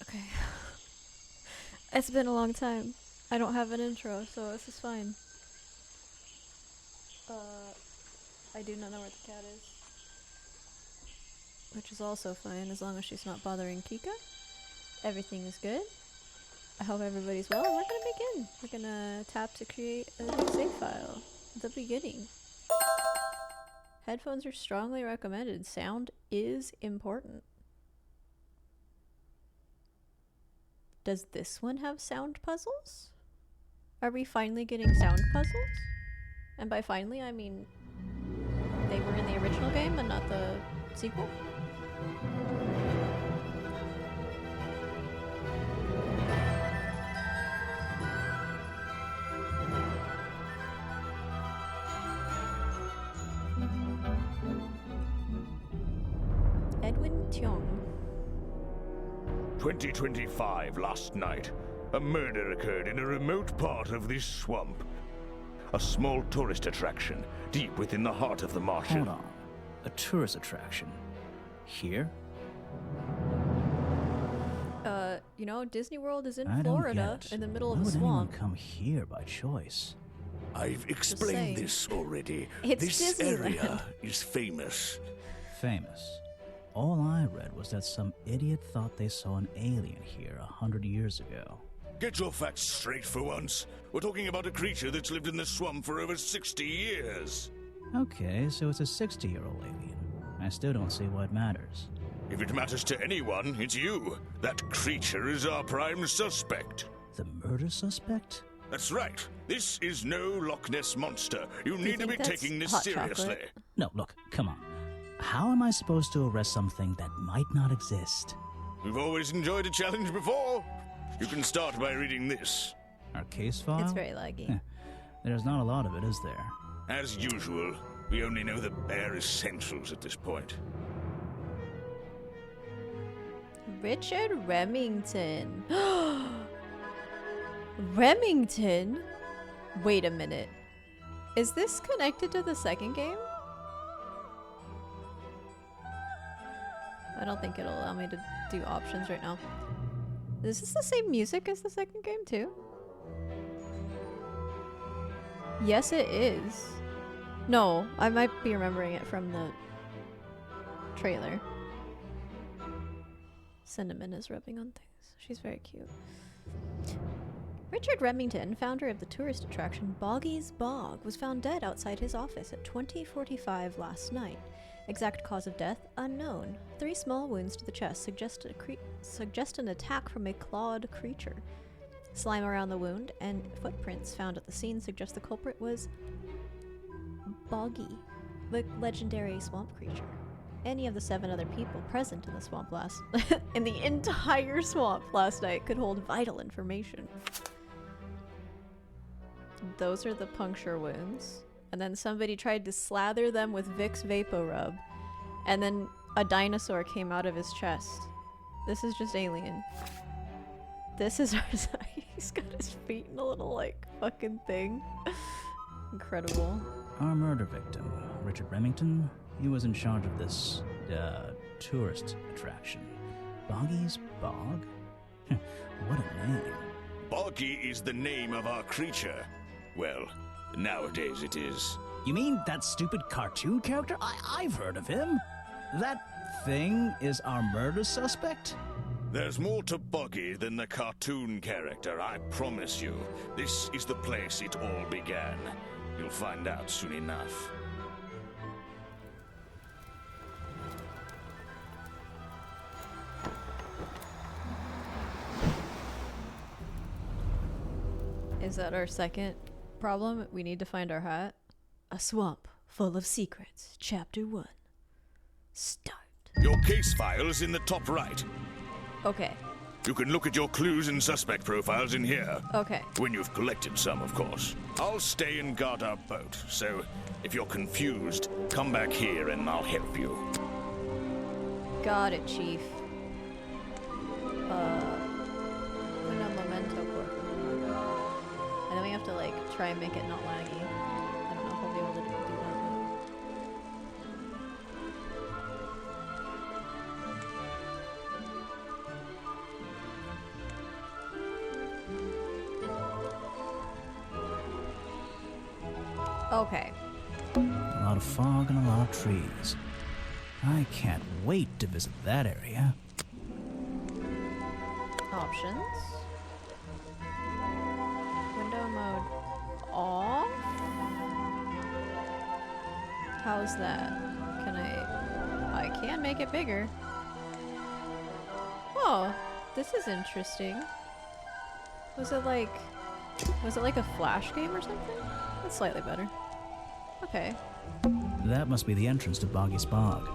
Okay. It's been a long time. I don't have an intro, so this is fine. I do not know where the cat is. Which is also fine, as long as she's not bothering Kika. Everything is good. I hope everybody's well, and we're gonna begin. We're gonna tap to create a new save file. The beginning. Headphones are strongly recommended. Sound is important. Does this one have sound puzzles? Are we finally getting sound puzzles? And by finally, I mean they were in the original game and not the sequel? Edwin Tiong. 2025 last night. A murder occurred in a remote part of this swamp. A small tourist attraction, deep within the heart of the marsh. Hold on. A tourist attraction? Here? You know, Disney World is in I don't Florida, get it. in the middle Why of a would anyone swamp. come here by choice? I've saying. explained this already. It's This Disneyland. area is famous. Famous. All I read was that some idiot thought they saw an alien here 100 years ago. Get your facts straight for once. We're talking about a creature that's lived in the swamp for over 60 years. Okay, so it's a 60-year-old alien. I still don't see why it matters. If it matters to anyone, it's you. That creature is our prime suspect. The murder suspect? That's right. This is no Loch Ness monster. You you need to think be that's taking this hot seriously. chocolate? No, look, come on. How am I supposed to arrest something that might not exist? We've always enjoyed a challenge before. You can start by reading this. Our case file? It's very laggy. Heh. There's not a lot of it, is there? As usual, we only know the bare essentials at this point. Richard Remington. Remington? Wait a minute. Is this connected to the second game? I don't think it'll allow me to do options right now. Is this the same music as the second game too? Yes, it is. No, I might be remembering it from the trailer. Cinnamon is rubbing on things. She's very cute. Richard Remington, founder of the tourist attraction Boggy's Bog, was found dead outside his office at 20:45 last night. Exact cause of death unknown. 3 small wounds to the chest suggest an attack from a clawed creature. Slime around the wound and footprints found at the scene suggest the culprit was Boggy, the legendary swamp creature. Any of the 7 other people present in the swamp in the entire swamp last night could hold vital information. Those are the puncture wounds. And then somebody tried to slather them with Vicks VapoRub. And then a dinosaur came out of his chest. This is just alien. This is our side. He's got his feet in a little, like, fucking thing. Incredible. Our murder victim, Richard Remington, he was in charge of this, tourist attraction. Boggy's Bog? What a name. Boggy is the name of our creature. Well, nowadays it is. You mean that stupid cartoon character? I've heard of him. That thing is our murder suspect? There's more to Boggy than the cartoon character, I promise you. This is the place it all began. You'll find out soon enough. Is that our second problem? We need to find our hat. A swamp full of secrets. Chapter 1. Start. Your case file's in the top right. Okay. You can look at your clues and suspect profiles in here. Okay. When you've collected some, of course. I'll stay and guard our boat, so if you're confused, come back here and I'll help you. Got it, Chief. Una momento, por favor. And then we have to, like, try and make it not laggy. I don't know if I'll be able to do that. Okay. A lot of fog and a lot of trees. I can't wait to visit that area. Options. Window mode off? How's that? Can I can make it bigger. Oh, this is interesting. Was it like a flash game or something? That's slightly better. Okay. That must be the entrance to Boggy's Bog.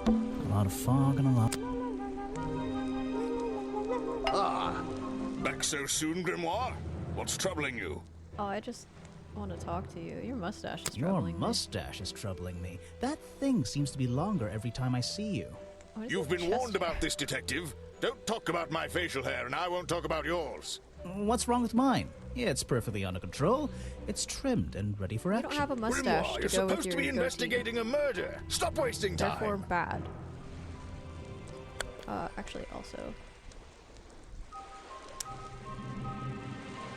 A lot of fog and a lot... Ah, back so soon, Grimoire? What's troubling you? Oh, I just want to talk to you. Your mustache is Your troubling me. mustache is troubling me. That thing seems to be longer every time I see you. What is You've that been chest warned hair? about this, detective. Don't talk about my facial hair, and I won't talk about yours. What's wrong with mine? It's perfectly under control. It's trimmed and ready for You action. don't have a mustache Grimoire, to you're go with supposed your to be goatee. investigating a murder. Stop wasting time. Therefore bad. Actually also.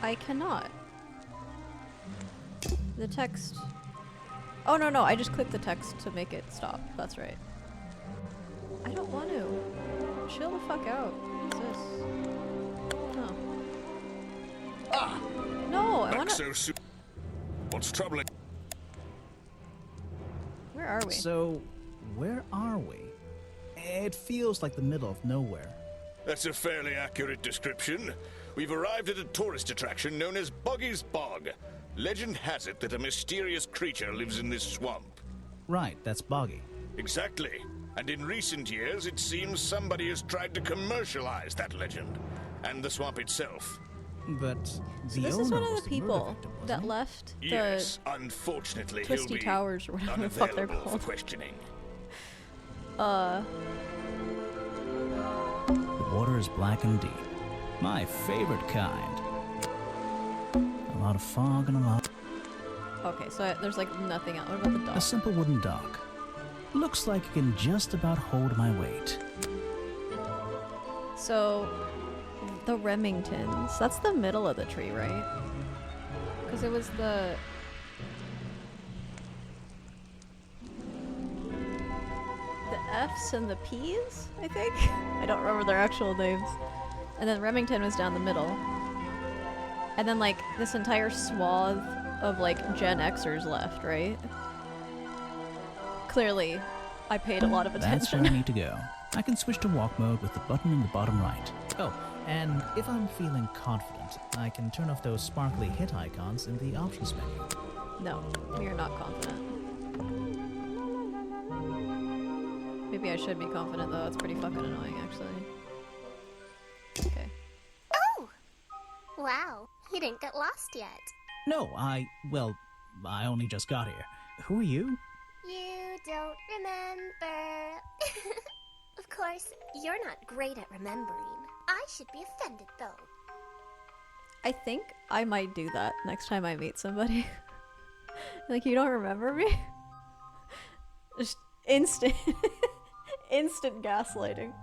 I cannot. The text... Oh no, I just clicked the text to make it stop. That's right. I don't want to. Chill the fuck out. What's this? Oh. Ah, No, I back wanna... so soon. What's troubling? Where are we? So, where are we? It feels like the middle of nowhere. That's a fairly accurate description. We've arrived at a tourist attraction known as Boggy's Bog. Legend has it that a mysterious creature lives in this swamp. Right, that's Boggy. Exactly. And in recent years, it seems somebody has tried to commercialize that legend. And the swamp itself. But So the this owner is one was of the murder people victim, wasn't that he? left the Yes, unfortunately, he'll Twisty be Towers or whatever the fuck they're unavailable for called. questioning. The water is black and deep. My favorite kind. A lot of fog and a lot... Okay, so there's like nothing else. What about the A dog? simple wooden dock. Looks like it can just about hold my weight. So, the Remingtons. That's the middle of the tree, right? Because it was the... F's and the P's, I think? I don't remember their actual names. And then Remington was down the middle. And then, like, this entire swath of, like, Gen Xers left, right? Clearly, I paid a lot of That's where attention. I need to go. I can switch to walk mode with the button in the bottom right. Oh, and if I'm feeling confident, I can turn off those sparkly hit icons in the options menu. No, you're not confident. Maybe I should be confident, though. It's pretty fucking annoying, actually. Okay. Oh! Wow, you didn't get lost yet. No, I only just got here. Who are you? You don't remember. Of course, you're not great at remembering. I should be offended, though. I think I might do that next time I meet somebody. Like, you don't remember me? Just instant... instant gaslighting.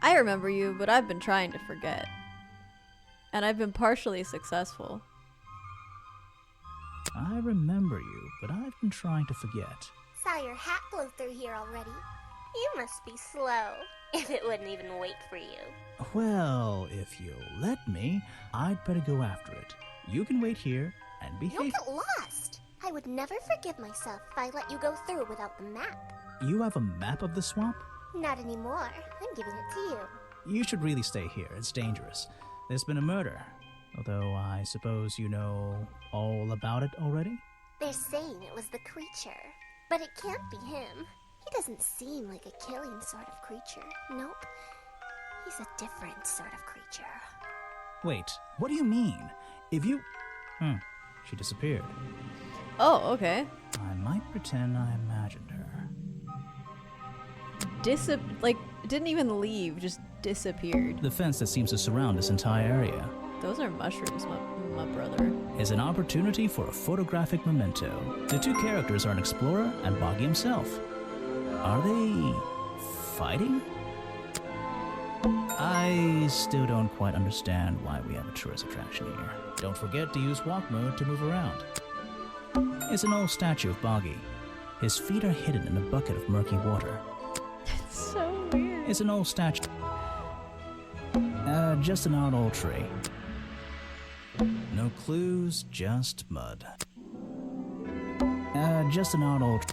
I remember you, but I've been trying to forget. And I've been partially successful. I remember you, but I've been trying to forget. Saw your hat blow through here already. You must be slow, if it wouldn't even wait for you. Well, if you'll let me, I'd better go after it. You can wait here and You'll behave. get lost. I would never forgive myself if I let you go through without the map. You have a map of the swamp? Not anymore. I'm giving it to you. You should really stay here. It's dangerous. There's been a murder. Although I suppose you know all about it already? They're saying it was the creature, but it can't be him. He doesn't seem like a killing sort of creature. Nope. He's a different sort of creature. Wait, what do you mean? If you... she disappeared. Oh, okay. I might pretend I imagined her. Like, didn't even leave, just disappeared. The fence that seems to surround this entire area Those are mushrooms, my brother. is an opportunity for a photographic memento. The two characters are an explorer and Boggy himself. Are they fighting? I still don't quite understand why we have a tourist attraction here. Don't forget to use walk mode to move around. It's an old statue of Boggy. His feet are hidden in a bucket of murky water. It's so weird. It's an old statue. Just an odd old tree. No clues, just mud. Just an odd old...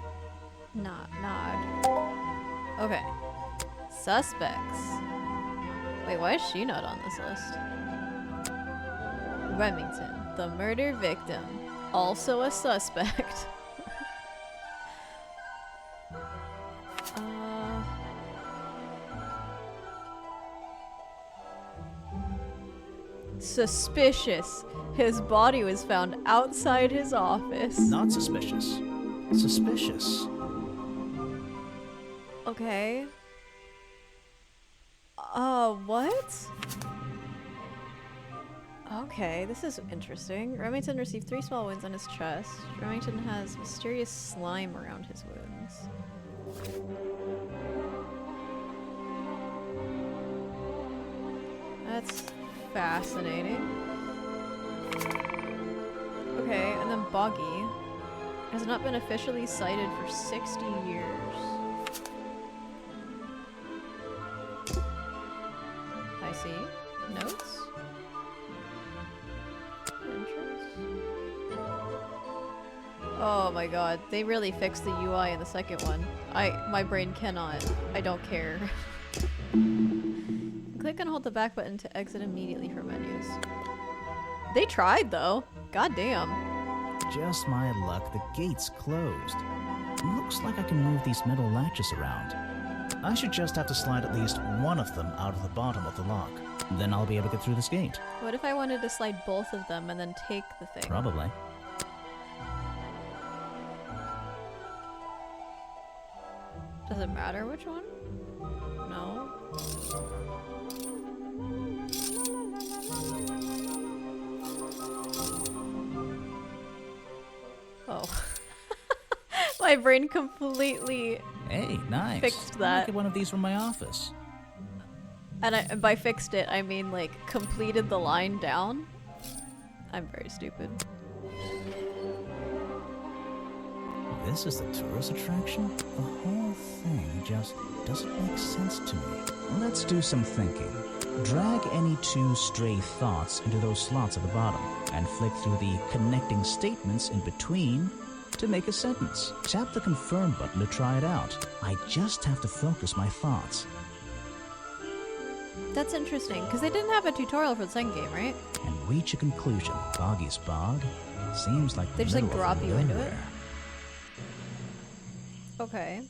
Nod. Okay. Suspects. Wait, why is she not on this list? Remington, the murder victim. Also a suspect. Suspicious. His body was found outside his office. Not suspicious. Suspicious. Okay. What? Okay, this is interesting. Remington received 3 small wounds on his chest. Remington has mysterious slime around his wounds. That's fascinating. Okay, and then Boggy has not been officially cited for 60 years. I see. Notes? Entrance? Oh my god, they really fixed the UI in the second one. My brain cannot. I don't care. Click and hold the back button to exit immediately from menus. They tried though. God damn. Just my luck, the gate's closed. Looks like I can move these metal latches around. I should just have to slide at least one of them out of the bottom of the lock. Then I'll be able to get through this gate. What if I wanted to slide both of them and then take the thing? Probably. Does it matter which one? No. Oh. My brain completely Hey, nice. fixed that. Get one of these from my office. And by fixed it, I mean like completed the line down. I'm very stupid. This is the tourist attraction? The whole thing just doesn't make sense to me. Let's do some thinking. Drag any 2 stray thoughts into those slots at the bottom and flick through the connecting statements in between to make a sentence. Tap the confirm button to try it out. I just have to focus my thoughts. That's interesting, because they didn't have a tutorial for the second game, right? And reach a conclusion. Boggy's Bog seems like They the just like middle of drop you into it? nowhere. Okay.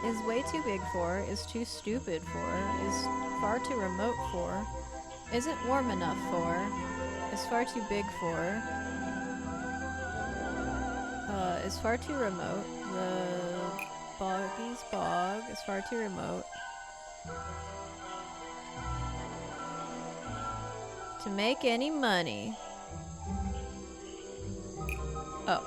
Is way too big for, is too stupid for, is far too remote for, isn't warm enough for, is far too big for, is far too remote, the Boggy's Bog is far too remote. To make any money. Oh,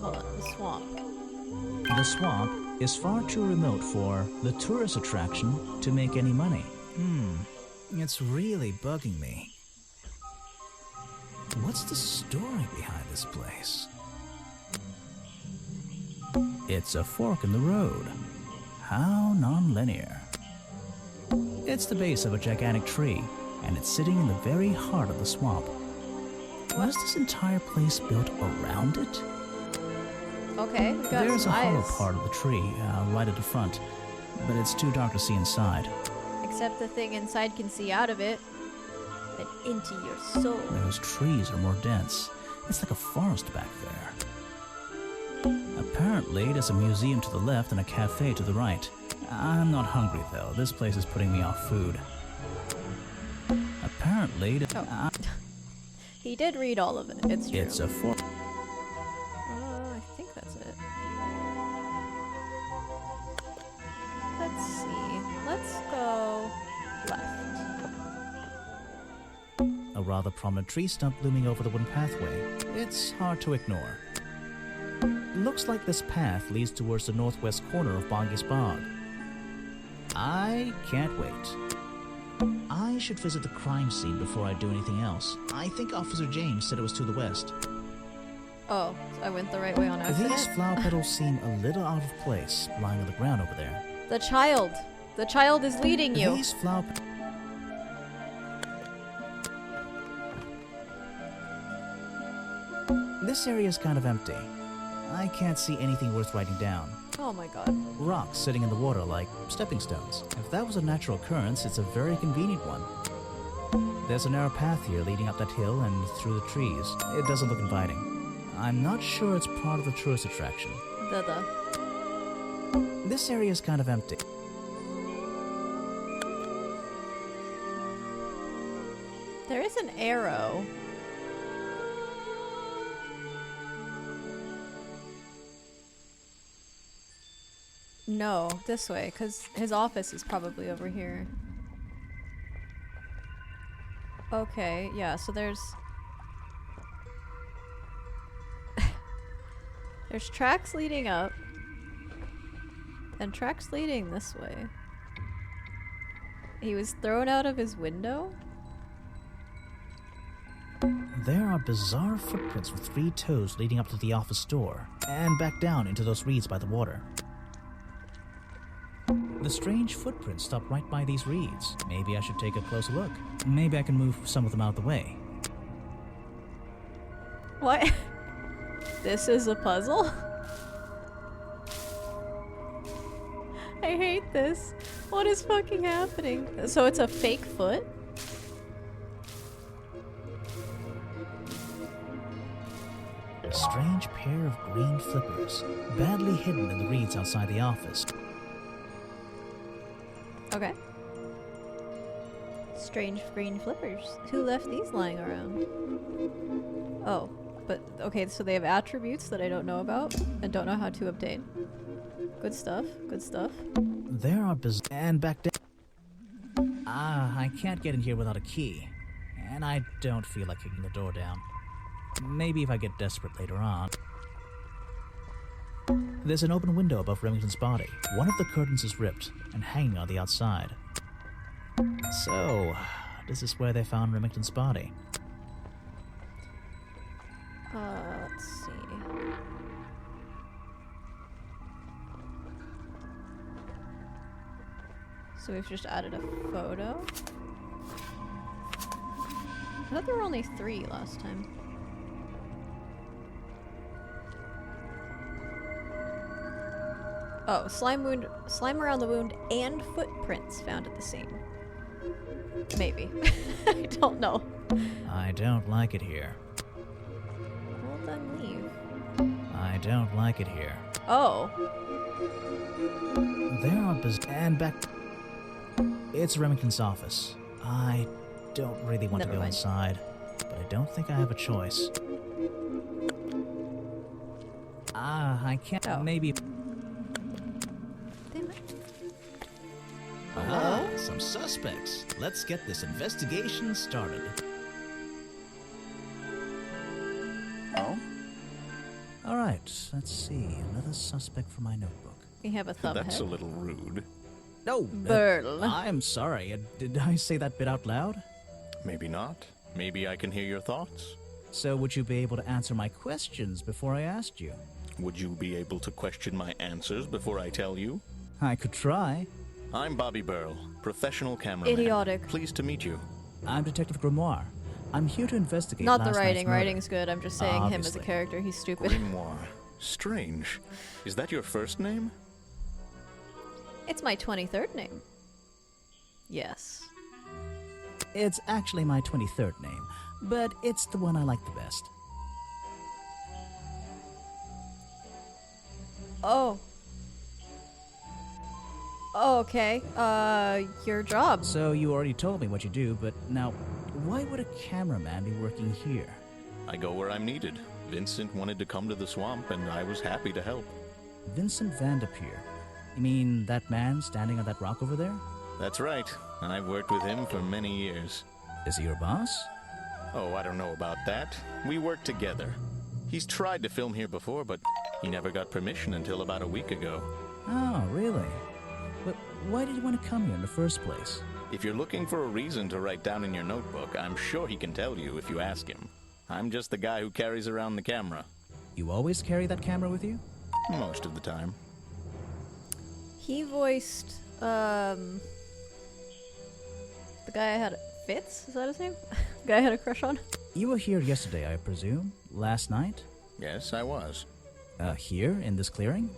hold on, the swamp. The swamp is far too remote for the tourist attraction to make any money. It's really bugging me. What's the story behind this place? It's a fork in the road. How non-linear. It's the base of a gigantic tree, and it's sitting in the very heart of the swamp. Was this entire place built around it? Okay, we got There's some a hollow eyes. part of the tree, right at the front, but it's too dark to see inside. Except the thing inside can see out of it and into your soul. Those trees are more dense. It's like a forest back there. Apparently, there's a museum to the left and a cafe to the right. I'm not hungry, though. This place is putting me off food. Apparently, Oh. He did read all of it. It's true. it's a forest. I think that's it. Let's see. Let's go left. A rather prominent tree stump looming over the wooden pathway. It's hard to ignore. looks like this path leads towards the northwest corner of Boggy's Bog. I can't wait. I should visit the crime scene before I do anything else. I think Officer James said it was to the west. Oh, so I went the right way on accident? These flower petals seem a little out of place, lying on the ground over there. The child! The child is leading you! These flower... This area is kind of empty. I can't see anything worth writing down. Oh my god. Rocks sitting in the water like stepping stones. If that was a natural occurrence, it's a very convenient one. There's a narrow path here leading up that hill and through the trees. It doesn't look inviting. I'm not sure it's part of the tourist attraction. This area is kind of empty. There is an arrow. No, this way, because his office is probably over here. Okay, yeah, so there's... there's tracks leading up. And tracks leading this way. He was thrown out of his window? There are bizarre footprints with 3 toes leading up to the office door, and back down into those reeds by the water. The strange footprints stop right by these reeds. Maybe I should take a closer look. Maybe I can move some of them out of the way. What? This is a puzzle? I hate this. What is fucking happening? So it's a fake foot? A strange pair of green flippers, badly hidden in the reeds outside the office. Okay. Strange green flippers. Who left these lying around? Oh, but okay, so they have attributes that I don't know about and don't know how to obtain. Good stuff, good stuff. There are and back down. I can't get in here without a key. And I don't feel like kicking the door down. Maybe if I get desperate later on. There's an open window above Remington's body. One of the curtains is ripped and hanging on the outside. So, this is where they found Remington's body. Let's see. So we've just added a photo. I thought there were only 3 last time. Oh, slime around the wound and footprints found at the scene. Maybe. I don't know. I don't like it here. Well, then leave. I don't like it here. Oh. There are and back. It's Remington's office. I don't really want to go inside, but I don't think I have a choice. I can't. Oh. Maybe. Some suspects. Let's get this investigation started. Oh? Alright, let's see. Another suspect for my notebook. We have a thumbhead. That's a little rude. No, Burl. I'm sorry. Did I say that bit out loud? Maybe not. Maybe I can hear your thoughts. So would you be able to answer my questions before I asked you? Would you be able to question my answers before I tell you? I could try. I'm Bobby Burl, professional cameraman. Idiotic. Pleased to meet you. I'm Detective Grimoire. I'm here to investigate Not the last night's writing. murder. Writing's good. I'm just saying him as a Obviously. character. He's stupid. Grimoire. Strange. Is that your first name? It's my 23rd name. Yes. It's actually my 23rd name, but it's the one I like the best. Oh. Oh, okay. Your job. So you already told me what you do, but now, why would a cameraman be working here? I go where I'm needed. Vincent wanted to come to the swamp, and I was happy to help. Vincent Vanderpeer. You mean that man standing on that rock over there? That's right. I've worked with him for many years. Is he your boss? Oh, I don't know about that. We work together. He's tried to film here before, but he never got permission until about a week ago. Oh, really? But why did you want to come here in the first place? If you're looking for a reason to write down in your notebook, I'm sure he can tell you if you ask him. I'm just the guy who carries around the camera. You always carry that camera with you? Most of the time. He voiced, the guy I had... Fitz? Is that his name? The guy I had a crush on? You were here yesterday, I presume? Last night? Yes, I was. Here, in this clearing?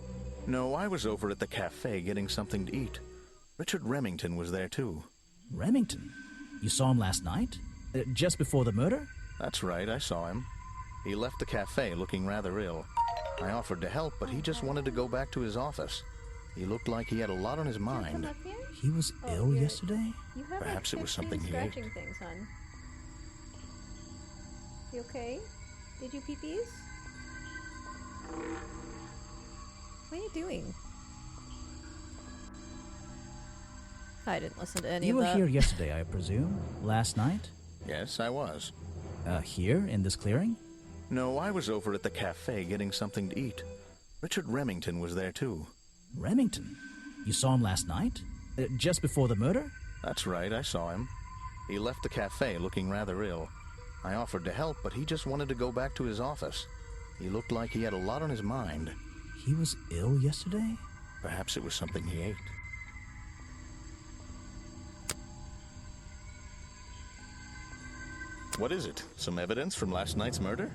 No, I was over at the cafe getting something to eat. Richard Remington was there too. Remington? You saw him last night? Just before the murder? That's right, I saw him. He left the cafe looking rather ill. I offered to help, but he just wanted to go back to his office. He looked like he had a lot on his mind. He was ill yesterday? You have Perhaps it was something he ate. scratching things, hon. You okay? Did you pee-pees? What are you doing? I didn't listen to any You of were that. here yesterday, I presume? Last night? Yes, I was. Here, in this clearing? No, I was over at the cafe getting something to eat. Richard Remington was there too. Remington? You saw him last night? Just before the murder? That's right, I saw him. He left the cafe looking rather ill. I offered to help, but he just wanted to go back to his office. He looked like he had a lot on his mind. He was ill yesterday? Perhaps it was something he ate. What is it? Some evidence from last night's murder?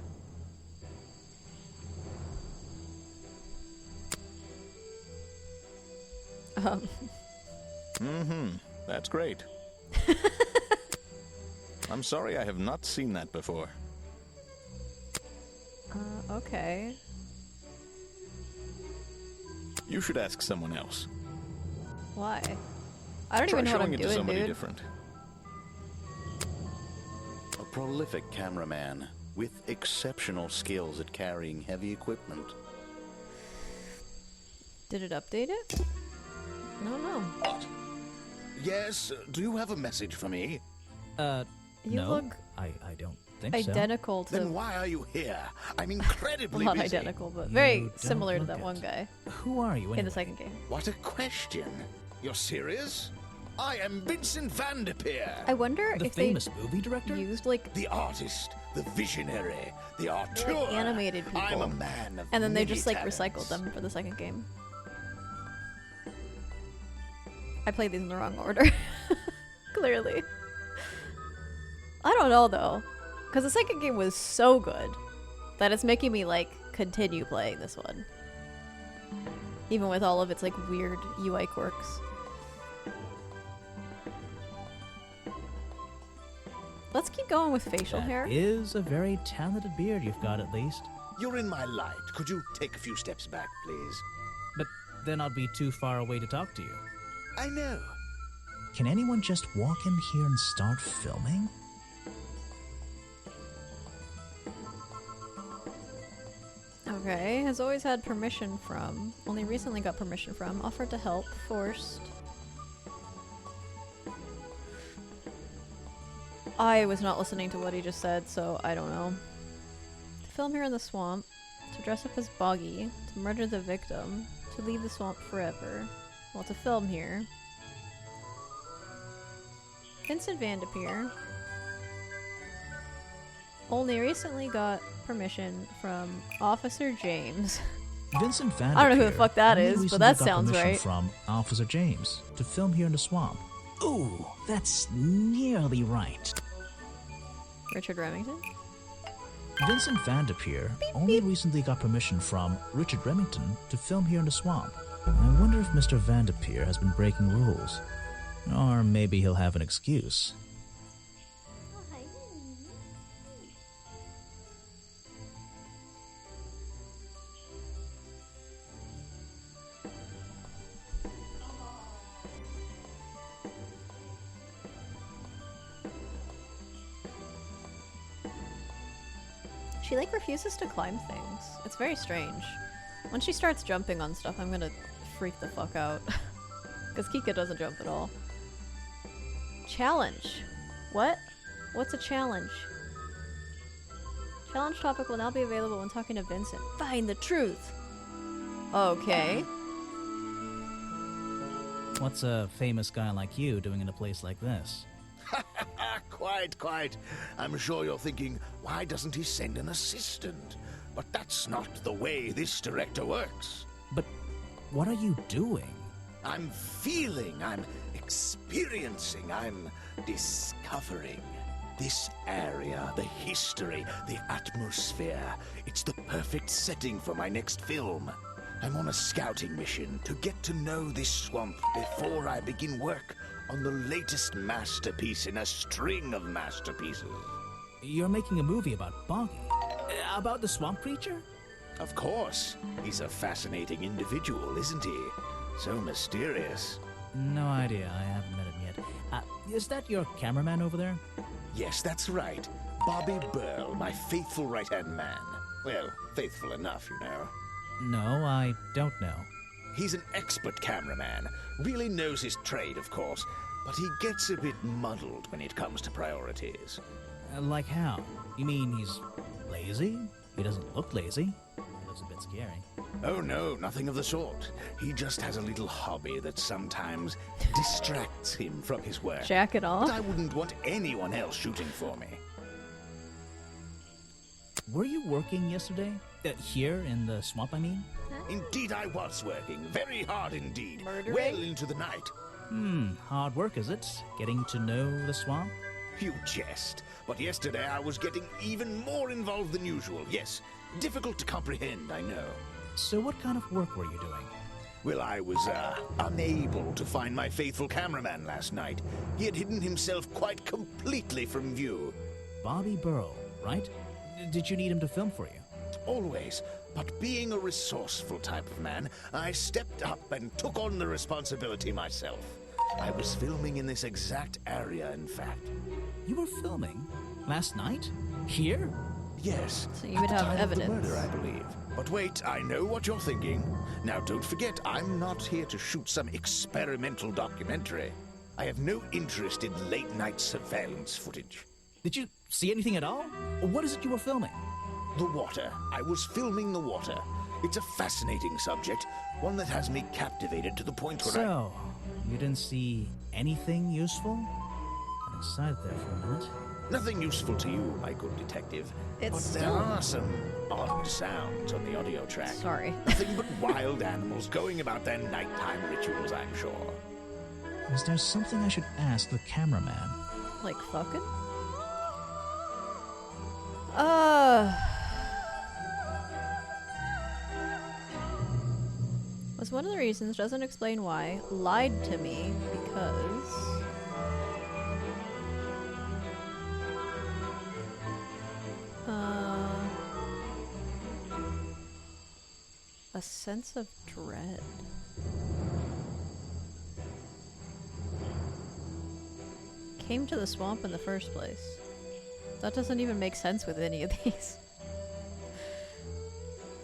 That's great. I'm sorry, I have not seen that before. Okay. You should ask someone else. Why? I don't Try even know what showing I'm it to doing, somebody dude. different. A prolific cameraman with exceptional skills at carrying heavy equipment. Did it update it? No. What? Yes, do you have a message for me? You no. look I don't think so. identical to... Then why are you here? I'm Well, incredibly not busy. identical, but You very don't similar to look that it. one guy Who are you, anyway? in the second game. What a question. You're serious? I am Vincent Van de Peer. I wonder The if they famous movie director? used, like, The artist, the visionary, the auteur. like animated people. I'm a man of and then they many just, like, talents. recycled them for the second game. I played these in the wrong order. Clearly. I don't know, though. Because the second game was so good that it's making me, like, continue playing this one. Even with all of its, like, weird UI quirks. Let's keep going with facial That hair. is a very talented beard you've got, at least. You're in my light. Could you take a few steps back, please? But then I'll be too far away to talk to you. I know. Can anyone just walk in here and start filming? Okay, has always had permission from, only recently got permission from, offered to help, forced. I was not listening to what he just said, so I don't know. To film here in the swamp, to dress up as Boggy, to murder the victim, to leave the swamp forever. Well, to film here. Vincent Van de Peer only recently got permission from Officer James. Vincent Van I don't know who de the Peer fuck that only is, but recently that got sounds permission right. From Officer James to film here in the swamp. Ooh, that's nearly right. Richard Remington? Vincent Van de Peer only recently got permission from Richard Remington to film here in the swamp. I wonder if Mr. Van de Peer has been breaking rules. Or maybe he'll have an excuse. She, like, refuses to climb things. It's very strange. When she starts jumping on stuff, I'm gonna freak the fuck out. Because Kika doesn't jump at all. Challenge. What? What's a challenge? Challenge topic will now be available when talking to Vincent. Find the truth! Okay. What's a famous guy like you doing in a place like this? Quite. I'm sure you're thinking, why doesn't he send an assistant? But that's not the way this director works. But what are you doing? I'm feeling, I'm experiencing, I'm discovering. This area, the history, the atmosphere, it's the perfect setting for my next film. I'm on a scouting mission to get to know this swamp before I begin work on the latest masterpiece in a string of masterpieces. You're making a movie about Boggy? About the swamp creature? Of course. He's a fascinating individual, isn't he? So mysterious. No idea. I haven't met him yet. Is that your cameraman over there? Yes, that's right. Bobby Burl, my faithful right-hand man. Well, faithful enough, you know. No, I don't know. He's an expert cameraman. Really knows his trade, of course. But he gets a bit muddled when it comes to priorities. Like how? You mean he's lazy? He doesn't look lazy. He looks a bit scary. Oh no, nothing of the sort. He just has a little hobby that sometimes distracts him from his work. Jack it off? But I wouldn't want anyone else shooting for me. Were you working yesterday? Here in the swamp, I mean? Indeed I was working. Very hard indeed. Murdering? Well into the night. Hard work, is it? Getting to know the swamp? You jest. But yesterday I was getting even more involved than usual. Yes, difficult to comprehend, I know. So what kind of work were you doing? Well, I was, unable to find my faithful cameraman last night. He had hidden himself quite completely from view. Bobby Burl, right? Did you need him to film for you? Always. But being a resourceful type of man, I stepped up and took on the responsibility myself. I was filming in this exact area, in fact. You were filming? Last night? Here? Yes. So you would at the have time evidence. Of the murder, I believe. But wait, I know what you're thinking. Now, don't forget, I'm not here to shoot some experimental documentary. I have no interest in late-night surveillance footage. Did you see anything at all? What is it you were filming? The water. I was filming the water. It's a fascinating subject, one that has me captivated to the point where So, you didn't see anything useful? Got excited there for a minute. Nothing useful to you, my good detective. It's but still- there are some odd sounds on the audio track. Sorry. Nothing but wild animals going about their nighttime rituals, I'm sure. Is there something I should ask the cameraman? Like fucking? Was one of the reasons, doesn't explain why, lied to me because... a sense of dread. Came to the swamp in the first place. That doesn't even make sense with any of these.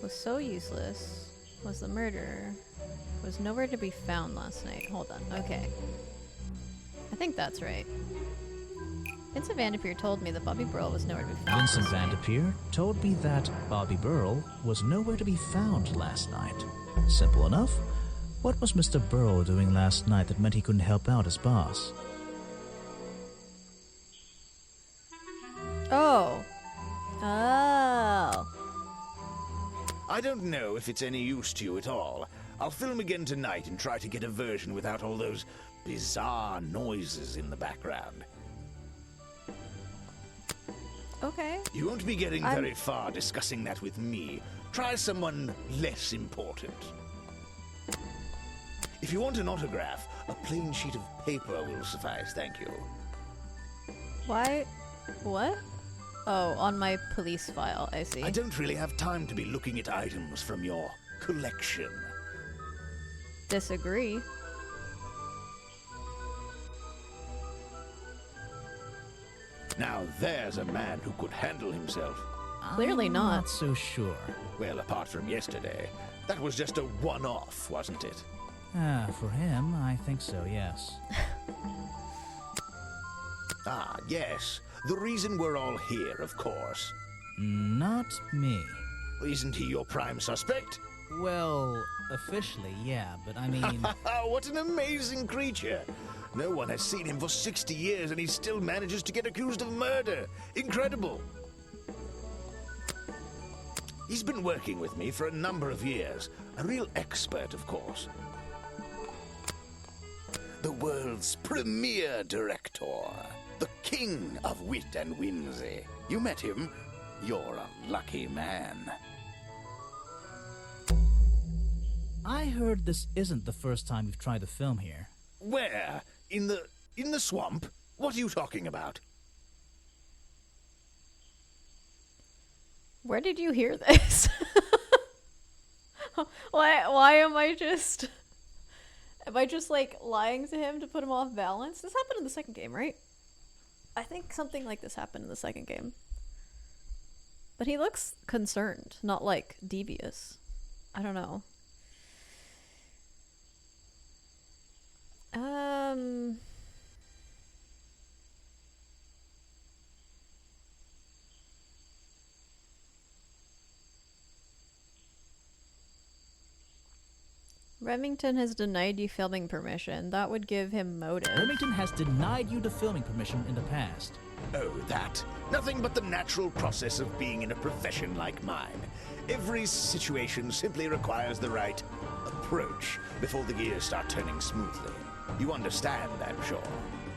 Was so useless. Was the murderer. Was nowhere to be found last night. Hold on. Okay. I think that's right. Vincent Vanderpeer told me that Bobby Burl was nowhere to be found. Vincent last night. Vanderpeer told me that Bobby Burl was nowhere to be found last night. Simple enough. What was Mr. Burl doing last night that meant he couldn't help out his boss? Oh. Oh. I don't know if it's any use to you at all. I'll film again tonight and try to get a version without all those bizarre noises in the background. Okay. You won't be getting very far discussing that with me. Try someone less important. If you want an autograph, a plain sheet of paper will suffice, thank you. Why? What? Oh, on my police file, I see. I don't really have time to be looking at items from your collection. Disagree. Now there's a man who could handle himself. Clearly I'm not. not so sure. Well, apart from yesterday. That was just a one-off, wasn't it? For him, I think so, yes. Ah, yes. The reason we're all here, of course. Not me. Isn't he your prime suspect? Well, officially, yeah, but I mean... What an amazing creature! No one has seen him for 60 years and he still manages to get accused of murder. Incredible! He's been working with me for a number of years. A real expert, of course. The world's premier director. The king of wit and whimsy. You met him? You're a lucky man. I heard this isn't the first time you've tried to film here. Where? In the swamp? What are you talking about? Where did you hear this? Why am I just... Am I just, like, lying to him to put him off balance? This happened in the second game, right? I think something like this happened in the second game. But he looks concerned, not, like, devious. I don't know. Remington has denied you filming permission. That would give him motive. Remington has denied you the filming permission in the past. Oh, that. Nothing but the natural process of being in a profession like mine. Every situation simply requires the right approach before the gears start turning smoothly. You understand, I'm sure.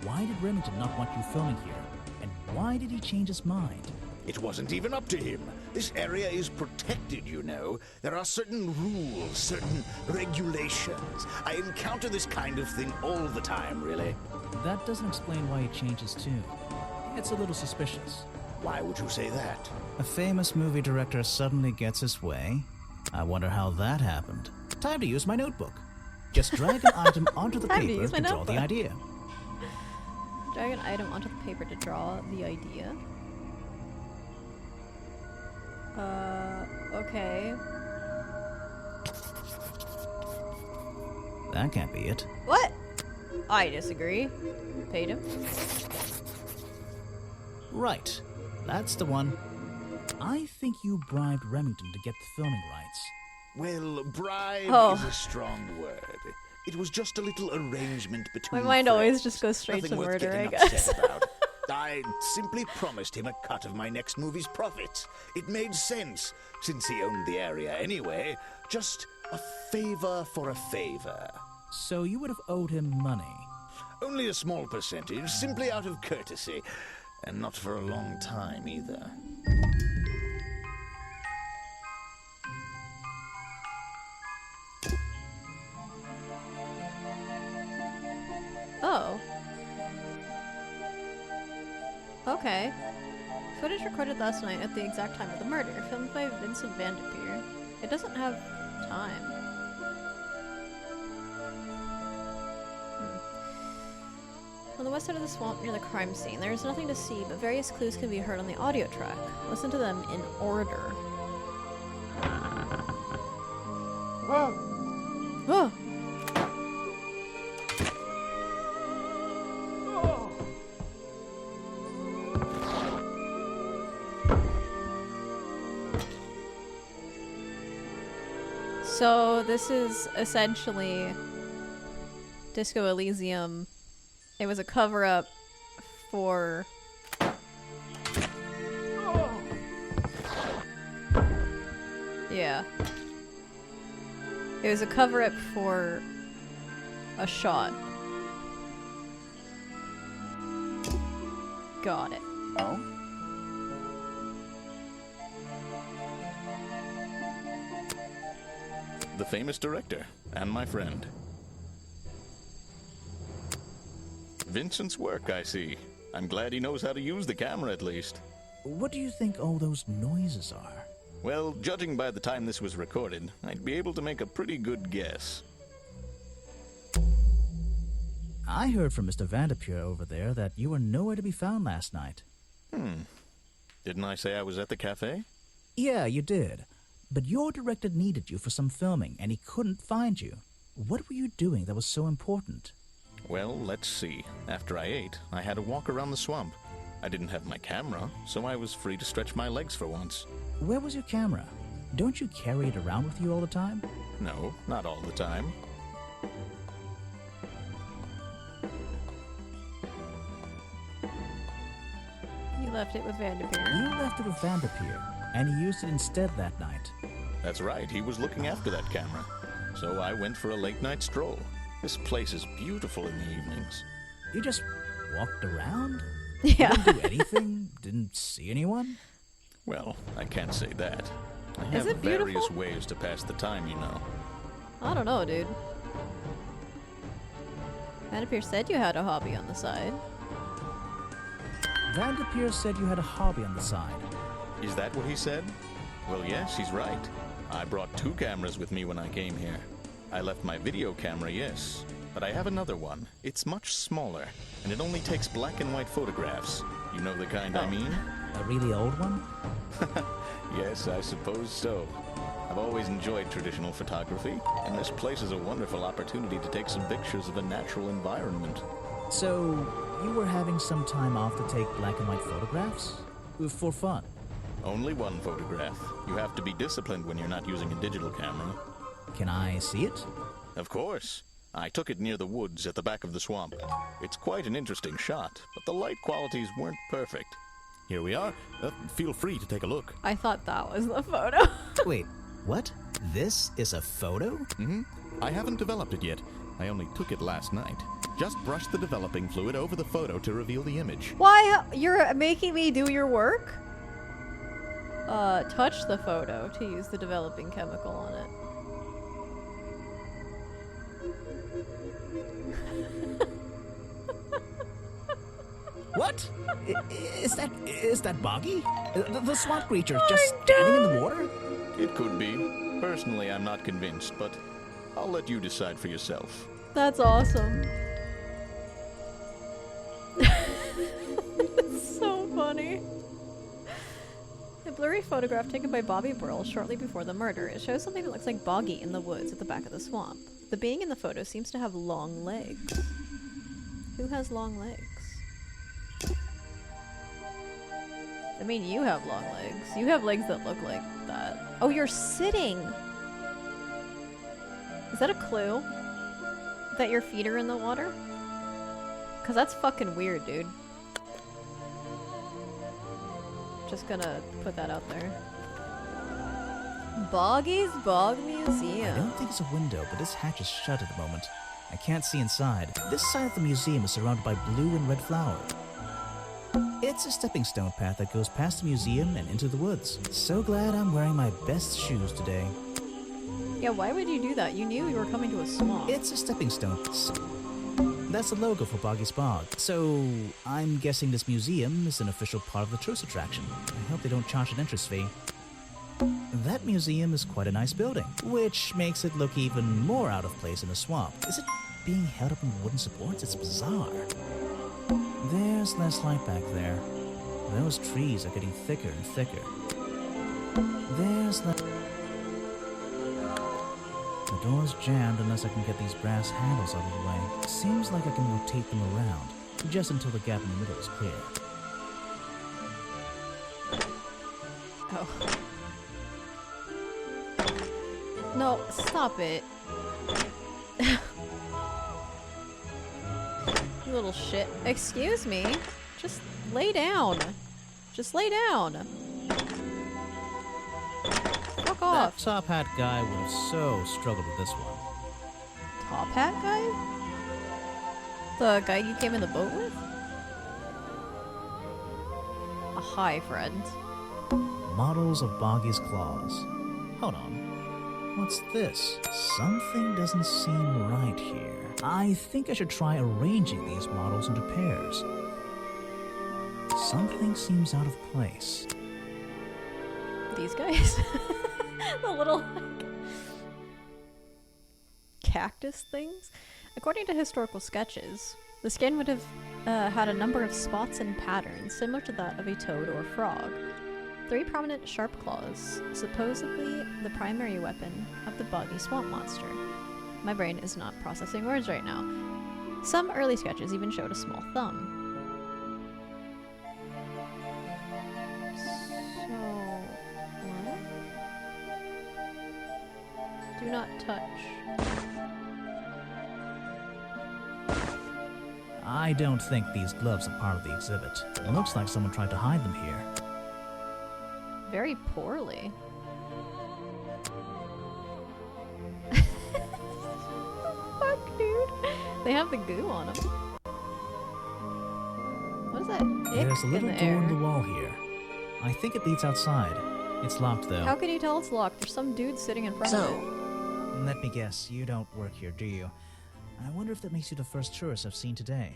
Why did Remington not want you filming here? And why did he change his mind? It wasn't even up to him. This area is protected, you know. There are certain rules, certain regulations. I encounter this kind of thing all the time, really. That doesn't explain why he changed his tune. It's a little suspicious. Why would you say that? A famous movie director suddenly gets his way? I wonder how that happened. Time to use my notebook. Just drag an item onto the paper to draw the idea. Drag an item onto the paper to draw the idea. Okay. That can't be it. What? I disagree. Paid him. Right. That's the one. I think you bribed Remington to get the filming rights. Well, bribe is a strong word. It was just a little arrangement between My mind friends. always just goes straight Nothing to worth murder, I getting guess. upset about. I simply promised him a cut of my next movie's profits. It made sense, since he owned the area anyway. Just a favor for a favor. So you would have owed him money? Only a small percentage, simply out of courtesy. And not for a long time, either. Oh. Okay. Footage recorded last night at the exact time of the murder, filmed by Vincent Van de Peer. It doesn't have time. On the west side of the swamp near the crime scene, there is nothing to see, but various clues can be heard on the audio track. Listen to them in order. Oh! So this is essentially Disco Elysium. It was a cover-up for... Yeah. It was a cover-up for a shot. Got it. Oh? The famous director, and my friend. Vincent's work, I see. I'm glad he knows how to use the camera, at least. What do you think all those noises are? Well, judging by the time this was recorded, I'd be able to make a pretty good guess. I heard from Mr. Vanderpure over there that you were nowhere to be found last night. Didn't I say I was at the cafe? Yeah, you did. But your director needed you for some filming, and he couldn't find you. What were you doing that was so important? Well, let's see. After I ate, I had a walk around the swamp. I didn't have my camera, so I was free to stretch my legs for once. Where was your camera? Don't you carry it around with you all the time? No, not all the time. You left it with Vanderpeer. You left it with Vanderpeer, and he used it instead that night. That's right, he was looking after that camera. So I went for a late-night stroll. This place is beautiful in the evenings. You just walked around? Yeah. You didn't do anything? Didn't see anyone? Well, I can't say that. I Is have it beautiful? various ways to pass the time, you know. I don't know, dude. Vanderpeer said you had a hobby on the side. Vanderpeer said you had a hobby on the side. Is that what he said? Well, yes, he's right. I brought 2 cameras with me when I came here. I left my video camera, yes, but I have another one. It's much smaller, and it only takes black and white photographs. You know the kind I mean? A really old one? Yes, I suppose so. I've always enjoyed traditional photography, and this place is a wonderful opportunity to take some pictures of a natural environment. So, you were having some time off to take black and white photographs? For fun? Only one photograph. You have to be disciplined when you're not using a digital camera. Can I see it? Of course. I took it near the woods at the back of the swamp. It's quite an interesting shot, but the light qualities weren't perfect. Here we are. Feel free to take a look. I thought that was the photo. Wait, what? This is a photo? Mm-hmm. I haven't developed it yet. I only took it last night. Just brush the developing fluid over the photo to reveal the image. Why? You're making me do your work? Touch the photo to use the developing chemical on it. What? Is that Boggy? The swamp creature just standing in the water? It could be. Personally, I'm not convinced, but I'll let you decide for yourself. That's awesome. It's so funny. A blurry photograph taken by Bobby Burrell shortly before the murder. It shows something that looks like Boggy in the woods at the back of the swamp. The being in the photo seems to have long legs. Who has long legs? I mean, you have long legs. You have legs that look like that. Oh, you're sitting! Is that a clue? That your feet are in the water? Cause that's fucking weird, dude. Just gonna put that out there. Boggy's Bog I Museum. don't think it's a window, but this hatch is shut at the moment. I can't see inside. This side of the museum is surrounded by blue and red flowers. It's a stepping stone path that goes past the museum and into the woods. So glad I'm wearing my best shoes today. Yeah, why would you do that? You knew you were coming to a swamp. It's a stepping stone. That's the logo for Boggy's Bog. So, I'm guessing this museum is an official part of the tourist attraction. I hope they don't charge an entrance fee. That museum is quite a nice building, which makes it look even more out of place in the swamp. Is it being held up in wooden supports? It's bizarre. There's less light back there. Those trees are getting thicker and thicker. There's less... The door's jammed unless I can get these brass handles out of the way. Seems like I can rotate them around, just until the gap in the middle is clear. Oh. No, stop it. You little shit. Excuse me. Just lay down. Just lay down. Fuck off. That top hat guy would have so struggled with this one. Top hat guy? The guy you came in the boat with? A hi, friend. Models of Boggy's claws. Hold on. What's this? Something doesn't seem right here. I think I should try arranging these models into pairs. Something seems out of place. These guys? The little, like, cactus things? According to historical sketches, the skin would have had a number of spots and patterns similar to that of a toad or frog. 3 prominent sharp claws, supposedly the primary weapon of the boggy swamp monster. My brain is not processing words right now. Some early sketches even showed a small thumb. Do not touch. I don't think these gloves are part of the exhibit. It looks like someone tried to hide them here. Very poorly. Fuck, dude. They have the goo on them. What is that? There's a little in the door air? in the wall here. I think it leads outside. It's locked, though. How can you tell it's locked? There's some dude sitting in front of it. Let me guess, you don't work here, do you? I wonder if that makes you the first tourist I've seen today.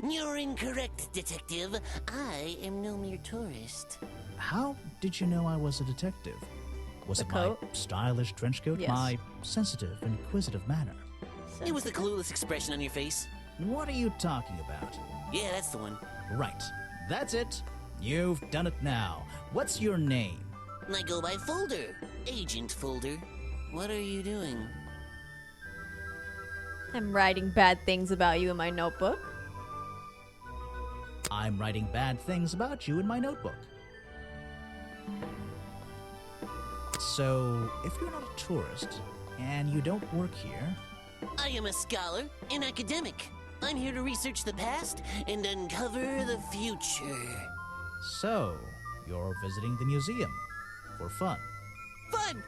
You're incorrect, detective. I am no mere tourist. How did you know I was a detective? Was The it coat? my stylish trench coat? Yes. My sensitive, inquisitive manner? It was the clueless expression on your face. What are you talking about? Yeah, that's the one. Right. That's it. You've done it now. What's your name? I go by Folder. Agent Folder. What are you doing? I'm writing bad things about you in my notebook. I'm writing bad things about you in my notebook. So, if you're not a tourist, and you don't work here, I am a scholar, an academic. I'm here to research the past and uncover the future. so you're visiting the museum for fun. Fun!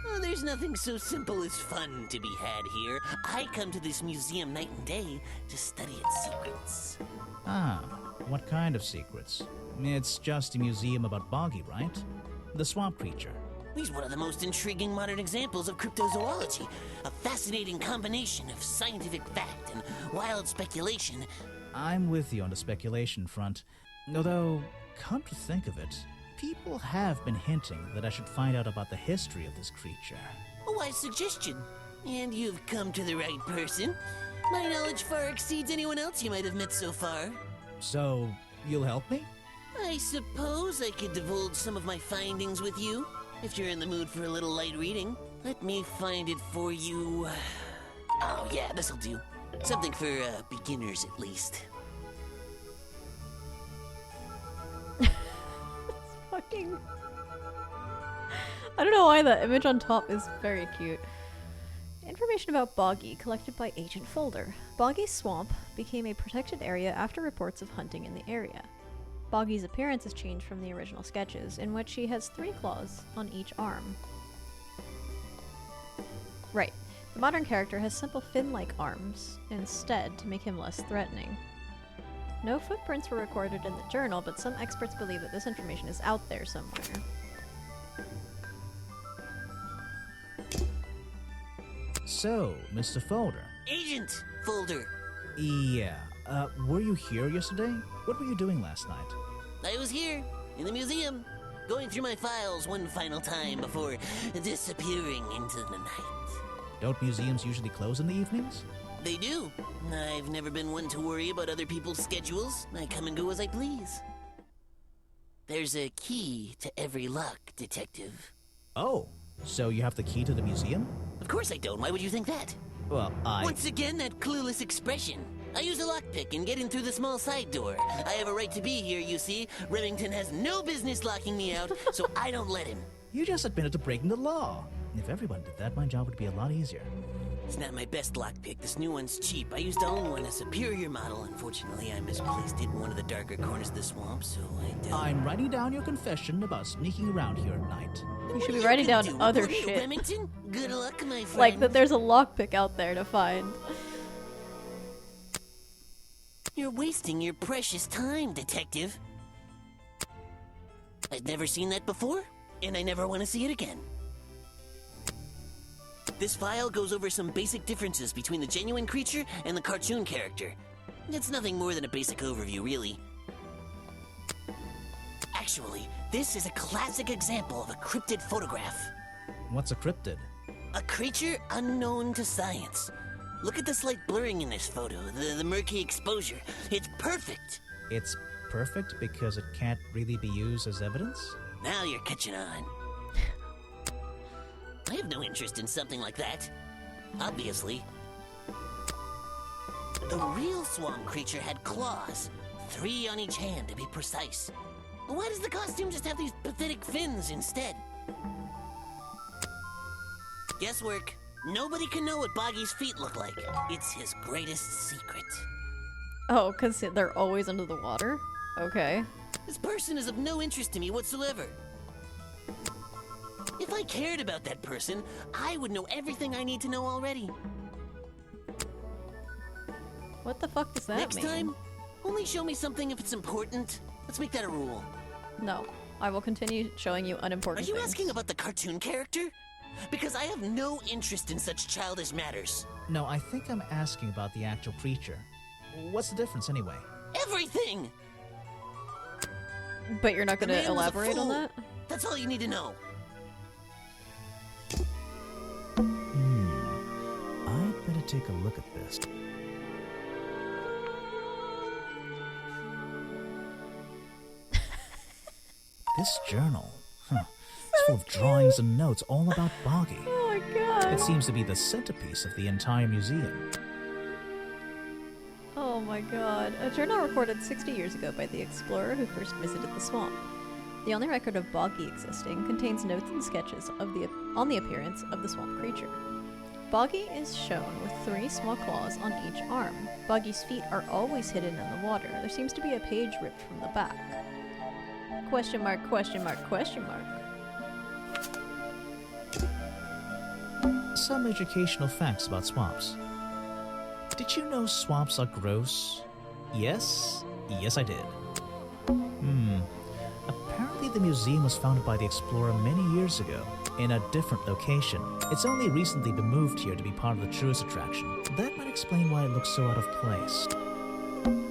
Oh, there's nothing so simple as fun to be had here. I come to this museum night and day to study its secrets. Ah, what kind of secrets? It's just a museum about Boggy, right? The swamp creature. He's one of the most intriguing modern examples of cryptozoology. A fascinating combination of scientific fact and wild speculation. I'm with you on the speculation front. Although, come to think of it, people have been hinting that I should find out about the history of this creature. A wise suggestion. And you've come to the right person. My knowledge far exceeds anyone else you might have met so far. So, you'll help me? I suppose I could divulge some of my findings with you, if you're in the mood for a little light reading. Let me find it for you. Oh yeah, this'll do. Something for beginners at least. Fucking. I don't know why that image on top is very cute. Information about Boggy collected by Agent Folder. Boggy's swamp became a protected area after reports of hunting in the area. Boggy's appearance has changed from the original sketches, in which he has 3 claws on each arm. Right. The modern character has simple fin-like arms instead to make him less threatening. No footprints were recorded in the journal, but some experts believe that this information is out there somewhere. So, Mr. Folder. Agent Folder. Yeah, were you here yesterday? What were you doing last night? I was here, in the museum, going through my files one final time before disappearing into the night. Don't museums usually close in the evenings? They do. I've never been one to worry about other people's schedules. I come and go as I please. There's a key to every lock, Detective. Oh, so you have the key to the museum? Of course I don't. Why would you think that? Well, Once again, that clueless expression. I use a lockpick and get in through the small side door. I have a right to be here, you see. Remington has no business locking me out, so I don't let him. You just admitted to breaking the law. If everyone did that, my job would be a lot easier. It's not my best lockpick. This new one's cheap. I used to own one, a superior model. Unfortunately, I misplaced it in one of the darker corners of the swamp, so I'm writing down your confession about sneaking around here at night. You should be writing down other shit. Remington? Good luck, my friend. Like that there's a lockpick out there to find. You're wasting your precious time, Detective. I've never seen that before, and I never want to see it again. This file goes over some basic differences between the genuine creature and the cartoon character. It's nothing more than a basic overview, really. Actually, this is a classic example of a cryptid photograph. What's a cryptid? A creature unknown to science. Look at the slight blurring in this photo, the murky exposure. It's perfect. It's perfect because it can't really be used as evidence? Now you're catching on. I have no interest in something like that. Obviously. The real swamp creature had claws. 3 on each hand, to be precise. Why does the costume just have these pathetic fins instead? Guesswork. Nobody can know what Boggy's feet look like. It's his greatest secret. Oh, because they're always under the water? Okay. This person is of no interest to me whatsoever. If I cared about that person, I would know everything I need to know already. What the fuck does that Next mean? time, only show me something if it's important. Let's make that a rule. No. I will continue showing you Are unimportant you things. asking about the cartoon character? Because I have no interest in such childish matters. No, I think I'm asking about the actual creature. What's the difference anyway? Everything! But you're not The going to man was a elaborate on fool. that? That's all you need to know. I'd better take a look at this. This journal, it's full of drawings and notes all about Boggy. Oh my god. It seems to be the centerpiece of the entire museum. Oh my god. A journal recorded 60 years ago by the explorer who first visited the swamp. The only record of Boggy existing contains notes and sketches on the appearance of the swamp creature. Boggy is shown with 3 small claws on each arm. Boggy's feet are always hidden in the water. There seems to be a page ripped from the back. Question mark, question mark, question mark. Some educational facts about swamps. Did you know swamps are gross? Yes? Yes, I did. Apparently the museum was founded by the explorer many years ago, in a different location. It's only recently been moved here to be part of the tourist attraction. That might explain why it looks so out of place.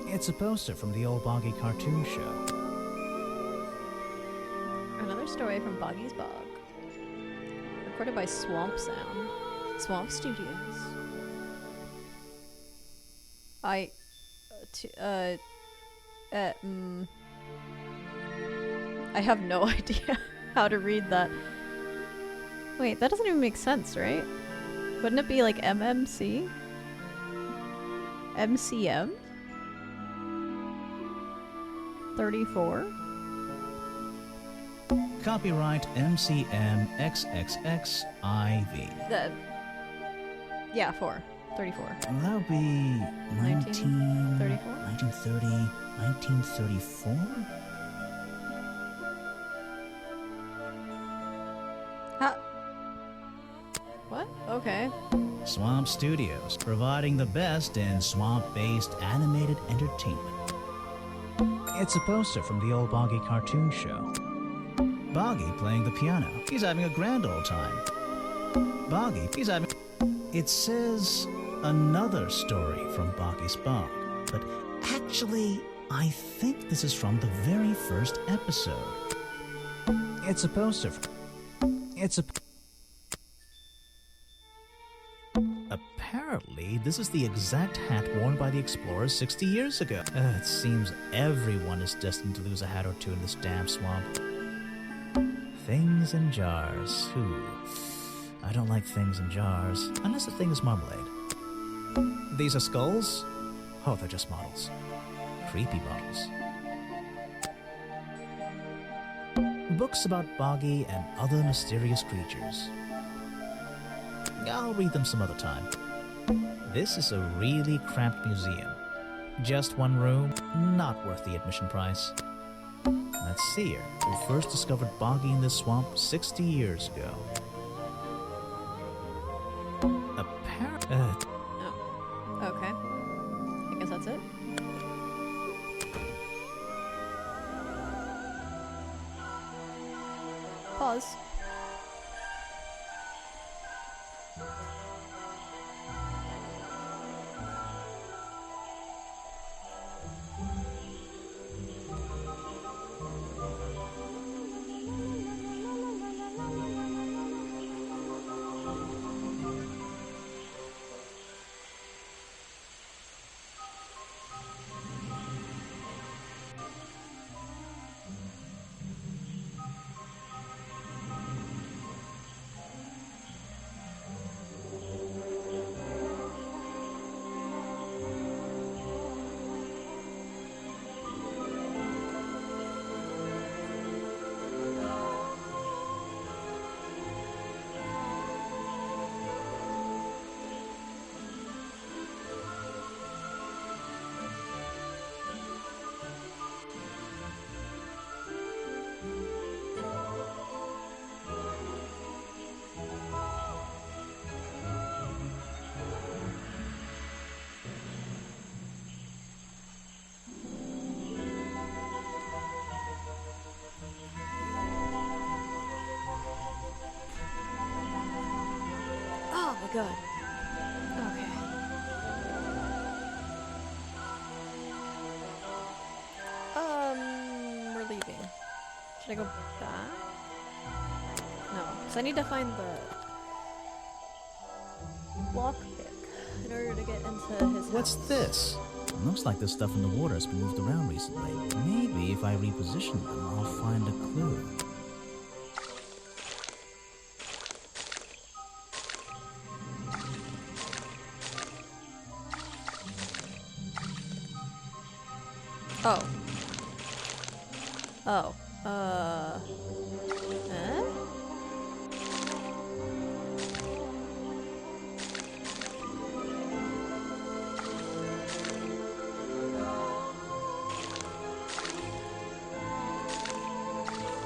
It's a poster from the old Boggy cartoon show. Another story from Boggy's Bog. Recorded by Swamp Sound. Swamp Studios. I have no idea how to read that. Wait, that doesn't even make sense, right? Wouldn't it be like MMC? MCM? 34? Copyright MCM XXXIV. Yeah, 4. 34. That would be 1934? 1930, 1934? What? Okay. Swamp Studios, providing the best in swamp-based animated entertainment. It's a poster from the old Boggy cartoon show. Boggy playing the piano. He's having a grand old time. Boggy, he's having... It says another story from Boggy's Bog, but actually, I think this is from the very first episode. It's a poster Apparently, this is the exact hat worn by the explorers 60 years ago. It seems everyone is destined to lose a hat or two in this damn swamp. Things in jars. Ooh. I don't like things in jars, unless the thing is marmalade. These are skulls? Oh, they're just models. Creepy models. Books about Boggy and other mysterious creatures. I'll read them some other time. This is a really cramped museum. Just one room, not worth the admission price. Let's see here. Who first discovered Boggy in this swamp 60 years ago? Oh. Okay. I guess that's it. Pause. god. Okay. We're leaving. Should I go back? No, because I need to find the lockpick in order to get into his What's house. this? Looks like the stuff in the water has been moved around recently. Maybe if I reposition them, I'll find a clue. Oh. Oh.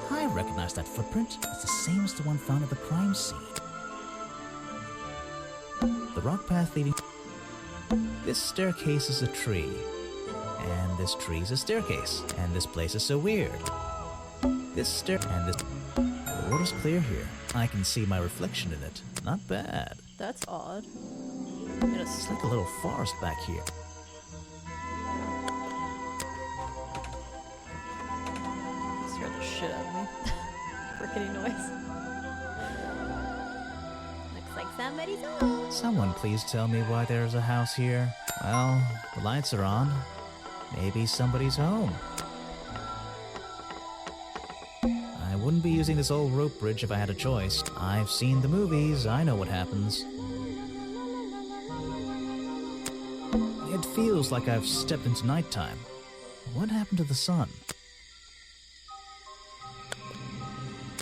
I recognize that footprint. It's the same as the one found at the crime scene. The rock path leading... This staircase is a tree. And this tree is a staircase. And this place is so weird. This stair... And this... The water's clear here. I can see my reflection in it. Not bad. That's odd. It's like a little forest back here. Scared the shit out of me. Rickety noise. Looks like somebody's home. Someone please tell me why there's a house here. Well, the lights are on. Maybe somebody's home. I wouldn't be using this old rope bridge if I had a choice. I've seen the movies, I know what happens. It feels like I've stepped into nighttime. What happened to the sun?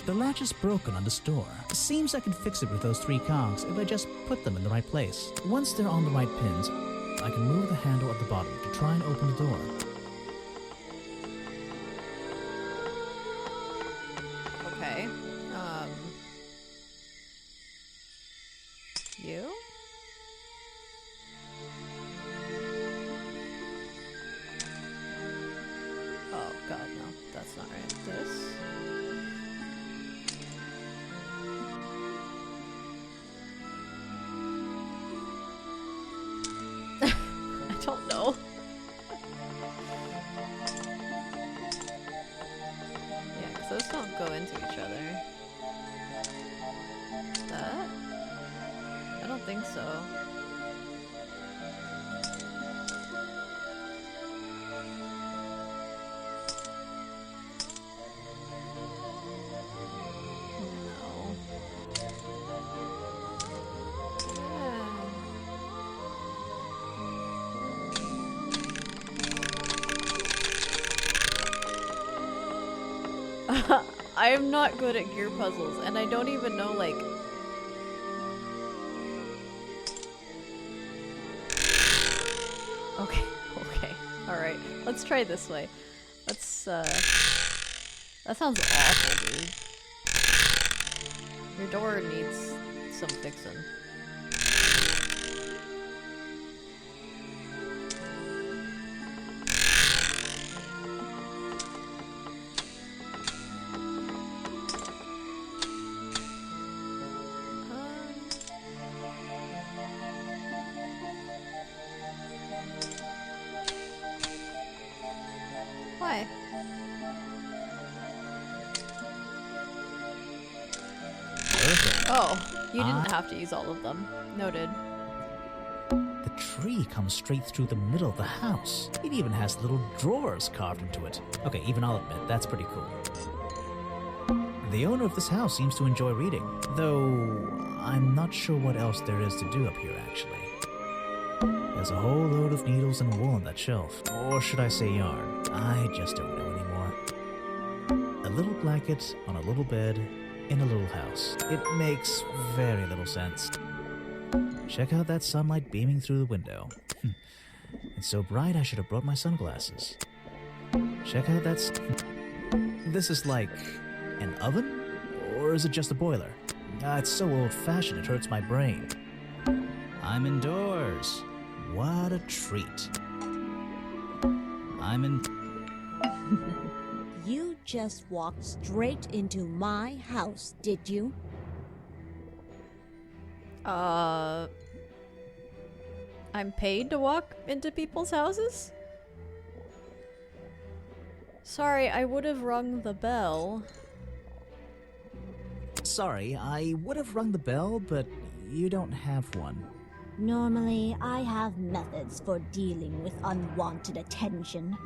The latch is broken on this door. Seems I can fix it with those 3 cogs if I just put them in the right place. Once they're on the right pins, I can move the handle at the bottom to try and open the door. Okay. You? Oh god, no. That's not right. This? I don't know. Yeah, because those don't go into each other. That? I don't think so. No. I am not good at gear puzzles, and I don't even know, like... Okay, okay, alright. Let's try this way. Let's, That sounds awful, dude. Your door needs some fixing. Why? Perfect. Oh, you didn't have to use all of them. Noted. The tree comes straight through the middle of the house. It even has little drawers carved into it. Okay, even I'll admit, that's pretty cool. The owner of this house seems to enjoy reading, though I'm not sure what else there is to do up here, actually. There's a whole load of needles and wool on that shelf. Or should I say yarn? I just don't know anymore. A little blanket on a little bed in a little house. It makes very little sense. Check out that sunlight beaming through the window. It's so bright I should have brought my sunglasses. Check out that... This is like an oven? Or is it just a boiler? It's so old-fashioned it hurts my brain. I'm indoors. What a treat. I'm in... You just walked straight into my house, did you? I'm paid to walk into people's houses? Sorry, I would have rung the bell. Sorry, I would have rung the bell, but you don't have one. Normally, I have methods for dealing with unwanted attention,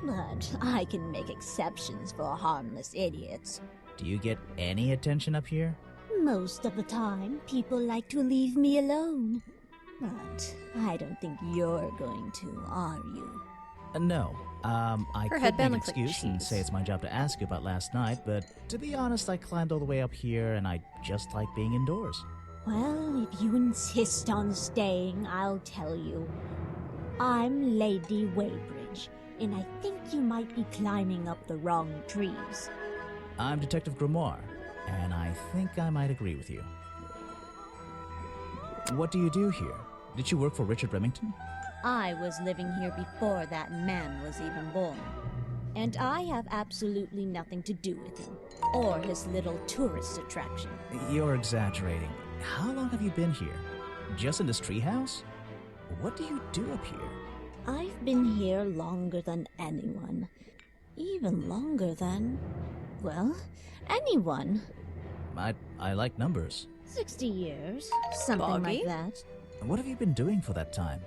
but I can make exceptions for harmless idiots. Do you get any attention up here? Most of the time, people like to leave me alone. But I don't think you're going to, are you? No. I Her could headband make an looks like excuse and cheese. say it's my job to ask you about last night, but to be honest, I climbed all the way up here and I just like being indoors. Well, if you insist on staying, I'll tell you. I'm Lady Weybridge, and I think you might be climbing up the wrong trees. I'm Detective Grimoire, and I think I might agree with you. What do you do here? Did you work for Richard Remington? I was living here before that man was even born. And I have absolutely nothing to do with him, or his little tourist attraction. You're exaggerating. How long have you been here? Just in this treehouse? What do you do up here? I've been here longer than anyone. Even longer than, well, anyone. I like numbers. 60 years, something Boggy? like that. What have you been doing for that time?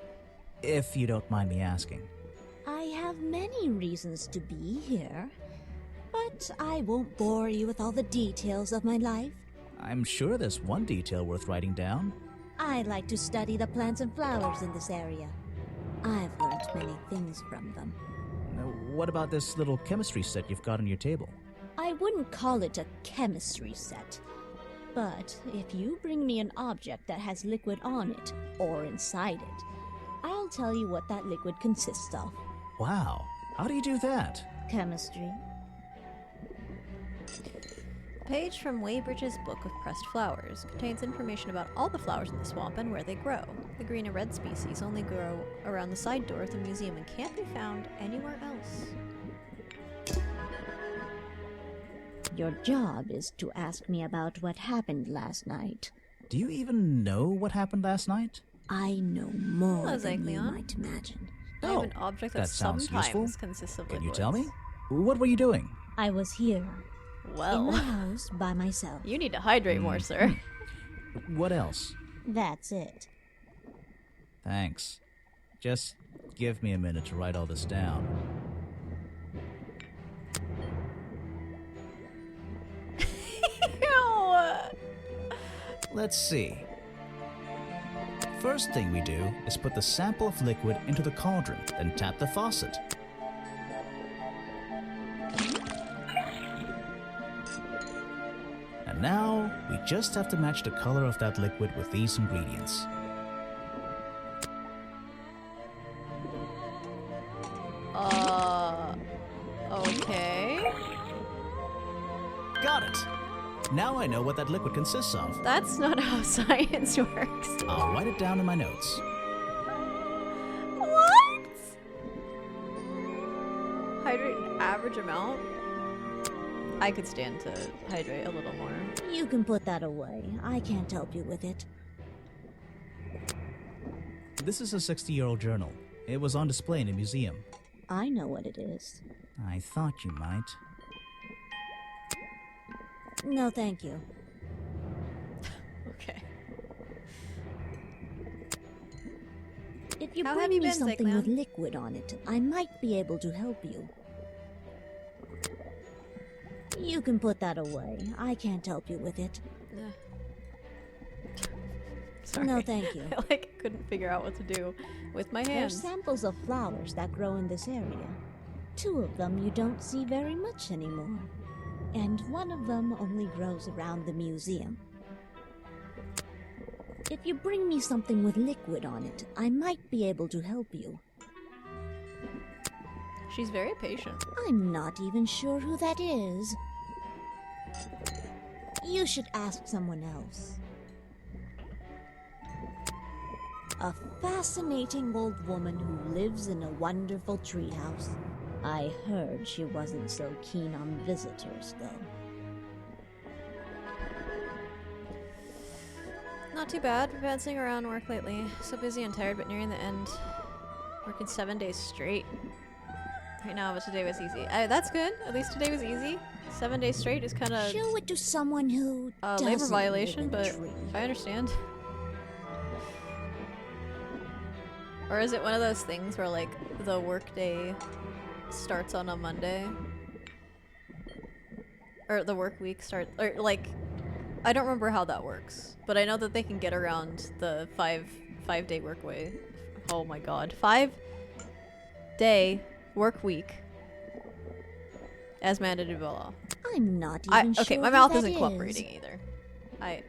If you don't mind me asking. I have many reasons to be here, but I won't bore you with all the details of my life. I'm sure there's one detail worth writing down. I like to study the plants and flowers in this area. I've learned many things from them. What about this little chemistry set you've got on your table? I wouldn't call it a chemistry set, but if you bring me an object that has liquid on it, or inside it, I'll tell you what that liquid consists of. Wow, how do you do that? Chemistry. A page from Weybridge's Book of Pressed Flowers contains information about all the flowers in the swamp and where they grow. The green and red species only grow around the side door of the museum and can't be found anywhere else. Your job is to ask me about what happened last night. Do you even know what happened last night? I know more Hello, than you Zycleon. might imagine. I have an object that, that sounds sometimes useful. consists of Can liquids. you tell me? What were you doing? I was here, in Well, the house, by myself. you need to hydrate more, sir. What else? That's it. Thanks. Just give me a minute to write all this down. Ew. Let's see. First thing we do is put the sample of liquid into the cauldron, then tap the faucet. And now, we just have to match the color of that liquid with these ingredients. Okay. Got it! Now I know what that liquid consists of. That's not how science works. I'll write it down in my notes. What? Hydrate an average amount? I could stand to hydrate a little more. You can put that away. I can't help you with it. This is a 60-year-old journal. It was on display in a museum. I know what it is. I thought you might. No, thank you. Okay. If you How bring have you me been, something with Zycleon? liquid on it, I might be able to help you. You can put that away. I can't help you with it. Sorry. No, thank you. I couldn't figure out what to do with my They're hands. samples of flowers that grow in this area. 2 of them you don't see very much anymore. And 1 of them only grows around the museum. If you bring me something with liquid on it, I might be able to help you. She's very patient. I'm not even sure who that is. You should ask someone else. A fascinating old woman who lives in a wonderful treehouse. I heard she wasn't so keen on visitors, though. not too bad. Been bouncing around work lately. So busy and tired, but nearing the end. Working 7 days straight. Right now, but today was easy. That's good. At least today was easy. 7 days straight is kind of Show it to someone who labor doesn't violation, live in a but tree. I understand. Or is it one of those things where like the workday starts on a Monday? Or the work week starts, or like, I don't remember how that works, but I know that they can get around the five-day work way. Oh my god. 5-day work week as mandated by law. I'm not even sure Okay, my who mouth that isn't is. cooperating either. I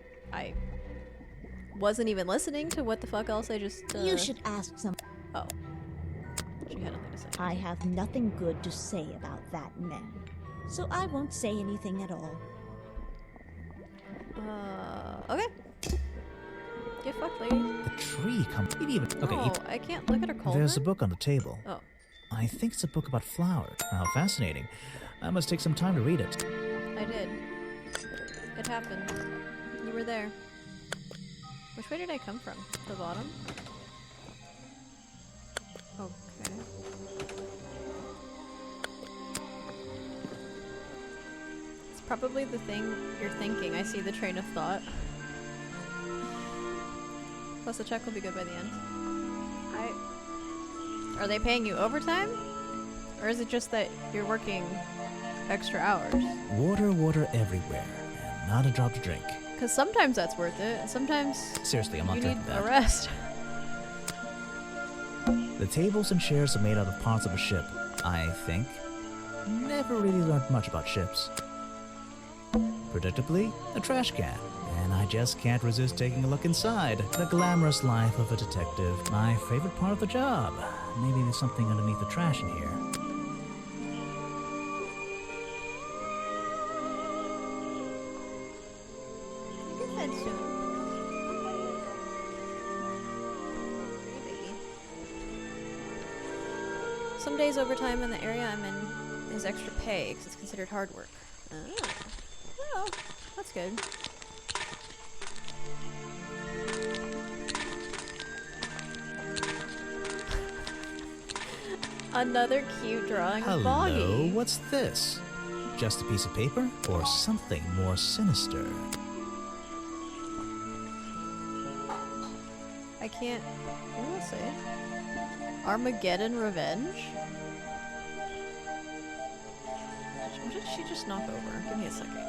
wasn't even listening to what the fuck else I just You should ask some. Oh. She had nothing to say. I have nothing good to say about that man, so I won't say anything at all. Okay. Get fucked, lady. The tree comes. Okay, No, I can't look at her cauldron. there's a book on the table. Oh. I think it's a book about flowers. How fascinating. I must take some time to read it. I did. It happened. You were there. Which way did I come from? The bottom? Okay. It's probably the thing you're thinking. I see the train of thought. Plus the check will be good by the end. Are they paying you overtime? Or is it just that you're working extra hours? Water everywhere, and not a drop to drink. Because sometimes that's worth it, and sometimes Seriously, I'm not you need drinking that. a rest. The tables and chairs are made out of parts of a ship, I think. Never really learned much about ships. Predictably, a trash can. And I just can't resist taking a look inside. The glamorous life of a detective. My favorite part of the job. Maybe there's something underneath the trash in here. Some days overtime in the area I'm in is extra pay because it's considered hard work. Oh. Well, that's good. Another cute drawing of Boggy. Hello, what's this? Just a piece of paper? Or something more sinister? I can't. What will I say? Armageddon Revenge? What did she just knock over? Give me a second.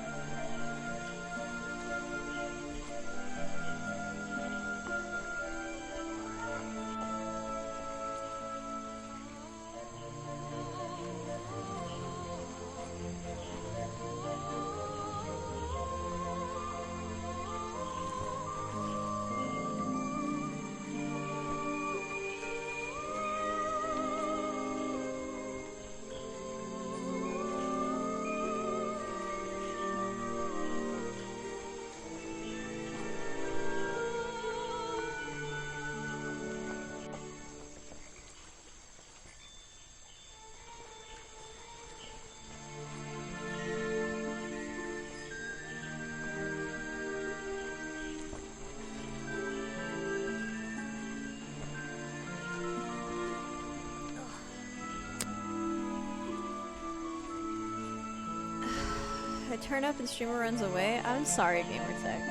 I turn up and streamer runs away. I'm sorry, Gamertech.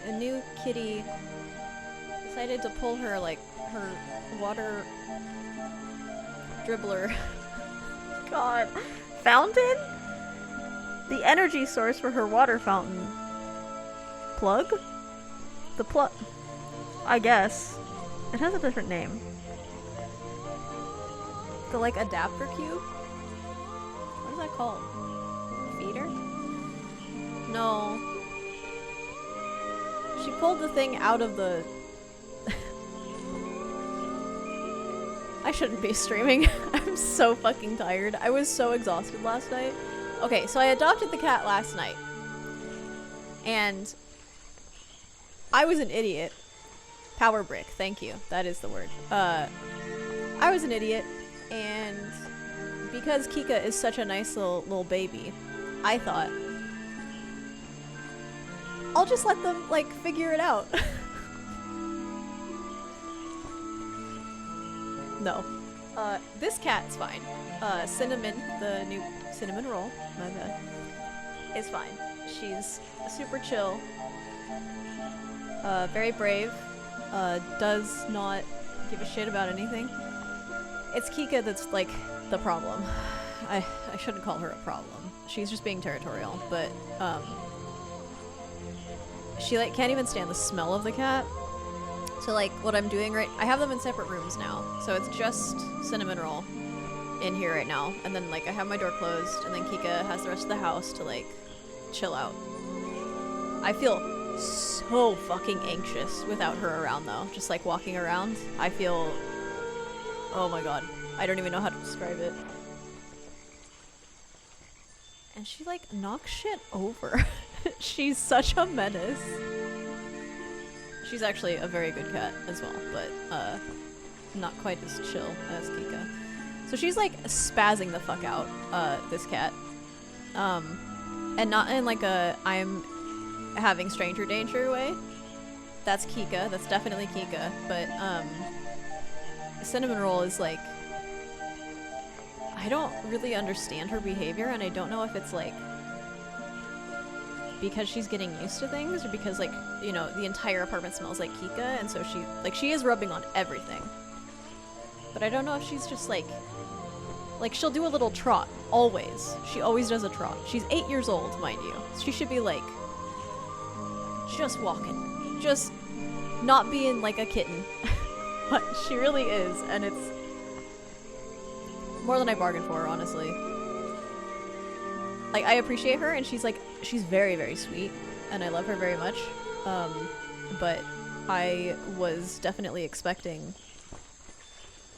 A new kitty decided to pull her, like, her water dribbler. God. Fountain? The energy source for her water fountain. Plug? The plug. I guess. It has a different name. The, like, adapter cube? What is that called? Feeder? No. She pulled the thing out of the... I shouldn't be streaming. I'm so fucking tired. I was so exhausted last night. Okay, so I adopted the cat last night. And I was an idiot. Power brick, thank you. That is the word. I was an idiot, and because Kika is such a nice little baby, I thought I'll just let them, like, figure it out. No. This cat's fine. Cinnamon, the new cinnamon roll, my bad, is fine. She's super chill. Very brave. Does not give a shit about anything. It's Kika that's, like, the problem. I shouldn't call her a problem. She's just being territorial, but, she, like, can't even stand the smell of the cat. So, like, what I'm doing I have them in separate rooms now. So it's just Cinnamon Roll in here right now. And then, like, I have my door closed, and then Kika has the rest of the house to, like, chill out. I feel so fucking anxious without her around, though. Just, like, walking around, I feel... Oh my god. I don't even know how to describe it. And she, like, knocks shit over. She's such a menace. She's actually a very good cat as well, but not quite as chill as Kika. So she's like spazzing the fuck out, this cat. And not in like a I'm having stranger danger way. That's Kika, that's definitely Kika, but Cinnamon Roll is like, I don't really understand her behavior, and I don't know if it's like because she's getting used to things, or because, like, you know, the entire apartment smells like Kika, and so she is rubbing on everything. But I don't know if she's just like she'll do a little trot, always. She always does a trot. She's 8 years old, mind you. She should be like just walking, just not being like a kitten. But she really is, and it's more than I bargained for, honestly. Like, I appreciate her, and she's very, very sweet, and I love her very much. But I was definitely expecting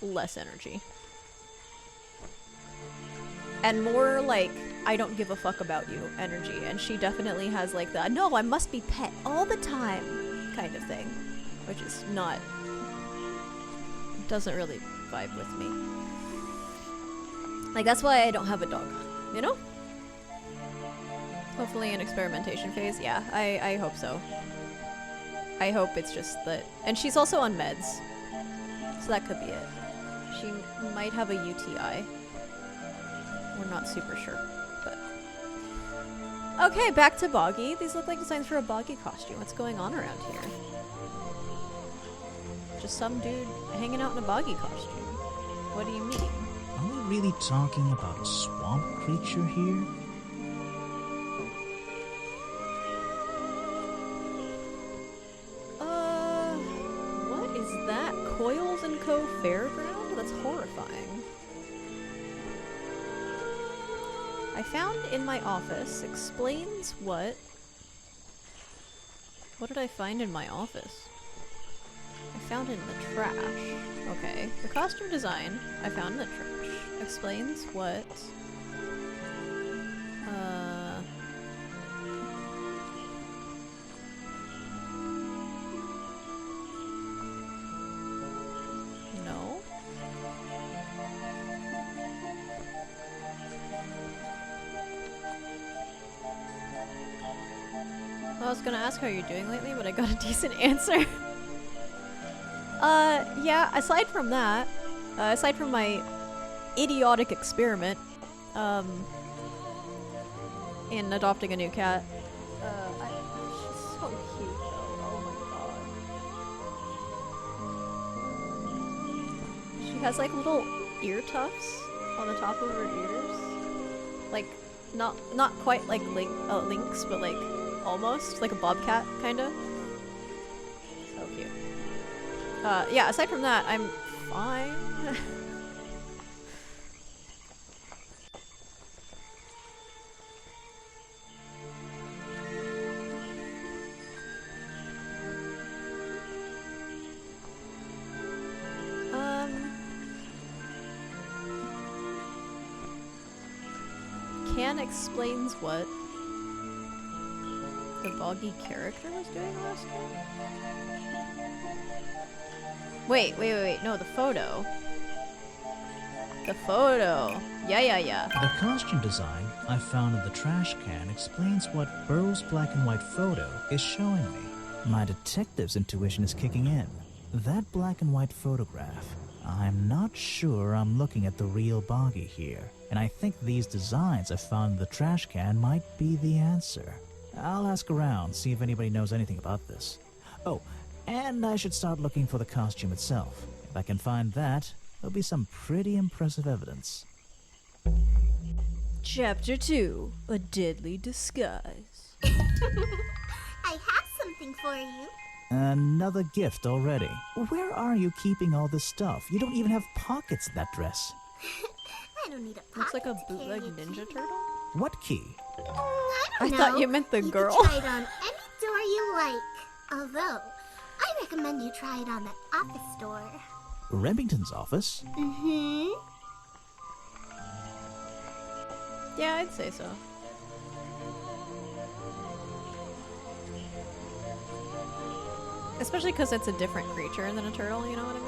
less energy. And more, like, I don't give a fuck about you energy, and she definitely has, like, the, no, I must be pet all the time kind of thing, which is not, doesn't really vibe with me. Like, that's why I don't have a dog, you know? Hopefully an experimentation phase. Yeah, I hope so. I hope it's just that... And she's also on meds. So that could be it. She might have a UTI. We're not super sure, but... Okay, back to Boggy. These look like designs for a Boggy costume. What's going on around here? Just some dude hanging out in a Boggy costume. What do you mean? Are we really talking about a swamp creature here? What is that? Coils & Co. Fairground? That's horrifying. I found in my office explains what... What did I find in my office? I found it in the trash. Okay. The costume design I found in the trash explains what... No. I was gonna ask how you're doing lately, but I got a decent answer. Yeah, aside from that, aside from my idiotic experiment, in adopting a new cat, she's so cute though, oh my god. She has like little ear tufts on the top of her ears. Like, not quite like lynx, but like almost like a bobcat, kinda. So cute. Yeah, aside from that, I'm fine. Can explains what the Boggy character was doing last night? Wait, no, the photo. The photo. Yeah. The costume design I found in the trash can explains what Burrow's black and white photo is showing me. My detective's intuition is kicking in. That black and white photograph, I'm not sure I'm looking at the real Boggy here, and I think these designs I found in the trash can might be the answer. I'll ask around, see if anybody knows anything about this. Oh, and I should start looking for the costume itself. If I can find that, there'll be some pretty impressive evidence. Chapter 2, A Deadly Disguise. I have something for you. Another gift already. Where are you keeping all this stuff? You don't even have pockets in that dress. I don't need a pocket Looks like a to bootleg carry a Ninja key. Turtle? What key? I don't know. thought you meant the girl. You can try it on any door you like. Although, I recommend you try it on that office door. Remington's office? Mm-hmm. Yeah, I'd say so. Especially because it's a different creature than a turtle, you know what I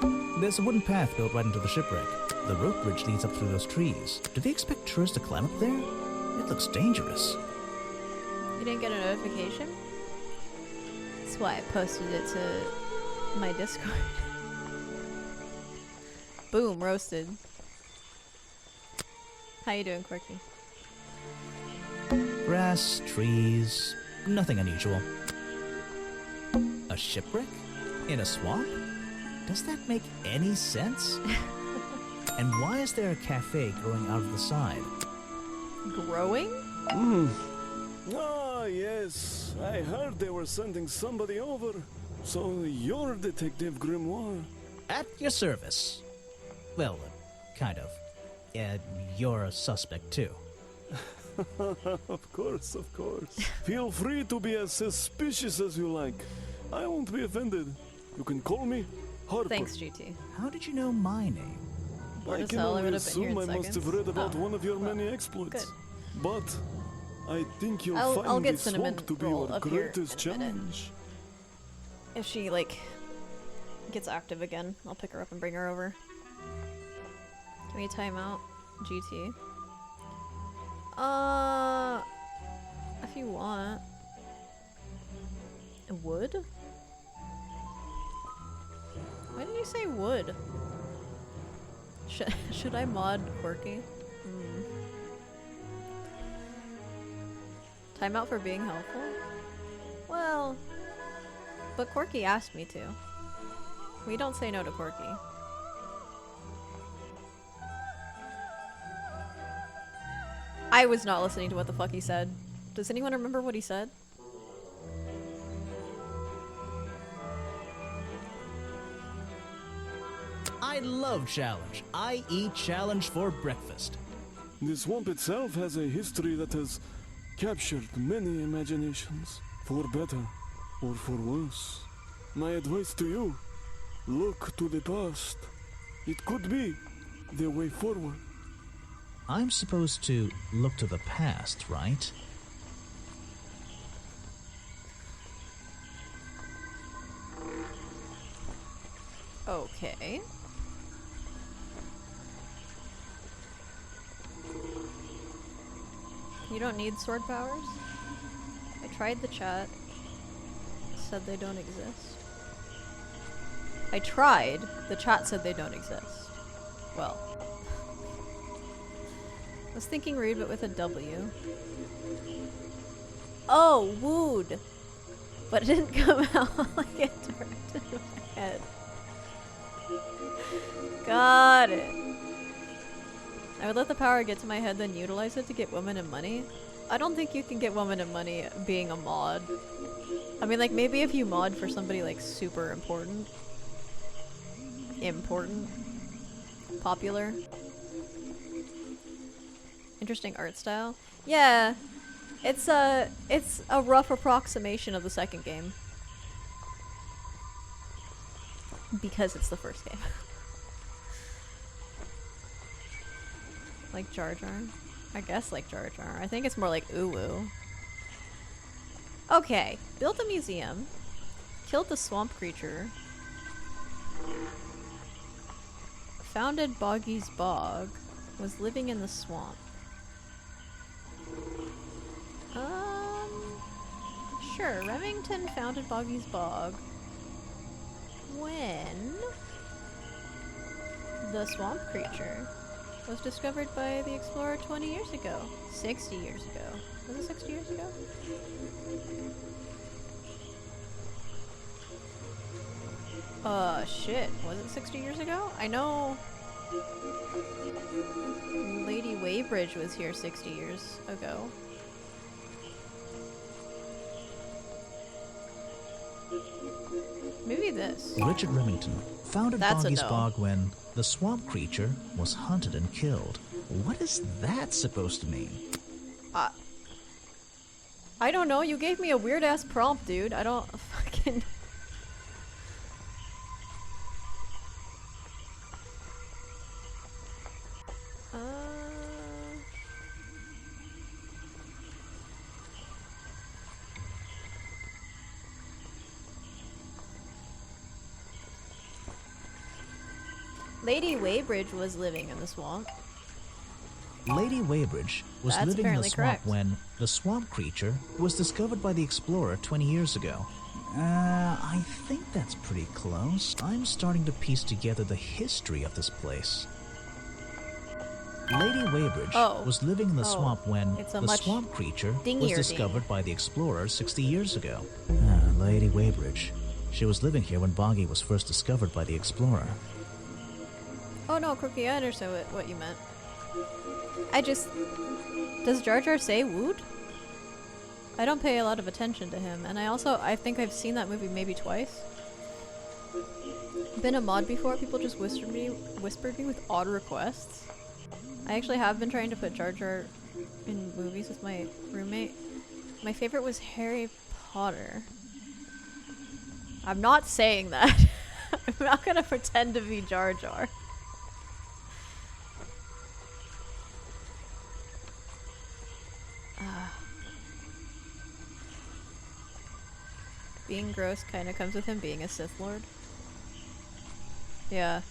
mean? There's a wooden path built right into the shipwreck. The rope bridge leads up through those trees. Do they expect tourists to climb up there? It looks dangerous. You didn't get a notification? That's why I posted it to my Discord. Boom, roasted. How you doing, Quirky? Grass, trees, nothing unusual. A shipwreck? In a swamp? Does that make any sense? And why is there a cafe growing out of the side? Growing? Ah, yes. I heard they were sending somebody over. So you're Detective Grimoire. At your service. Well, kind of. You're a suspect too. Of course. Feel free to be as suspicious as you like. I won't be offended. You can call me Harper. Thanks, GT. How did you know my name? Bored I as can hell, I only would have been here assume in I must have seconds. read about Oh, one of your well, many exploits. good. But I think you'll I'll find get this Cinnamon swamp to be Roll your up here greatest in a minute. challenge. If she, like, gets active again, I'll pick her up and bring her over. Can we time out? GT. If you want. Wood? Why did you say wood? Should I mod Quirky? Time out for being helpful? Well, but Quirky asked me to. We don't say no to Quirky. I was not listening to what the fuck he said. Does anyone remember what he said? I love challenge. I eat challenge for breakfast. The swamp itself has a history that has captured many imaginations, for better or for worse. My advice to you, look to the past. It could be the way forward. I'm supposed to look to the past, right? Okay. You don't need sword powers? I tried the chat. Said they don't exist. I tried. The chat said they don't exist. Well. I was thinking read, but with a W. Oh, wooed! But it didn't come out like it directed in my head. Got it. I would let the power get to my head, then utilize it to get women and money. I don't think you can get women and money being a mod. I mean, like, maybe if you mod for somebody, like, super important. Popular. Interesting art style. Yeah. It's a rough approximation of the second game. Because it's the first game. Like Jar Jar? I guess like Jar Jar. I think it's more like Uwu. Okay. Built a museum. Killed the swamp creature. founded Boggy's Bog was living in the swamp. Sure, Remington founded Boggy's Bog when the swamp creature was discovered by the explorer 20 years ago. 60 years ago. Was it 60 years ago? Shit. Was it 60 years ago? I know Lady Weybridge was here 60 years ago. Maybe this. Richard Remington founded That's Boggy's a no. Bog when the swamp creature was hunted and killed. What is that supposed to mean? I don't know. You gave me a weird ass prompt, dude. I don't fucking. Lady Weybridge was living in the swamp. Lady Weybridge was That's living in the apparently swamp correct. when the swamp creature was discovered by the explorer 20 years ago. I think that's pretty close. I'm starting to piece together the history of this place. Lady Weybridge was living in the swamp when it's a the much swamp creature was dingier discovered by the explorer 60 years ago. Lady Weybridge. She was living here when Boggy was first discovered by the explorer. Oh no, Cookie, I understand what you meant. I just... Does Jar Jar say Woot? I don't pay a lot of attention to him, and I think I've seen that movie maybe twice. Been a mod before, people just whispered me with odd requests. I actually have been trying to put Jar Jar in movies with my roommate. My favorite was Harry Potter. I'm not saying that. I'm not gonna pretend to be Jar Jar. Being gross kind of comes with him being a Sith Lord. Yeah.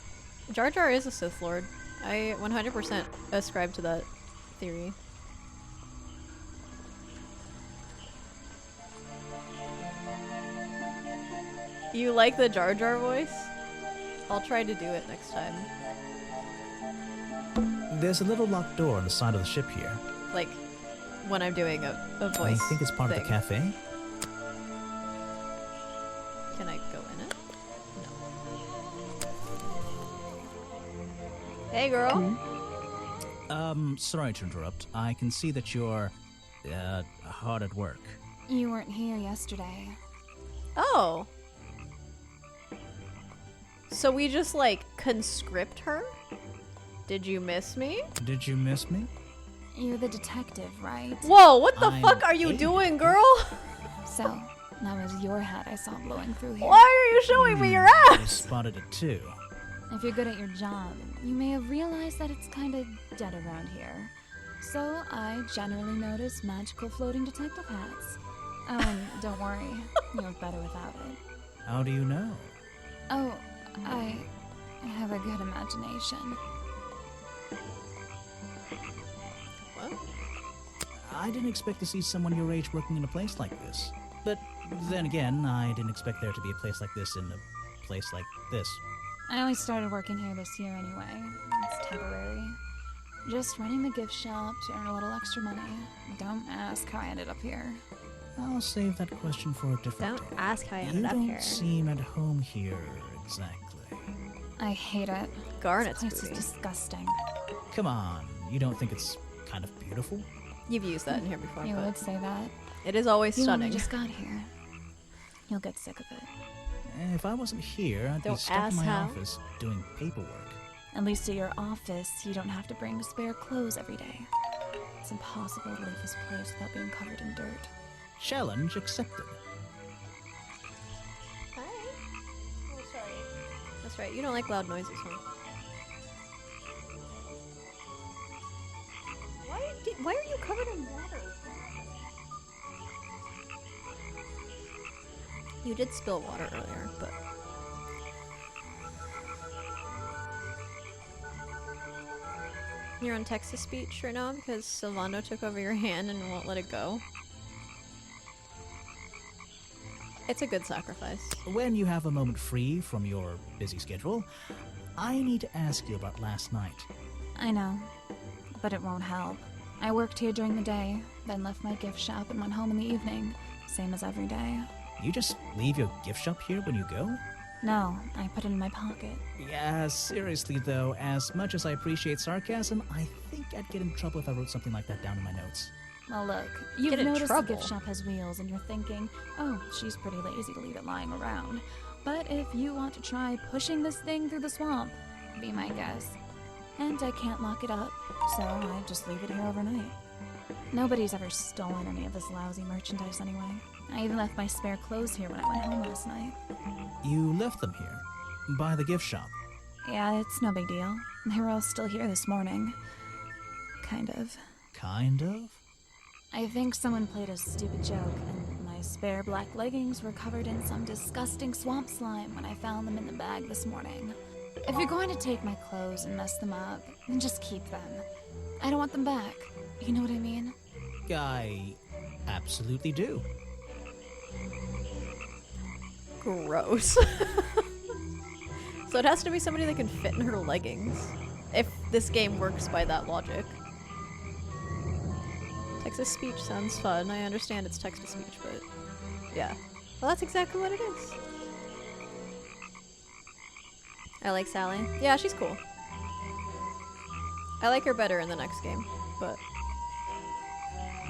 Jar Jar is a Sith Lord. I 100% ascribe to that theory. You like the Jar Jar voice? I'll try to do it next time. There's a little locked door on the side of the ship here. Like, when I'm doing a voice I think it's part of the cafe. Can I go in it? No. Hey, girl. Sorry to interrupt. I can see that you're, hard at work. You weren't here yesterday. Oh. So we just, like, conscript her? Did you miss me? Did you miss me? You're the detective, right? Whoa, what the I'm fuck are you doing, girl? So, that was your hat I saw blowing through here. Why are you showing me your I ass? spotted it too. If you're good at your job, you may have realized that it's kinda dead around here. So, I generally notice magical floating detective hats. Oh, and don't worry, you look better without it. How do you know? Oh, I have a good imagination. What? I didn't expect to see someone your age working in a place like this. But then again, I didn't expect there to be a place like this in a place like this. I only started working here this year anyway. It's temporary. Just running the gift shop to earn a little extra money. Don't ask how I ended up here. I'll save that question for a different Don't day. ask how I You ended up don't here. seem at home here exactly. I hate it. Garnet's This place booty. is disgusting. Come on, you don't think it's kind of beautiful? You've used that in here before, You but would say that. it is always You only stunning. just got here. You'll get sick of it. If I wasn't here, I'd Don't be stuck in my ask how. office doing paperwork. At least at your office, you don't have to bring spare clothes every day. It's impossible to leave this place without being covered in dirt. Challenge accepted. Hi. Oh, sorry. That's right. You don't like loud noises, huh? Why are you covered in water? You did spill water earlier, but You're on Texas speech right now because Silvano took over your hand and won't let it go. It's a good sacrifice. When you have a moment free from your busy schedule, I need to ask you about last night. I know, but it won't help. I worked here during the day, then left my gift shop and went home in the evening, same as every day. You just leave your gift shop here when you go? No, I put it in my pocket. Yeah, seriously though, as much as I appreciate sarcasm, I think I'd get in trouble if I wrote something like that down in my notes. Well, look, you've Get in noticed the trouble. gift shop has wheels, and you're thinking, oh, she's pretty lazy to leave it lying around. But if you want to try pushing this thing through the swamp, be my guest. And I can't lock it up, so I just leave it here overnight. Nobody's ever stolen any of this lousy merchandise anyway. I even left my spare clothes here when I went home last night. You left them here? By the gift shop? Yeah, it's no big deal. They were all still here this morning. Kind of. Kind of? I think someone played a stupid joke, and my spare black leggings were covered in some disgusting swamp slime when I found them in the bag this morning. If you're going to take my clothes and mess them up, then just keep them. I don't want them back. You know what I mean? I absolutely do. Gross. So it has to be somebody that can fit in her leggings. If this game works by that logic. Texas speech sounds fun. I understand it's text-to-speech, but yeah. Well, that's exactly what it is. I like Sally. Yeah, she's cool. I like her better in the next game, but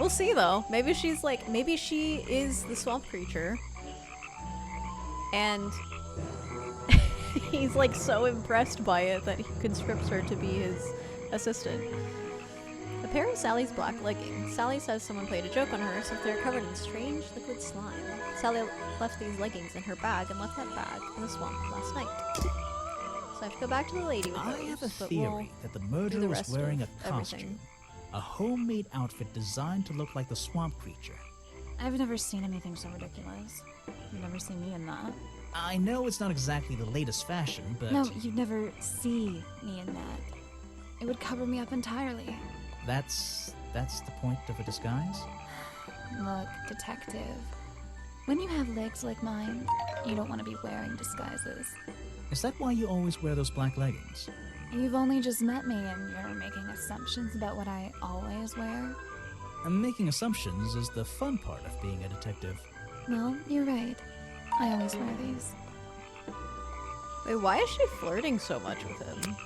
we'll see though. Maybe she's like, maybe she is the swamp creature and he's like so impressed by it that he conscripts her to be his assistant. A pair of Sally's black leggings. Sally says someone played a joke on her, so they're covered in strange liquid slime. Sally left these leggings in her bag and left that bag in the swamp last night. So I have to go back to the lady with I those, have a but theory that the do murderer the was rest wearing a of costume. everything. A homemade outfit designed to look like the swamp creature. I've never seen anything so ridiculous. You've never seen me in that. I know it's not exactly the latest fashion, but... No, you'd never see me in that. It would cover me up entirely. That's the point of a disguise? Look, detective. When you have legs like mine, you don't want to be wearing disguises. Is that why you always wear those black leggings? You've only just met me and you're making assumptions about what I always wear. And making assumptions is the fun part of being a detective. Well, you're right. I always wear these. Wait, why is she flirting so much with him?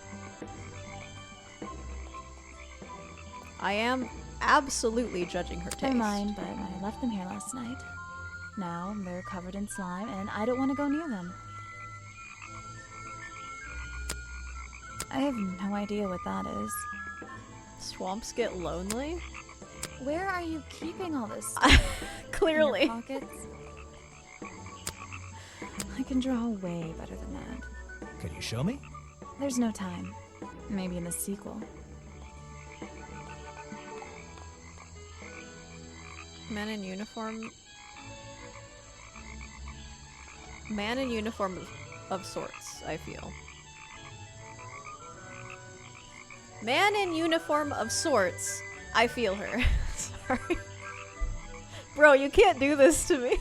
I am absolutely judging her taste. They're mine, but I left them here last night. Now they're covered in slime and I don't want to go near them. I have no idea what that is. Swamps get lonely? Where are you keeping all this stuff? Clearly. In your pockets? I can draw way better than that. Could you show me? There's no time. Maybe in the sequel. Man in uniform. Man in uniform of sorts, I feel. Man in uniform of sorts. I feel her. Sorry. Bro, you can't do this to me.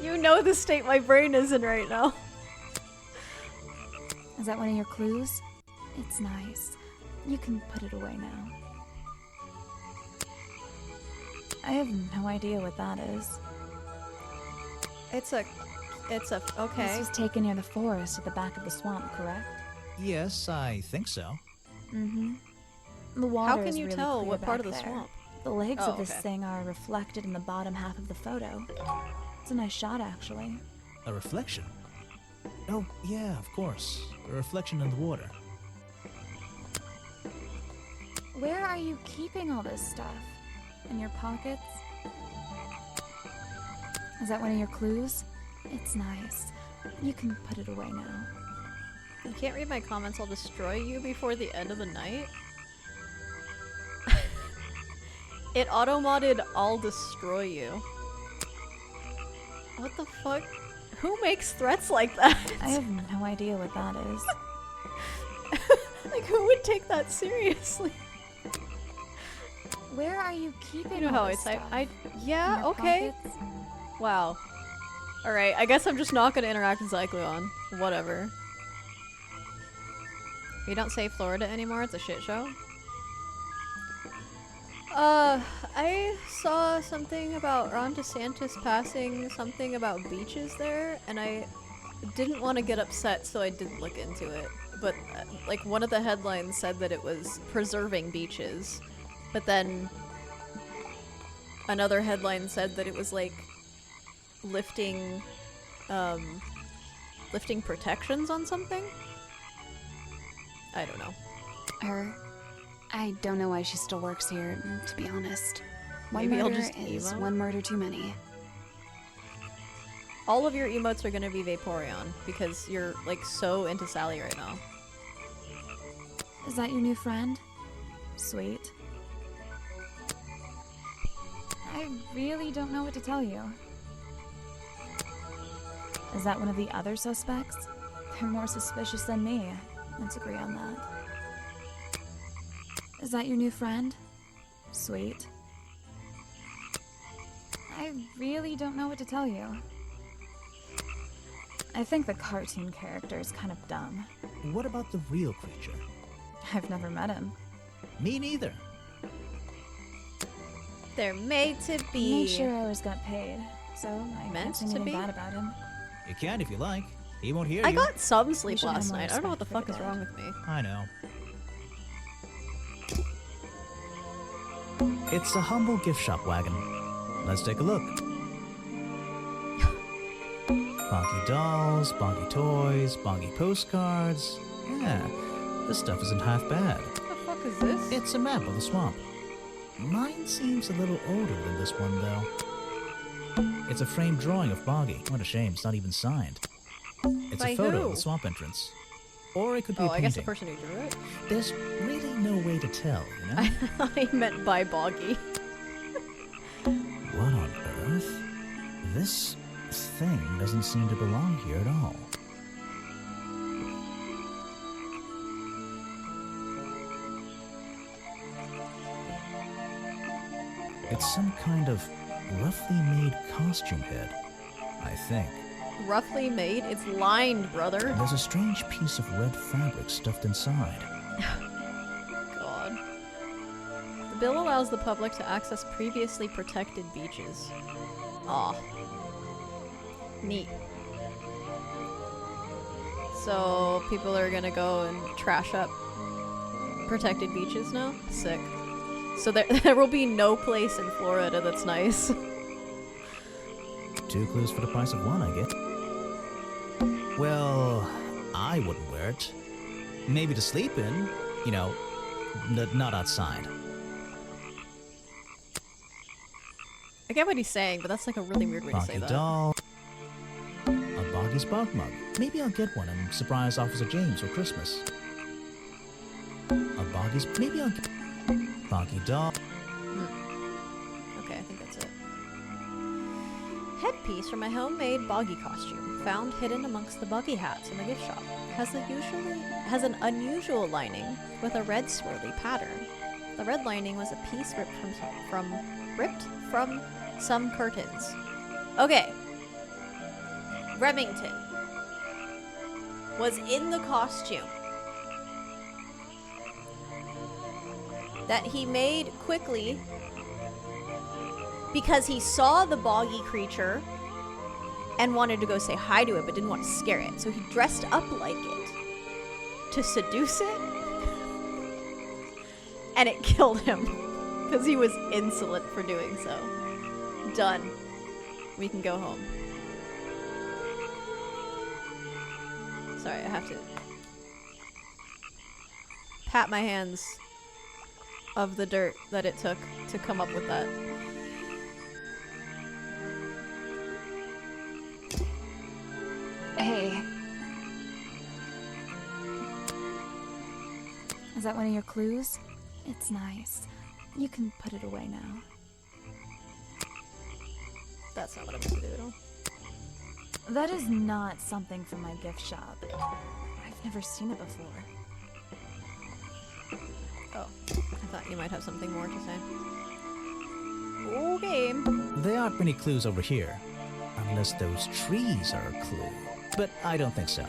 You know the state my brain is in right now. Is that one of your clues? It's nice. You can put it away now. I have no idea what that is. It's a, okay. This was taken near the forest at the back of the swamp, correct? Yes, I think so. Mm-hmm. The water How can is you really tell clear what part back of the there. swamp? The legs Oh, of this okay. thing are reflected in the bottom half of the photo. It's a nice shot, actually. A reflection? Oh, yeah, of course. A reflection in the water. Where are you keeping all this stuff? In your pockets? Is that one of your clues? It's nice. You can put it away now. You can't read my comments, I'll destroy you before the end of the night. It auto-modded I'll destroy you. What the fuck? Who makes threats like that? I have no idea what that is. Like, who would take that seriously? Where are you keeping You know how all I this type? stuff? Yeah, In your okay. pockets? Wow. Alright, I guess I'm just not gonna interact with Cyclone. Whatever. You don't say Florida anymore, it's a shit show. I saw something about Ron DeSantis passing something about beaches there, and I didn't want to get upset, so I didn't look into it. But, like, one of the headlines said that it was preserving beaches, but then another headline said that it was, like, lifting protections on something? I don't know. I don't know why she still works here, to be honest. One Maybe I'll murder just is emote? one murder too many. All of your emotes are gonna be Vaporeon, because you're, like, so into Sally right now. Is that your new friend? Sweet. I really don't know what to tell you. Is that one of the other suspects? They're more suspicious than me. Let's agree on that. Is that your new friend? Sweet. I really don't know what to tell you. I think the cartoon character is kind of dumb. What about the real creature? I've never met him. Me neither. They're made to I be. made sure I always got paid, so I Meant can't say to anything be? bad about him. You can if you like. He won't hear I you. got some You sleep should have last more night. I don't know what the respect fuck for is the wrong with me. I know. It's a humble gift shop wagon. Let's take a look. Bonky dolls, bonky toys, bonky postcards. Yeah, this stuff isn't half bad. What the fuck is this? It's a map of the swamp. Mine seems a little older than this one, though. It's a framed drawing of Boggy. What a shame, it's not even signed. It's By a photo who? of the swamp entrance. Or it could be Oh, a I painting. guess the person who drew it. There's really no way to tell, you know? I thought he meant by Boggy. What on earth? This thing doesn't seem to belong here at all. It's some kind of roughly made costume head, I think. Roughly made? It's lined, brother. And there's a strange piece of red fabric stuffed inside. God. The bill allows the public to access previously protected beaches. Aw. Neat. So, people are gonna go and trash up protected beaches now? Sick. So there will be no place in Florida that's nice. 2 clues for the price of 1, I guess. Well, I wouldn't wear it. Maybe to sleep in. You know, not outside. I get what he's saying, but that's like a really weird way to say Boggy that. doll. A Boggy's Bog Mug. Maybe I'll get one and surprise Officer James for Christmas. A Boggy's... Maybe I'll get... Boggy doll. Okay, I think that's it. Headpiece from a homemade boggy costume, found hidden amongst the buggy hats in the gift shop. Has an unusual lining with a red swirly pattern. The red lining was a piece ripped from some curtains. Okay. Remington was in the costume that he made quickly because he saw the boggy creature and wanted to go say hi to it but didn't want to scare it. So he dressed up like it to seduce it, and it killed him because he was insolent for doing so. Done. We can go home. Sorry, I have to pat my hands of the dirt that it took to come up with that. Hey. Is that one of your clues? It's nice. You can put it away now. That's not what I'm gonna do at all. That is not something from my gift shop. I've never seen it before. Oh, I thought you might have something more to say. Okay. There aren't many clues over here. Unless those trees are a clue. But I don't think so.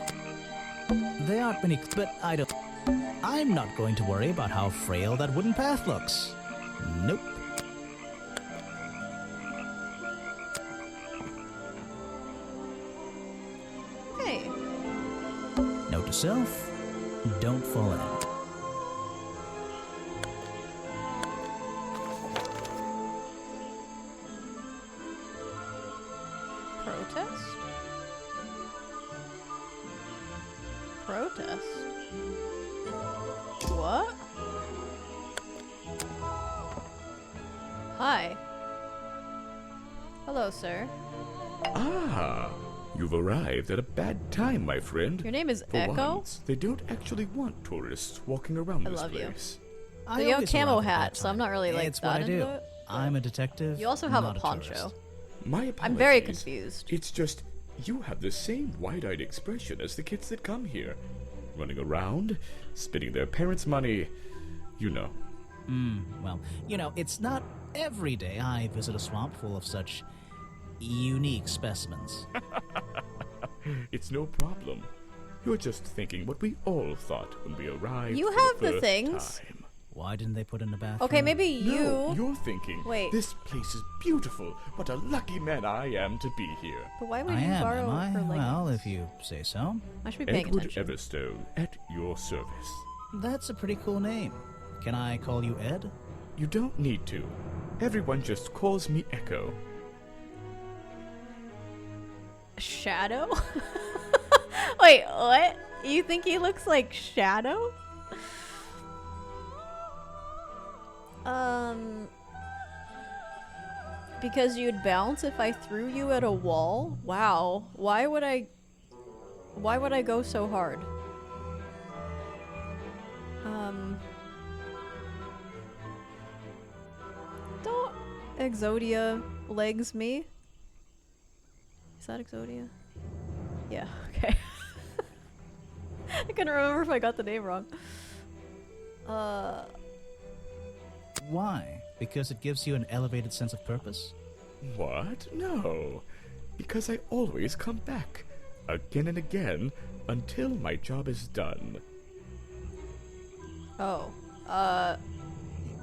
There aren't many but I'm not going to worry about how frail that wooden path looks. Nope. Hey. Note to self, don't fall in. Protest? Protest? What? Hi. Hello, sir. Ah, you've arrived at a bad time, my friend. Your name is For Echo? once, they don't actually want tourists walking around I this love you. place. So you have a camo hat, so I'm not really like It's that what I do. into it. I'm a detective. You also have a not poncho. tourist. My apologies. I'm very confused. It's just, you have the same wide-eyed expression as the kids that come here. Running around, spending their parents' money, you know. Well, you know, it's not every day I visit a swamp full of such unique specimens. It's no problem. You're just thinking what we all thought when we arrived. You for have the first things. time. Why didn't they put in the bathroom? Okay, maybe you. No, you're thinking, Wait. this place is beautiful. What a lucky man I am to be here. But why would I you am borrow I? her leggings? Well, if you say so. I should be paying Edward attention. Everstone, at your service. That's a pretty cool name. Can I call you Ed? You don't need to. Everyone just calls me Echo. Shadow? Wait, what? You think he looks like Shadow? Because you'd bounce if I threw you at a wall? Wow. Why would I go so hard? Don't Exodia legs me? Is that Exodia? Yeah, okay. I couldn't remember if I got the name wrong. Why? Because it gives you an elevated sense of purpose? What? No. Because I always come back. Again and again. Until my job is done. Oh.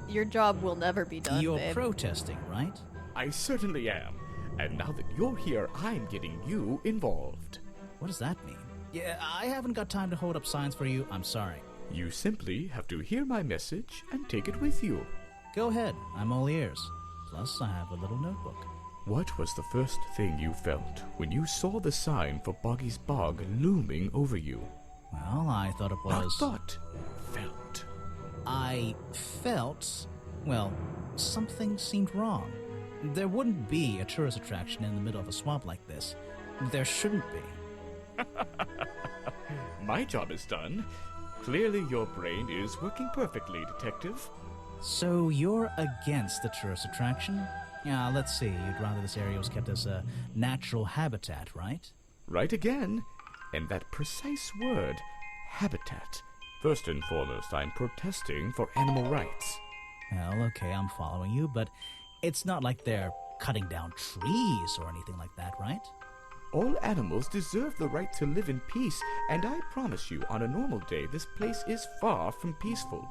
Your job will never be done, You're babe. protesting, right? I certainly am. And now that you're here, I'm getting you involved. What does that mean? Yeah, I haven't got time to hold up signs for you. I'm sorry. You simply have to hear my message and take it with you. Go ahead. I'm all ears. Plus, I have a little notebook. What was the first thing you felt when you saw the sign for Boggy's Bog looming over you? Well, I thought it was... Not thought. Felt. I felt... Well, something seemed wrong. There wouldn't be a tourist attraction in the middle of a swamp like this. There shouldn't be. My job is done. Clearly your brain is working perfectly, Detective. So you're against the tourist attraction? Yeah, let's see. You'd rather this area was kept as a natural habitat, right? Right again. And that precise word, habitat. First and foremost, I'm protesting for animal rights. Well, okay, I'm following you, but it's not like they're cutting down trees or anything like that, right? All animals deserve the right to live in peace, and I promise you, on a normal day, this place is far from peaceful.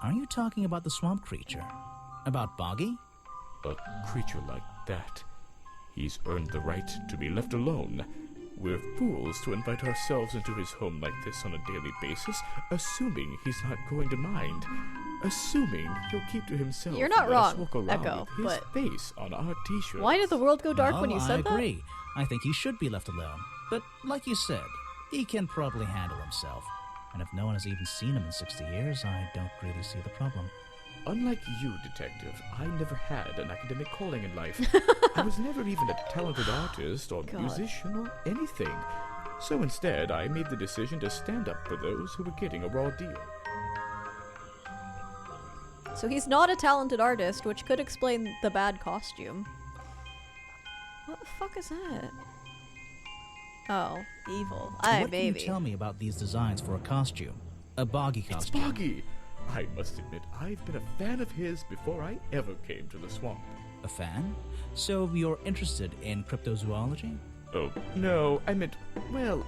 Are you talking about the swamp creature? About Boggy? A creature like that. He's earned the right to be left alone. We're fools to invite ourselves into his home like this on a daily basis, assuming he's not going to mind. Assuming he'll keep to himself. You're not and let us wrong, walk around Echo, with his but face on our t-shirts. why did the world go dark when you Well, said I agree. I think he should be left alone. But like you said, he can probably handle himself. And if no one has even seen him in 60 years, I don't really see the problem. Unlike you, Detective, I never had an academic calling in life. I was never even a talented artist or God. musician or anything. So instead, I made the decision to stand up for those who were getting a raw deal. that? So he's not a talented artist, which could explain the bad costume. What the fuck is that? Oh, evil. Aye, What baby. can you tell me about these designs for a costume? A Boggy It's costume. Boggy! I must admit, I've been a fan of his before I ever came to the swamp. A fan? So you're interested in cryptozoology? Oh, no, I meant, well,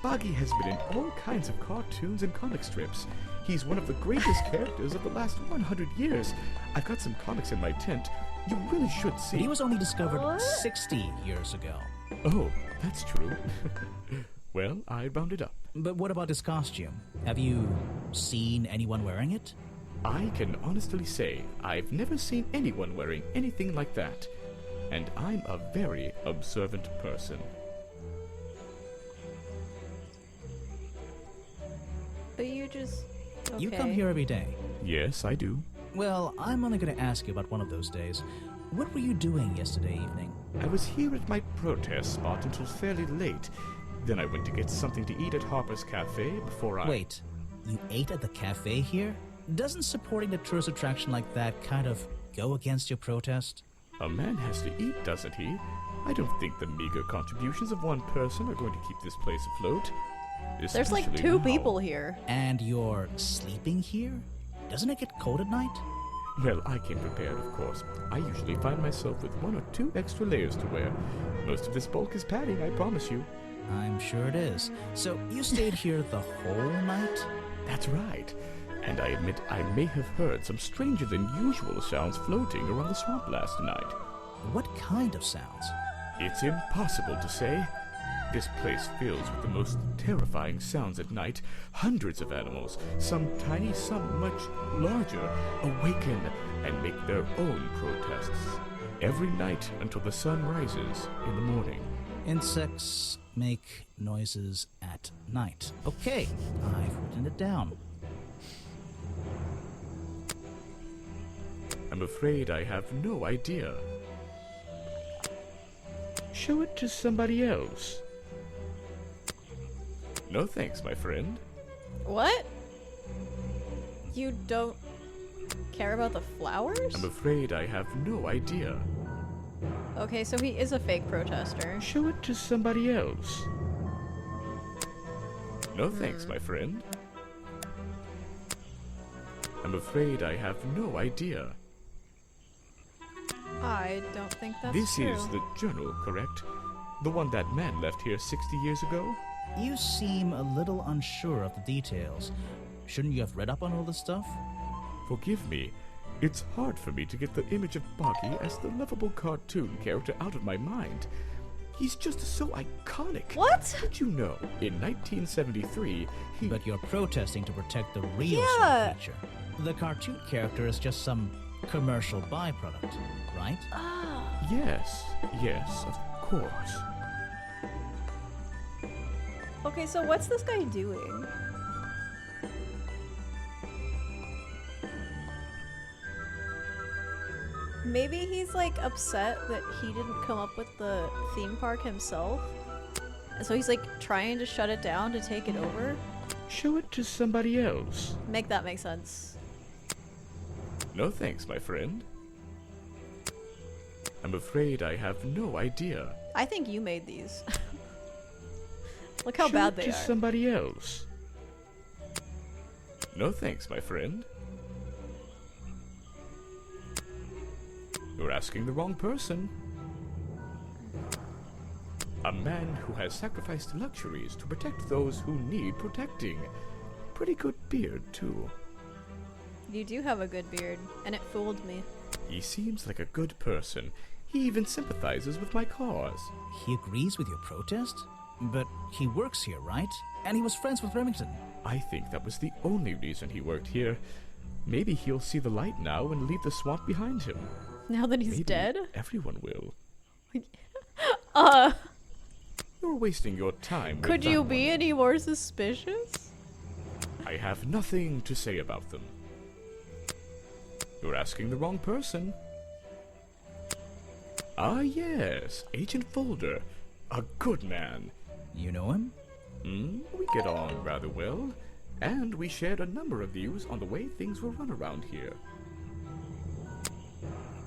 Boggy has been in all kinds of cartoons and comic strips. He's one of the greatest characters of the last 100 years. I've got some comics in my tent. You really should see. But he was only discovered 60 years ago. Oh, that's true. Well, I rounded up. But what about his costume? Have you seen anyone wearing it? I can honestly say I've never seen anyone wearing anything like that. And I'm a very observant person. But you just... Okay. You come here every day. Yes, I do. Well, I'm only going to ask you about one of those days. What were you doing yesterday evening? I was here at my protest spot until fairly late. Then I went to get something to eat at Harper's Cafe before I... Wait, you ate at the cafe here? Doesn't supporting a tourist attraction like that kind of go against your protest? A man has to eat, doesn't he? I don't think the meager contributions of one person are going to keep this place afloat. There's like 2 people here. And you're sleeping here? Doesn't it get cold at night? Well, I came prepared, of course. I usually find myself with 1 or 2 extra layers to wear. Most of this bulk is padding, I promise you. I'm sure it is. So you stayed here the whole night? That's right. And I admit I may have heard some stranger than usual sounds floating around the swamp last night. What kind of sounds? It's impossible to say. This place fills with the most terrifying sounds at night. Hundreds of animals, some tiny, some much larger, awaken and make their own protests. Every night until the sun rises in the morning. Insects make noises at night. Okay, I've written it down. I'm afraid I have no idea. Show it to somebody else. No thanks, my friend. What? You don't care about the flowers? I'm afraid I have no idea. Okay, so he is a fake protester. Show it to somebody else. No thanks, my friend. I'm afraid I have no idea. I don't think that's This true. is the journal, correct? The one that man left here 60 years ago? You seem a little unsure of the details. Shouldn't you have read up on all this stuff? Forgive me. It's hard for me to get the image of Boggy as the lovable cartoon character out of my mind. He's just so iconic. What? Did you know, in 1973, he... But you're protesting to protect the real swamp creature. The cartoon character is just some commercial byproduct, right? Yes, of course. Okay, so what's this guy doing? Maybe he's like upset that he didn't come up with the theme park himself. And so he's like trying to shut it down to take it over. Show it to somebody else. Make that make sense. No thanks, my friend. I'm afraid I have no idea. I think you made these. Look how Show bad it they to are. somebody else. No thanks, my friend. You're asking the wrong person. A man who has sacrificed luxuries to protect those who need protecting. Pretty good beard, too. You do have a good beard, and it fooled me. He seems like a good person. He even sympathizes with my cause. He agrees with your protest? But he works here, right? And he was friends with Remington. I think that was the only reason he worked here. Maybe he'll see the light now and leave the swamp behind him. Now that he's Maybe dead? Everyone will. Uh... You're wasting your time with Could you that be one. any more suspicious? I have nothing to say about them. You're asking the wrong person. Ah, yes, Agent Folder. A good man. You know him? We get on rather well. And we shared a number of views on the way things were run around here.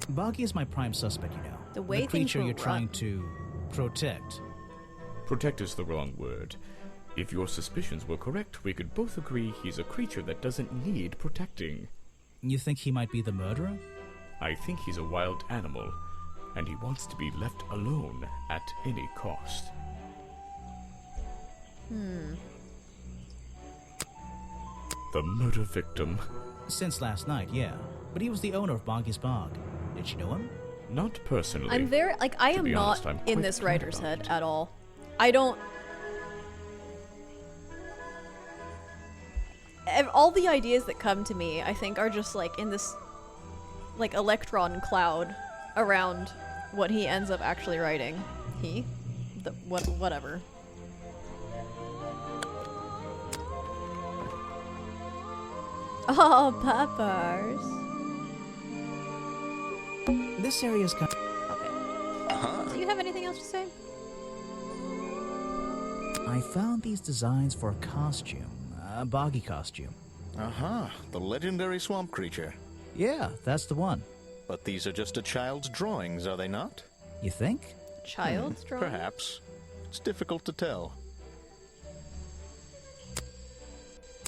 Boggy is my prime suspect, you know. The way the things creature were you're trying run. to protect. Protect is the wrong word. If your suspicions were correct, we could both agree he's a creature that doesn't need protecting. You think he might be the murderer? I think he's a wild animal, and he wants to be left alone at any cost. The murder victim. Since last night, yeah. But he was the owner of Boggy's Bog. Did you know him? Not personally. I'm very, like, I am not in this writer's head at all. I don't... All the ideas that come to me, I think, are just, like, in this, like, electron cloud around what he ends up actually writing. Whatever. Oh, peppers. This area's kind Okay. Do you have anything else to say? I found these designs for a costume. A boggy costume. The legendary swamp creature. Yeah, that's the one. But these are just a child's drawings, are they not? You think? Child's drawing? Perhaps. It's difficult to tell.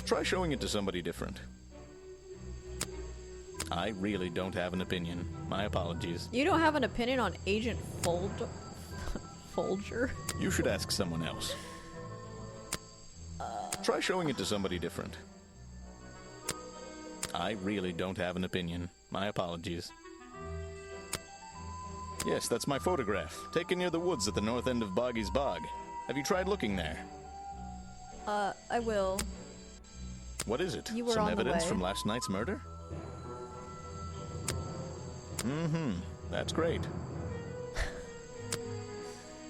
Try showing it to somebody different. I really don't have an opinion. My apologies. You don't have an opinion on Agent Folger? You should ask someone else. Try showing it to somebody different. I really don't have an opinion. My apologies. Yes, that's my photograph, taken near the woods at the north end of Boggy's Bog. Have you tried looking there? I will. What is it? You were Some on the evidence way. from last night's murder? Mm-hmm. That's great.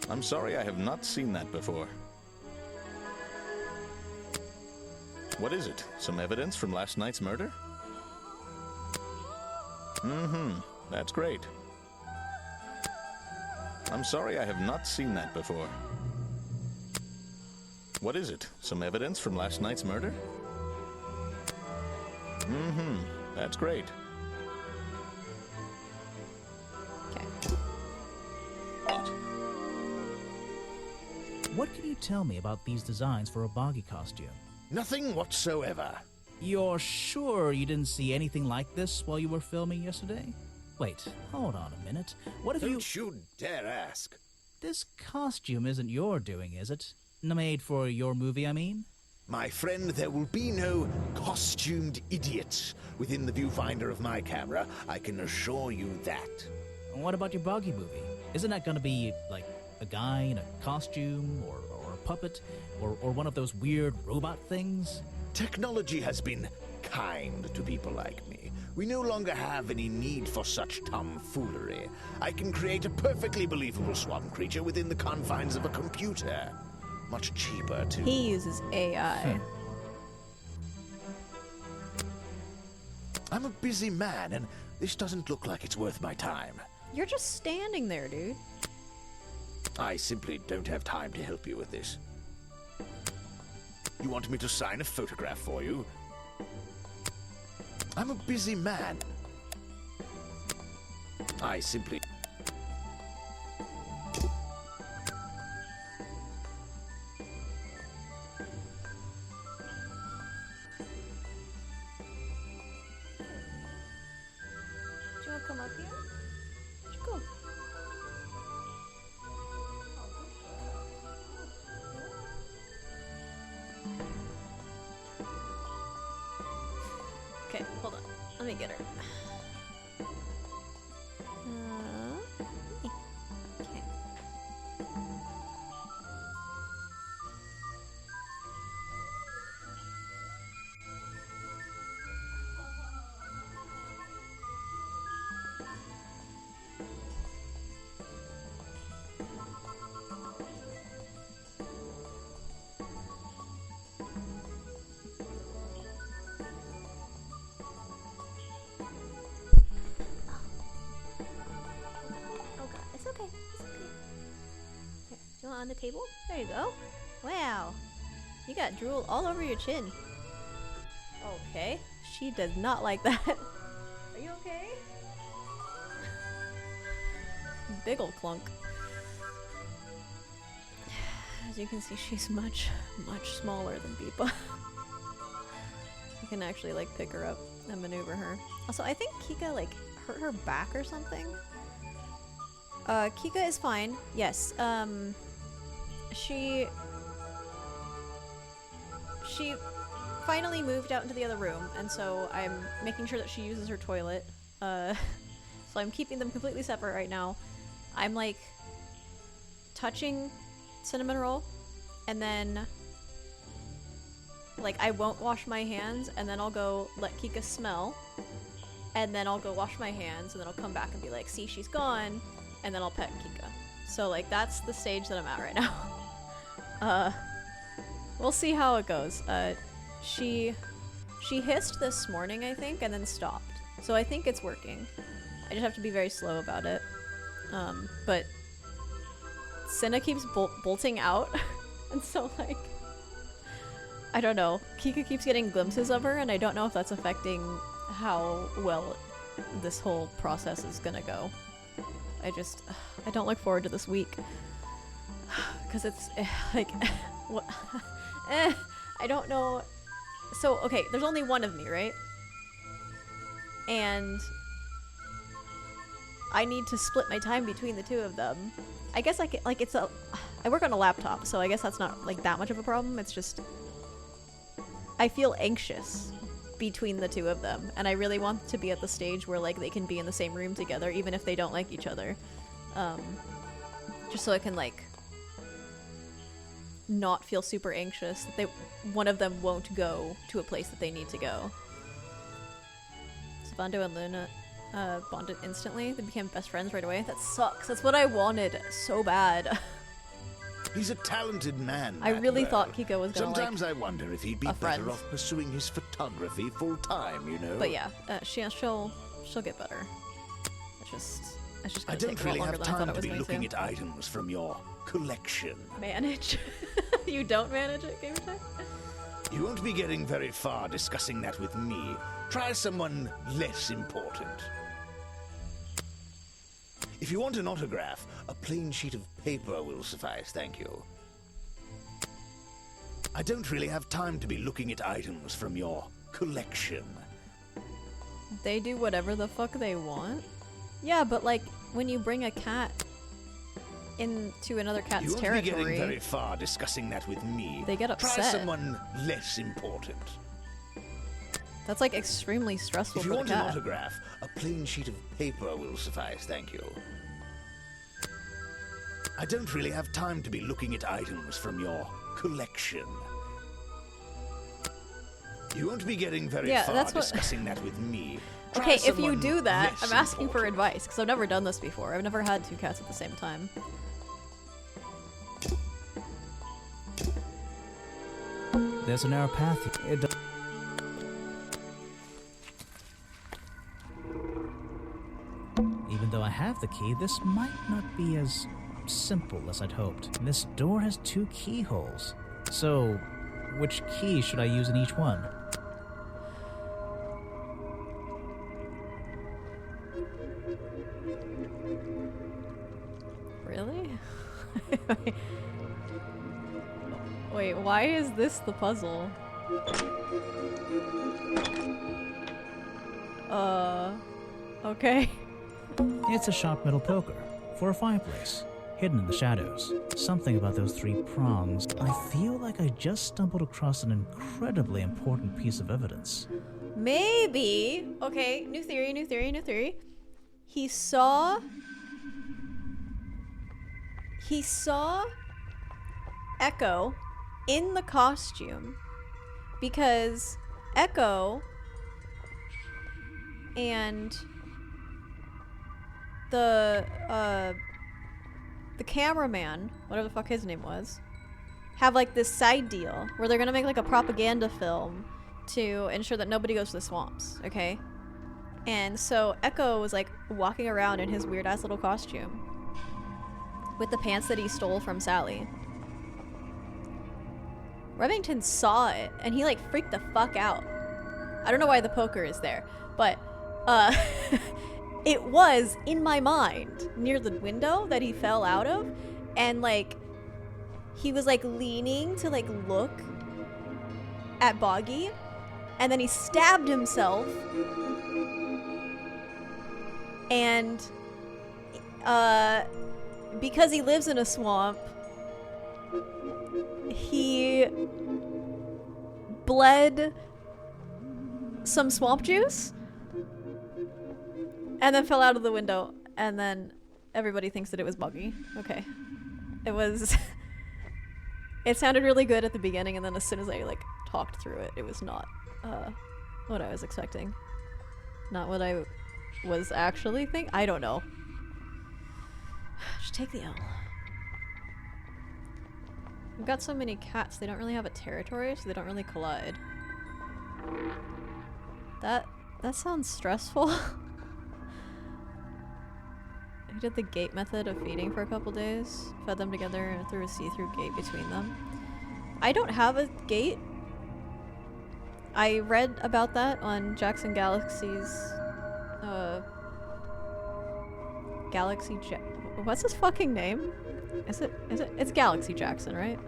I'm sorry I have not seen that before. What is it? Some evidence from last night's murder? Mm-hmm. That's great. I'm sorry I have not seen that before. What is it? Some evidence from last night's murder? Mm-hmm. That's great. Okay. What can you tell me about these designs for a boggy costume? Nothing whatsoever. You're sure you didn't see anything like this while you were filming yesterday? Wait, hold on a minute. What if Don't you dare ask. This costume isn't your doing, is it? Made for your movie, I mean? My friend, there will be no costumed idiots within the viewfinder of my camera. I can assure you that. And what about your boggy movie? Isn't that gonna be, like, a guy in a costume, or a puppet, or one of those weird robot things? Technology has been kind to people like me. We no longer have any need for such tomfoolery. I can create a perfectly believable swamp creature within the confines of a computer. Much cheaper, too. He uses AI. I'm a busy man, and this doesn't look like it's worth my time. You're just standing there, dude. I simply don't have time to help you with this. You want me to sign a photograph for you? I'm a busy man. I simply... Do you want to come up here? Where'd you go? Okay, hold on. Let me get her. Okay. Oh god, it's okay. It's okay. Here, do you want on the table? There you go. Wow. You got drool all over your chin. Okay. She does not like that. Are you okay? Big ol' clunk. as you can see, she's much smaller than Beepa. You can actually like pick her up and maneuver her. Also, I think Kika like hurt her back or something. Kika is fine. Yes. She finally moved out into the other room, and so I'm making sure that she uses her toilet. So I'm keeping them completely separate right now. I'm like touching Cinnamon Roll, and then like I won't wash my hands, and then I'll go let Kika smell, and then I'll go wash my hands, and then I'll come back and be like, see, she's gone, and then I'll pet Kika. So like that's the stage that I'm at right now. We'll see how it goes. She hissed this morning, I think, and then stopped. So I think it's working. I just have to be very slow about it. But Cinna keeps bolting out, and so like I don't know. Kika keeps getting glimpses of her, and I don't know if that's affecting how well this whole process is gonna go. I don't look forward to this week. Because it's, like, what? I don't know. So, okay, there's only one of me, right? And I need to split my time between the two of them. I guess, like I work on a laptop, so I guess that's not, like, that much of a problem. It's just, I feel anxious between the two of them, and I really want to be at the stage where, like, they can be in the same room together, even if they don't like each other. Just so I can, like, not feel super anxious that one of them won't go to a place that they need to go. So Bondo and Luna bonded instantly. They became best friends right away. That sucks. That's what I wanted so bad. He's a talented man. I really thought Kiko was gonna Sometimes I wonder if he'd be better off pursuing his photography full time, you know. But yeah, she'll get better. It's just gonna I don't take really a lot longer have than I thought time it to was be going looking to. at items from your collection. Manage? You don't manage it, Gamer Tech? You won't be getting very far discussing that with me. Try someone less important. If you want an autograph, a plain sheet of paper will suffice, thank you. I don't really have time to be looking at items from your collection. They do whatever the fuck they want? Yeah, but like, when you bring a cat into another cat's you won't territory... be getting very far discussing that with me. They get upset. Try someone less important. That's like extremely stressful for the cat. If you want an autograph, a plain sheet of paper will suffice, thank you. I don't really have time to be looking at items from your collection. You won't be getting very far discussing that with me. Okay, if you do that, I'm asking for advice, because I've never done this before. I've never had two cats at the same time. There's a narrow path here. Even though I have the key, this might not be as simple as I'd hoped. This door has 2 keyholes. So, which key should I use in each one? Really? Wait, why is this the puzzle? Okay. It's a sharp metal poker for a fireplace, hidden in the shadows. Something about those 3 prongs. I feel like I just stumbled across an incredibly important piece of evidence. Maybe. Okay, new theory. He saw Echo in the costume because Echo and the cameraman, whatever the fuck his name was, have like this side deal where they're gonna make like a propaganda film to ensure that nobody goes to the swamps, okay? And so Echo was like walking around in his weird ass little costume with the pants that he stole from Sally. Remington saw it and he like freaked the fuck out. I don't know why the poker is there, but it was in my mind near the window that he fell out of, and like he was like leaning to like look at Boggy, and then he stabbed himself, and because he lives in a swamp, he bled some swamp juice and then fell out of the window, and then everybody thinks that it was Boggy. Okay. It was it sounded really good at the beginning, and then as soon as I like talked through it, it was not what I was expecting. Not what I was actually thinking. I don't know. Just take the L. We've got so many cats, they don't really have a territory, so they don't really collide. That sounds stressful. He did the gate method of feeding for a couple days. Fed them together and threw a see-through gate between them. I don't have a gate. I read about that on Jackson Galaxy's what's his fucking name? It's Galaxy Jackson, right?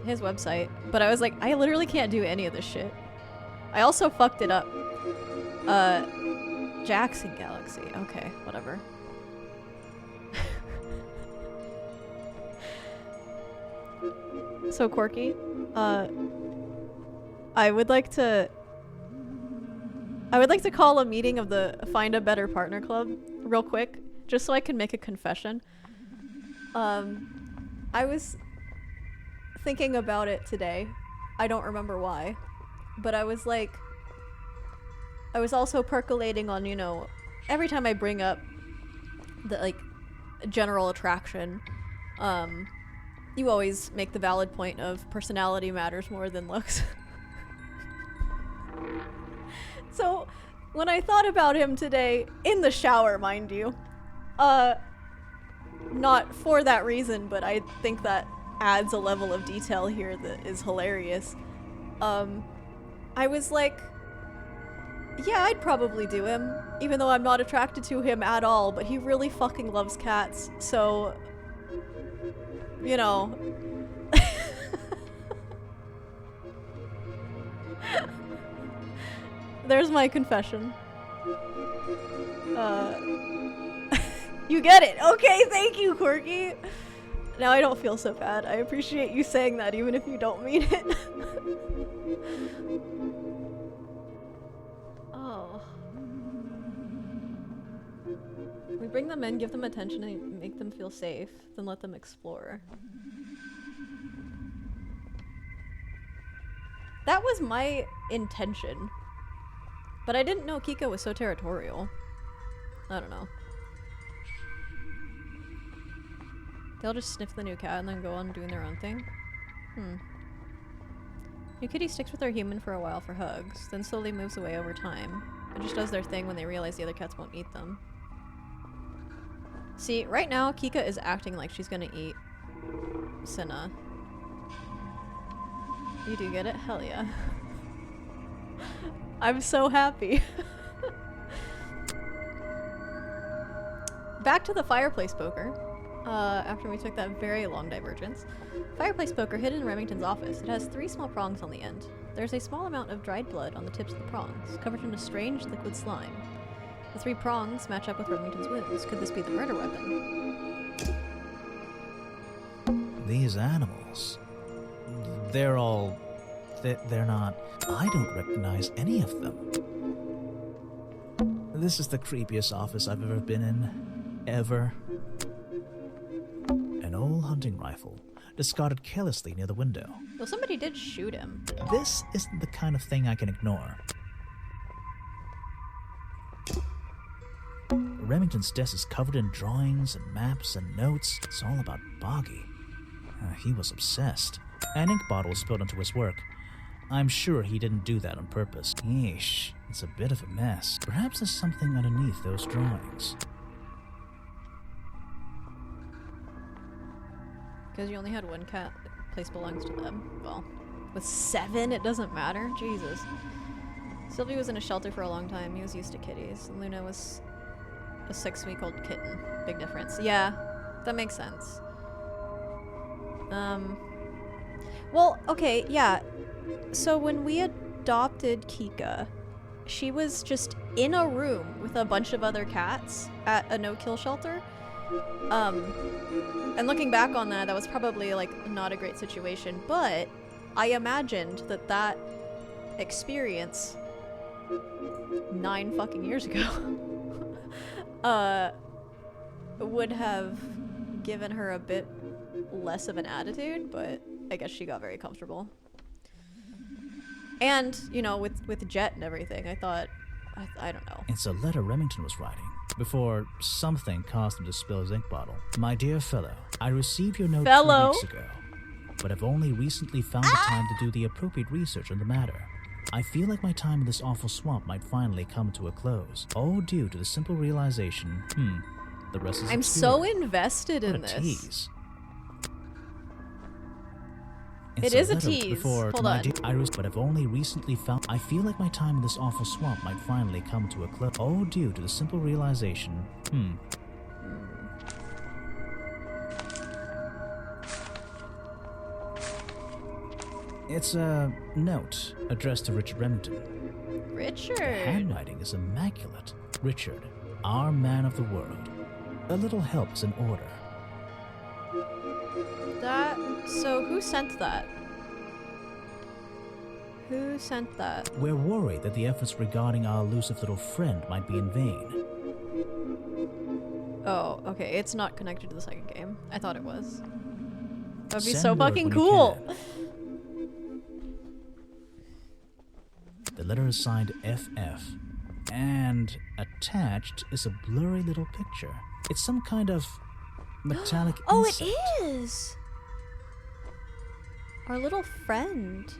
His website. But I was like, I literally can't do any of this shit. I also fucked it up. Jackson Galaxy. Okay, whatever. So Corky, I would like to call a meeting of the Find a Better Partner Club real quick, just so I can make a confession. I was thinking about it today. I don't remember why, but I was also percolating on, you know, every time I bring up the like general attraction, you always make the valid point of personality matters more than looks. So when I thought about him today, in the shower, mind you, not for that reason, but I think that adds a level of detail here that is hilarious. I was like, yeah, I'd probably do him, even though I'm not attracted to him at all, but he really fucking loves cats, so, you know. There's my confession. You get it! Okay, thank you, Corky! Now I don't feel so bad. I appreciate you saying that, even if you don't mean it. Oh. We bring them in, give them attention, and make them feel safe, then let them explore. That was my intention. But I didn't know Kika was so territorial. I don't know. They'll just sniff the new cat and then go on doing their own thing? New kitty sticks with their human for a while for hugs, then slowly moves away over time. It just does their thing when they realize the other cats won't eat them. See, right now, Kika is acting like she's gonna eat Senna. You do get it? Hell yeah. I'm so happy. Back to the fireplace poker. After we took that very long divergence. Fireplace poker hidden in Remington's office. It has 3 small prongs on the end. There's a small amount of dried blood on the tips of the prongs, covered in a strange liquid slime. The 3 prongs match up with Remington's wounds. Could this be the murder weapon? These animals... They're all... They're not... I don't recognize any of them. This is the creepiest office I've ever been in. Ever. An old hunting rifle, discarded carelessly near the window. Well, somebody did shoot him. This isn't the kind of thing I can ignore. Remington's desk is covered in drawings and maps and notes. It's all about Boggy. He was obsessed. An ink bottle was spilled into his work. I'm sure he didn't do that on purpose. Yeesh, it's a bit of a mess. Perhaps there's something underneath those drawings. Because you only had 1 cat, the place belongs to them. Well, with 7, it doesn't matter. Jesus. Sylvie was in a shelter for a long time. He was used to kitties. Luna was a 6-week-old kitten. Big difference. Yeah, that makes sense. Well, okay, yeah. So when we adopted Kika, she was just in a room with a bunch of other cats at a no-kill shelter. And looking back on that, that was probably, like, not a great situation, but I imagined that that experience 9 fucking years ago would have given her a bit less of an attitude, but I guess she got very comfortable. And, you know, with Jet and everything, I thought, I don't know. It's a letter Remington was writing before something caused him to spill his ink bottle. My dear fellow, I received your note 2 weeks ago, but have only recently found the time to do the appropriate research on the matter. I feel like my time in this awful swamp might finally come to a close, all due to the simple realization, the rest is I'm so invested in this. Tease. It is a tease. Hold on. But I've only recently found. I feel like my time in this awful swamp might finally come to a close, all due to the simple realization, It's a note addressed to Richard Remington. Richard! The handwriting is immaculate. Richard, our man of the world. A little help is in order. So who sent that? Who sent that? We're worried that the efforts regarding our elusive little friend might be in vain. Oh, okay. It's not connected to the second game. I thought it was. That'd be Send so word fucking when you cool. can. The letter is signed FF, and attached is a blurry little picture. It's some kind of metallic insect. It is! Our little friend.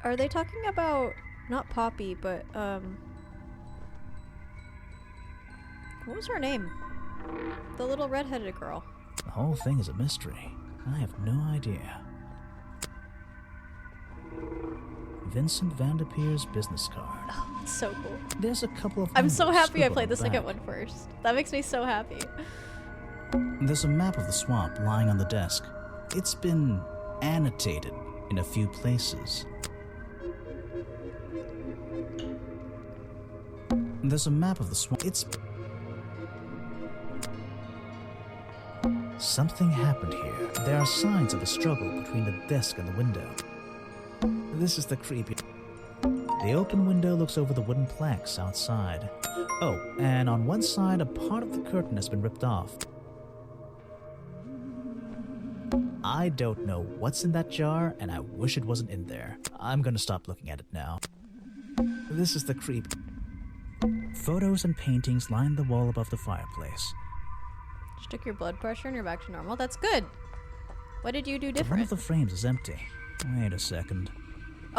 Are they talking about, not Poppy, but, what was her name? The little redheaded girl. The whole thing is a mystery. I have no idea. Vincent Vanderpeer's business card. Oh, it's so cool. There's a couple of I'm so numbers happy I scribbled played on the the second back. one first. That makes me so happy. There's a map of the swamp lying on the desk. It's been annotated in a few places. There's a map of the swamp. Something happened here. There are signs of a struggle between the desk and the window. This is the creepy. The open window looks over the wooden planks outside. Oh, and on one side, a part of the curtain has been ripped off. I don't know what's in that jar, and I wish it wasn't in there. I'm gonna stop looking at it now. This is the creep. Photos and paintings line the wall above the fireplace. Just took your blood pressure and you're back to normal. That's good. What did you do different? One of the frames is empty. Wait a second.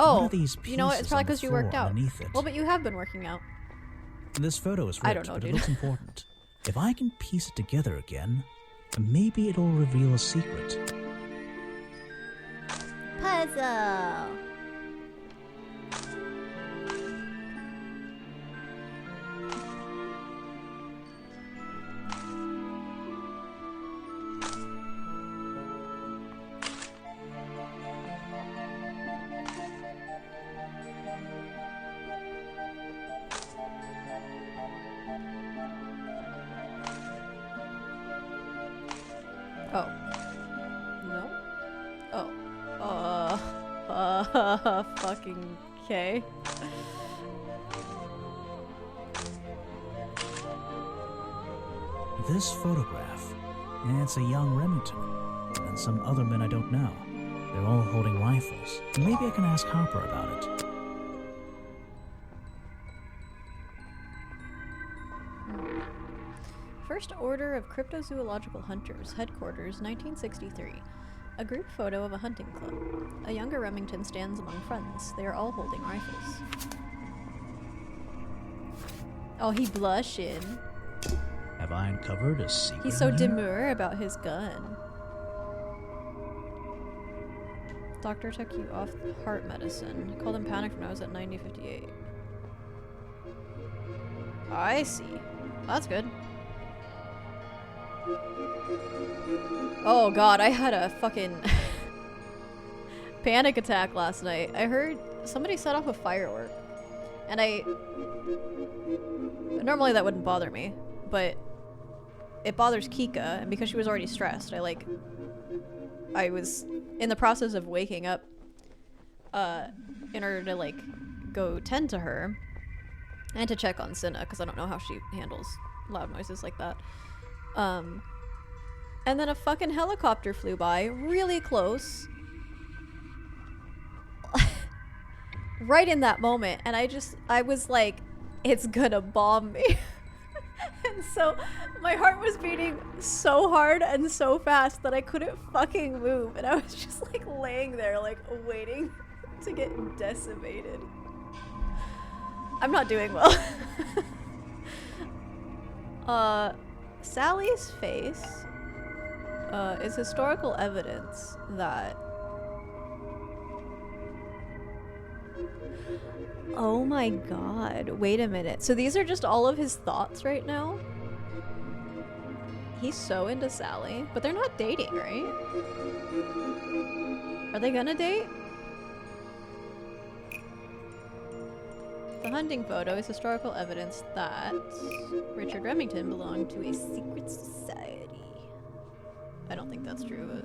Oh, what are these you know what? It's pieces probably on the because you worked floor out. underneath it? Well, but you have been working out. This photo is I ripped, don't know, but dude. it looks important. If I can piece it together again, maybe it'll reveal a secret. Puzzle. Oh. No? Fucking okay. This photograph, it's a young Remington, and some other men I don't know. They're all holding rifles. Maybe I can ask Harper about it. First Order of Cryptozoological Hunters, Headquarters, 1963. A group photo of a hunting club. A younger Remington stands among friends. They are all holding rifles. Oh, he blushing. Have I uncovered a secret? He's so in here? demure about his gun. Doctor took you off heart medicine. Called him panicked when I was at 9058. I see. That's good. Oh god, I had a fucking panic attack last night. I heard somebody set off a firework. And normally that wouldn't bother me, but it bothers Kika, and because she was already stressed, I was in the process of waking up in order to like go tend to her and to check on Cinna, because I don't know how she handles loud noises like that. And then a fucking helicopter flew by really close right in that moment, and I was like, it's gonna bomb me. And so my heart was beating so hard and so fast that I couldn't fucking move, and I was just like laying there like waiting to get decimated. I'm not doing well. Sally's face is historical evidence that... Oh my god, wait a minute. So these are just all of his thoughts right now? He's so into Sally, but they're not dating, right? Are they gonna date? The hunting photo is historical evidence that Richard Remington belonged to a secret society. I don't think that's true, but...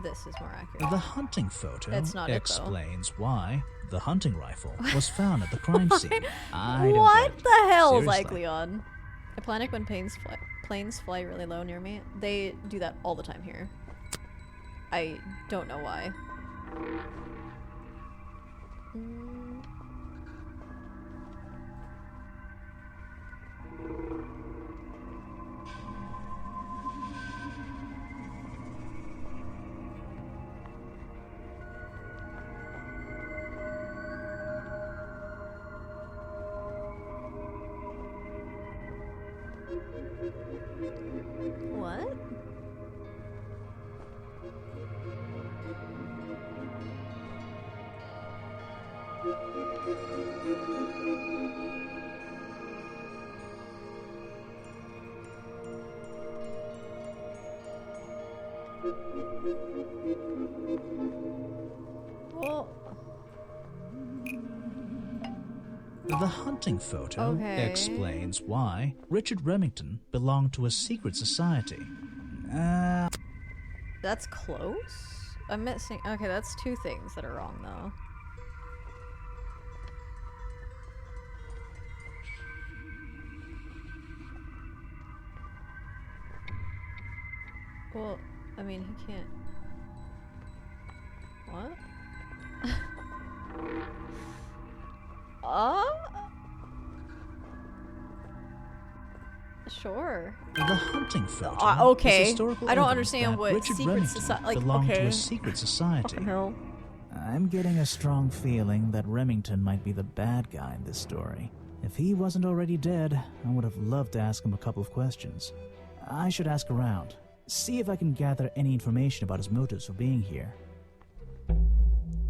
This is more accurate. The hunting photo It's not explains why the hunting rifle was found at the crime scene. I don't What get it. the hell, Seriously. Zycleon? I panic when planes fly really low near me. They do that all the time here. I don't know why. What? Well... The hunting photo Okay. explains why Richard Remington belonged to a secret society. That's close? I'm missing... Okay, that's two things that are wrong, though. Well, I mean, he can't... What? Sure. The hunting photo okay. is historical I don't evidence understand that what Richard secret Remington society... Like, belonged okay. to a secret society. What the hell? I'm getting a strong feeling that Remington might be the bad guy in this story. If he wasn't already dead, I would have loved to ask him a couple of questions. I should ask around, see if I can gather any information about his motives for being here.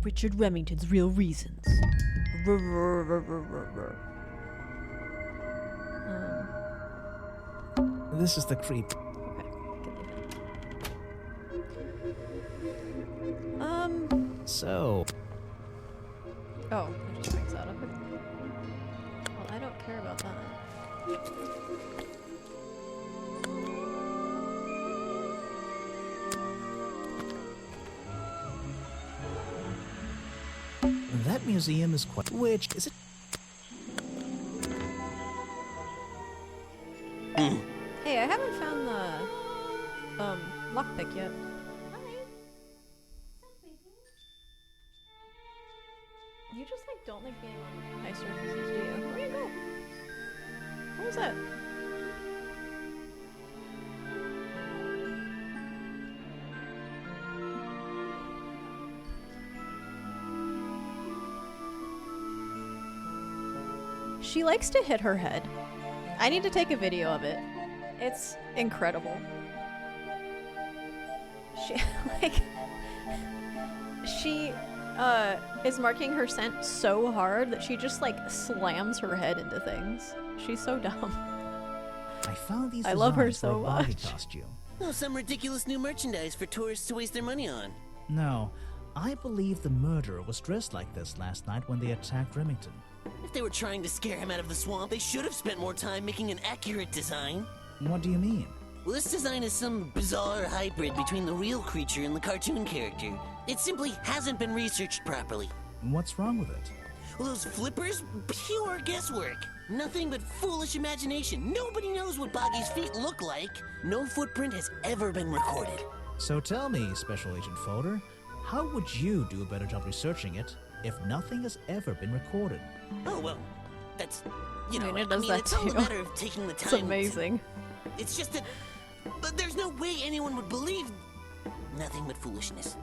Richard Remington's real reasons. This is the creep. So... Oh, it just brings that up. Well, I don't care about that. That museum is quite... Which is it? Hey, I haven't found the lockpick yet. You just like don't like being on high surfaces, do you? Where'd you go? What was that? She likes to hit her head. I need to take a video of it. It's incredible. She, like, She is marking her scent so hard that she just like slams her head into things. She's so dumb. I found these I love her designs for so a body much. costume. Oh, some ridiculous new merchandise for tourists to waste their money on. No, I believe the murderer was dressed like this last night when they attacked Remington. If they were trying to scare him out of the swamp, they should have spent more time making an accurate design. What do you mean? Well, this design is some bizarre hybrid between the real creature and the cartoon character. It simply hasn't been researched properly. What's wrong with it? Well, those flippers? Pure guesswork. Nothing but foolish imagination. Nobody knows what Boggy's feet look like. No footprint has ever been recorded. So tell me, Special Agent Folder, how would you do a better job researching it if nothing has ever been recorded? Oh, well, that's, you know, it does that it's all too. a matter of taking the time. It's amazing. It's just that, but there's no way anyone would believe nothing but foolishness.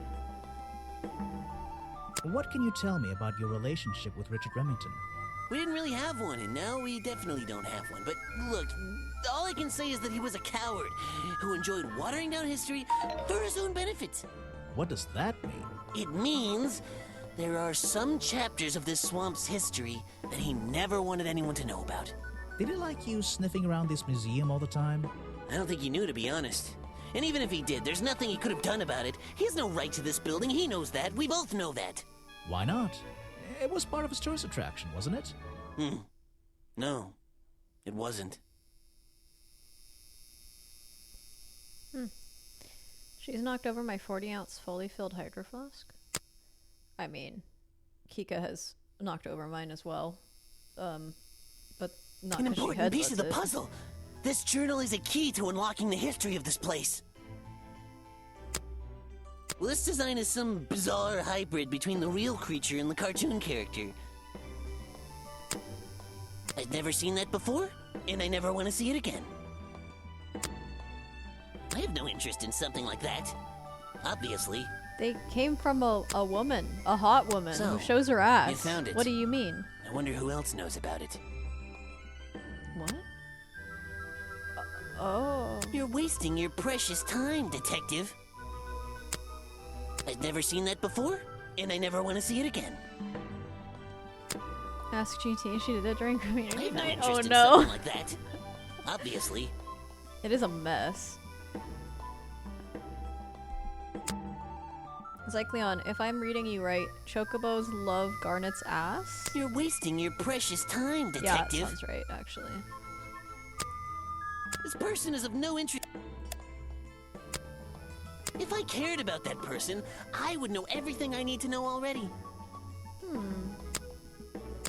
What can you tell me about your relationship with Richard Remington? We didn't really have one, and now we definitely don't have one. But look, all I can say is that he was a coward who enjoyed watering down history for his own benefit. What does that mean? It means there are some chapters of this swamp's history that he never wanted anyone to know about. Did he like you sniffing around this museum all the time? I don't think he knew, to be honest. And even if he did, there's nothing he could have done about it. He has no right to this building. He knows that. We both know that. Why not? It was part of his tourist attraction, wasn't it? No, it wasn't. She's knocked over my 40-ounce fully filled hydro flask. I mean, Kika has knocked over mine as well. But not An 'cause she important piece of the headbutts it. puzzle. This journal is a key to unlocking the history of this place. Well, this design is some bizarre hybrid between the real creature and the cartoon character. I've never seen that before, and I never want to see it again. I have no interest in something like that. Obviously. They came from a woman, a hot woman, So, who shows her ass. you found it. What do you mean? I wonder who else knows about it. What? Oh. You're wasting your precious time, detective. I've never seen that before, and I never want to see it again. Ask GT. She did it during I community have no night. interest Oh in no. something like that. Obviously. It is a mess. Zycleon, if I'm reading you right, chocobos love Garnet's ass? You're wasting your precious time, detective. Yeah, that sounds right, actually. This person is of no interest. If I cared about that person, I would know everything I need to know already.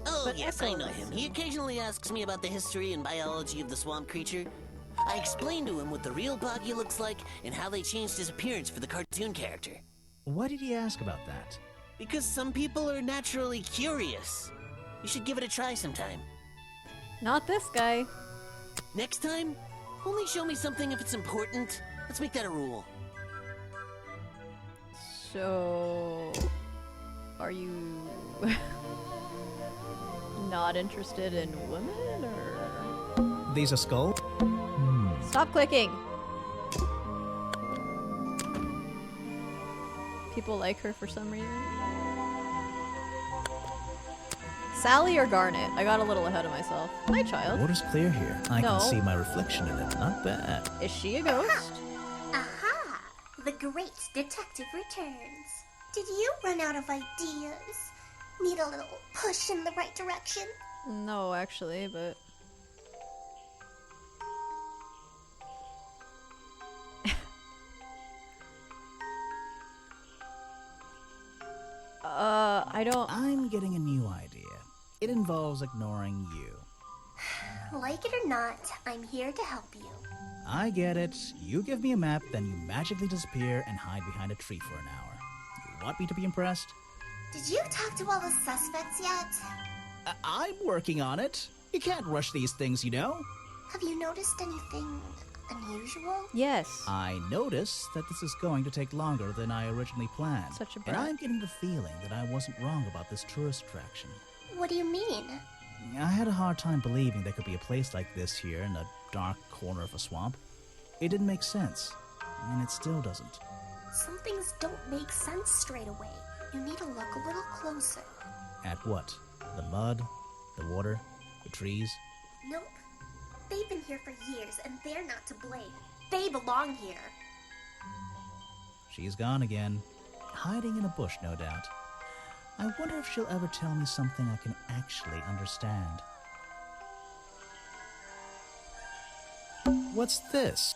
Oh, But yes, Echo I know him. He occasionally asks me about the history and biology of the swamp creature. I explained to him what the real Boggy looks like and how they changed his appearance for the cartoon character. Why did he ask about that? Because some people are naturally curious. You should give it a try sometime. Not this guy. Next time, only show me something if it's important. Let's make that a rule. So... Are you... not interested in women, or...? These are skull? Stop clicking! People like her for some reason. Sally or Garnet? I got a little ahead of myself. Hi, child. Water's clear here. I No. can see my reflection in it. Not bad. Is she a ghost? Aha! The great detective returns. Did you run out of ideas? Need a little push in the right direction? No, actually, but... I don't... I'm getting a new idea. It involves ignoring you. Like it or not, I'm here to help you. I get it. You give me a map, then you magically disappear and hide behind a tree for an hour. You want me to be impressed? Did you talk to all the suspects yet? I'm working on it. You can't rush these things, you know. Have you noticed anything unusual? Yes. I notice that this is going to take longer than I originally planned. Such a But brat. I'm getting the feeling that I wasn't wrong about this tourist attraction. What do you mean? I had a hard time believing there could be a place like this here in a dark corner of a swamp. It didn't make sense, and it still doesn't. Some things don't make sense straight away. You need to look a little closer. At what? The mud? The water? The trees? Nope. They've been here for years, and they're not to blame. They belong here. She's gone again. Hiding in a bush, no doubt. I wonder if she'll ever tell me something I can actually understand. What's this?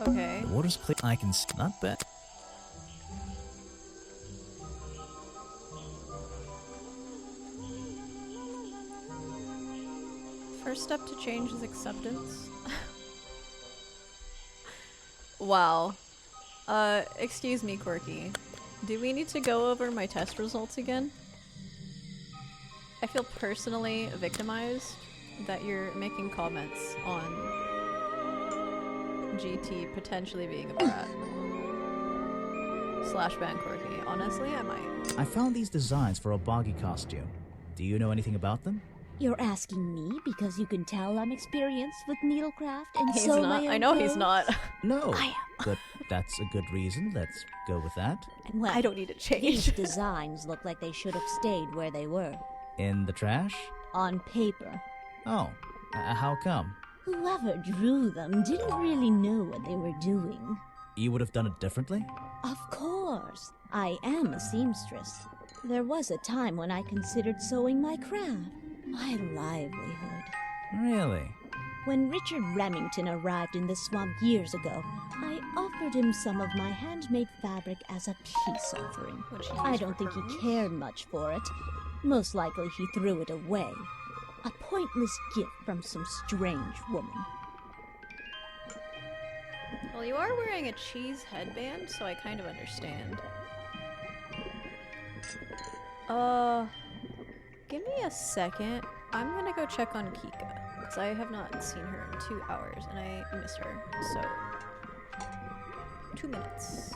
Okay. The water's clear. I can see. Not bad. First step to change is acceptance. Wow. Excuse me, Quirky. Do we need to go over my test results again? I feel personally victimized that you're making comments on GT potentially being a brat. / ban Quirky. Honestly, I might. I found these designs for a boggy costume. Do you know anything about them? You're asking me because you can tell I'm experienced with needlecraft and He's sew not. my own I know clothes? he's not. No. I am. But that's a good reason. Let's go with that. Well, I don't need to change. These designs look like they should have stayed where they were. In the trash? On paper. Oh. How come? Whoever drew them didn't really know what they were doing. You would have done it differently? Of course. I am a seamstress. There was a time when I considered sewing my craft. My livelihood. Really? When Richard Remington arrived in the swamp years ago, I offered him some of my handmade fabric as a peace offering. I don't think he cared much for it. Most likely he threw it away. A pointless gift from some strange woman. Well, you are wearing a cheese headband, so I kind of understand. Give me a second. I'm gonna go check on Kika, because I have not seen her in 2 hours, and I miss her, so... 2 minutes.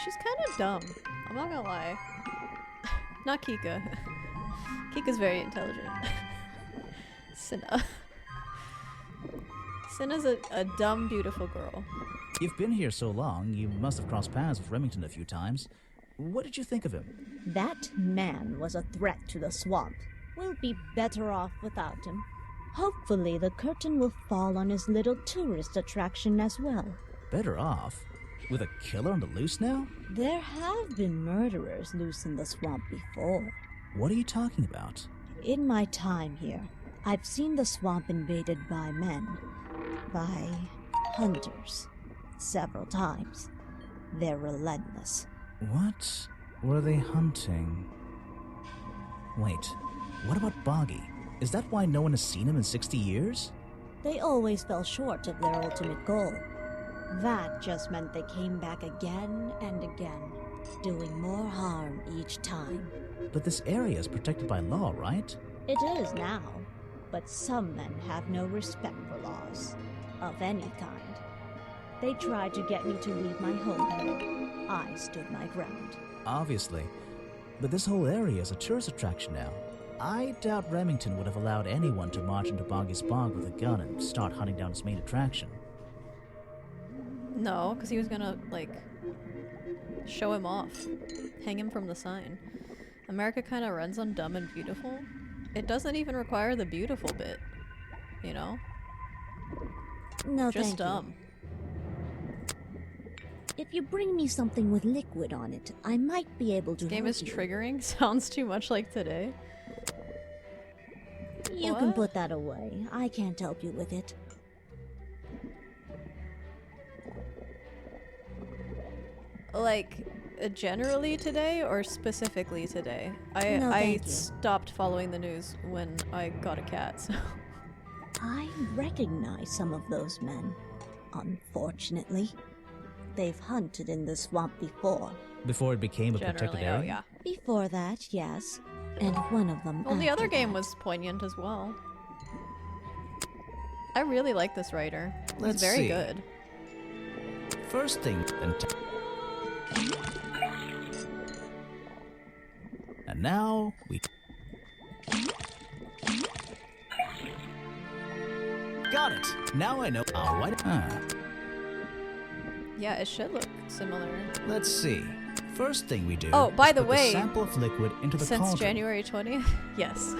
She's kind of dumb. I'm not gonna lie. Not Kika. Kika's very intelligent. Cinna. Cinna's a dumb, beautiful girl. You've been here so long, you must have crossed paths with Remington a few times. What did you think of him? That man was a threat to the swamp. We'll be better off without him. Hopefully the curtain will fall on his little tourist attraction as well. Better off? With a killer on the loose now? There have been murderers loose in the swamp before. What are you talking about? In my time here, I've seen the swamp invaded by men. By hunters. Several times. They're relentless. What were they hunting? Wait, what about Boggy? Is that why no one has seen him in 60 years? They always fell short of their ultimate goal. That just meant they came back again and again, doing more harm each time. But this area is protected by law, right? It is now, but some men have no respect for laws, of any kind. They tried to get me to leave my home here. I stood my ground. Obviously. But this whole area is a tourist attraction now. I doubt Remington would have allowed anyone to march into Boggy's Bog with a gun and start hunting down its main attraction. No, because he was gonna, like, show him off. Hang him from the sign. America kind of runs on dumb and beautiful. It doesn't even require the beautiful bit, you know? No, just thank you. dumb. If you bring me something with liquid on it, I might be able to This game help is you. triggering. Sounds too much like today. You can put that away. I can't help you with it. Like, generally today or specifically today? No, I thank you. stopped following the news when I got a cat, so... I recognize some of those men. Unfortunately. They've hunted in the swamp before. Before it became a protected Generally, area? oh yeah. Before that, yes. And one of them Well, the other after game that. was poignant as well. I really like this writer. He's Let's very see. good. First thing, and now we got it. Now I know. All right. Yeah, it should look similar. Let's see. First thing we do. Oh, by is the put way, sample of liquid into the since cauldron. January 20th? Yes.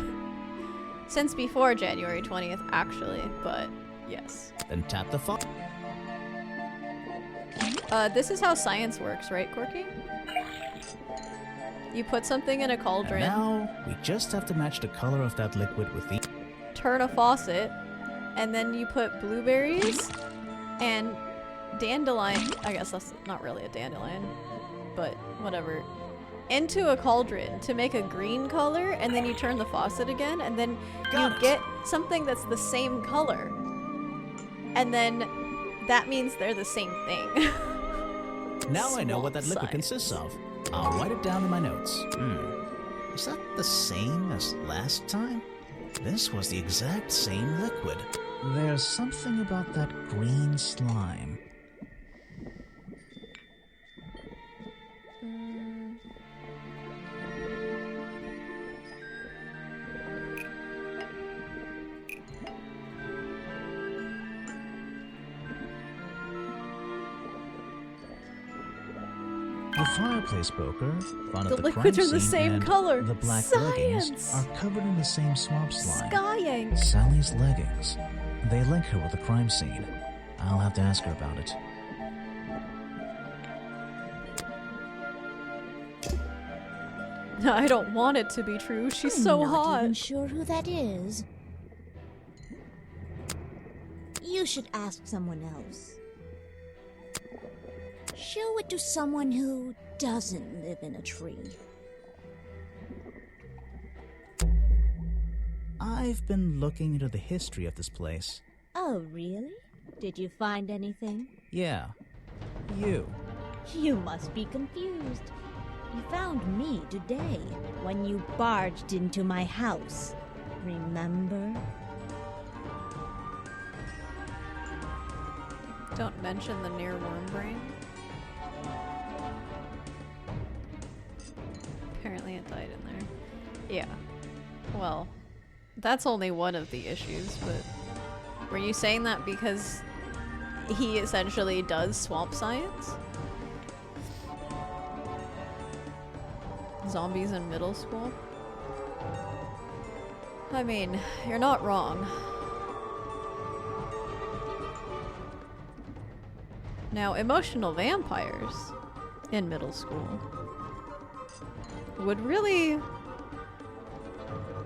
Since before January 20th, actually, but yes. Then tap the faucet. This is how science works, right, Corky? You put something in a cauldron, And now we just have to match the color of that liquid with the. turn a faucet, and then you put blueberries and dandelion. I guess that's not really a dandelion, but whatever. Into a cauldron to make a green color, and then you turn the faucet again, and then you get something that's the same color. And then that means they're the same thing. Now I know what that Swamp liquid science. consists of. I'll write it down in my notes. Is that the same as last time? This was the exact same liquid. There's something about that green slime. The fireplace poker found The at the liquids crime are the scene same and color. the black Science! leggings are covered in the same swamp slime. Skying! Sally's leggings. They link her with the crime scene. I'll have to ask her about it. I don't want it to be true. She's I'm so not hot. even sure who that is. You should ask someone else. Show it to someone who doesn't live in a tree. I've been looking into the history of this place. Oh, really? Did you find anything? Yeah. You. You must be confused. You found me today when you barged into my house. Remember? Don't mention the near worm brain. Apparently it died in there. Yeah. Well, that's only one of the issues, but were you saying that because he essentially does swamp science? Zombies in middle school? I mean, you're not wrong. Now, emotional vampires in middle school would really...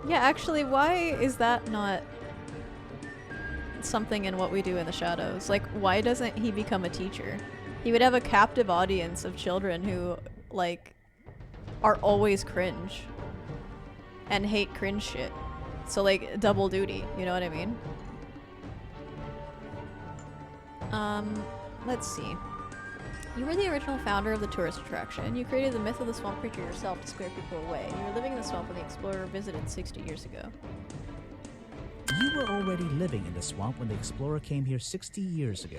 Yeah, actually, why is that not something in What We Do in the Shadows? Like, why doesn't he become a teacher? He would have a captive audience of children who, like, are always cringe and hate cringe shit. So, like, double duty, you know what I mean? Let's see. You were the original founder of the tourist attraction. You created the myth of the swamp creature yourself to scare people away. You were living in the swamp when the explorer visited 60 years ago. You were already living in the swamp when the explorer came here 60 years ago.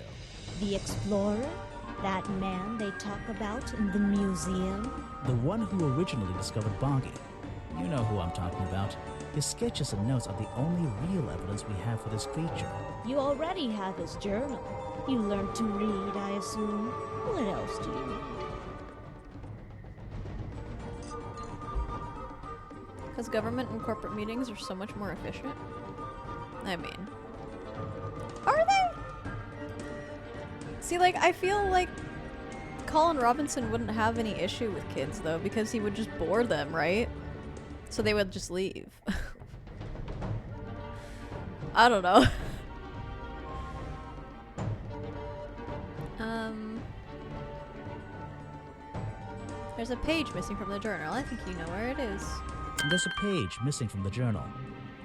The explorer? That man they talk about in the museum? The one who originally discovered Boggy. You know who I'm talking about. His sketches and notes are the only real evidence we have for this creature. You already have his journal. You learned to read, I assume. What else do you need? Because government and corporate meetings are so much more efficient. I mean... Are they? See, like, I feel like Colin Robinson wouldn't have any issue with kids, though, because he would just bore them, right? So they would just leave. I don't know. There's a page missing from the journal. I think you know where it is. There's a page missing from the journal.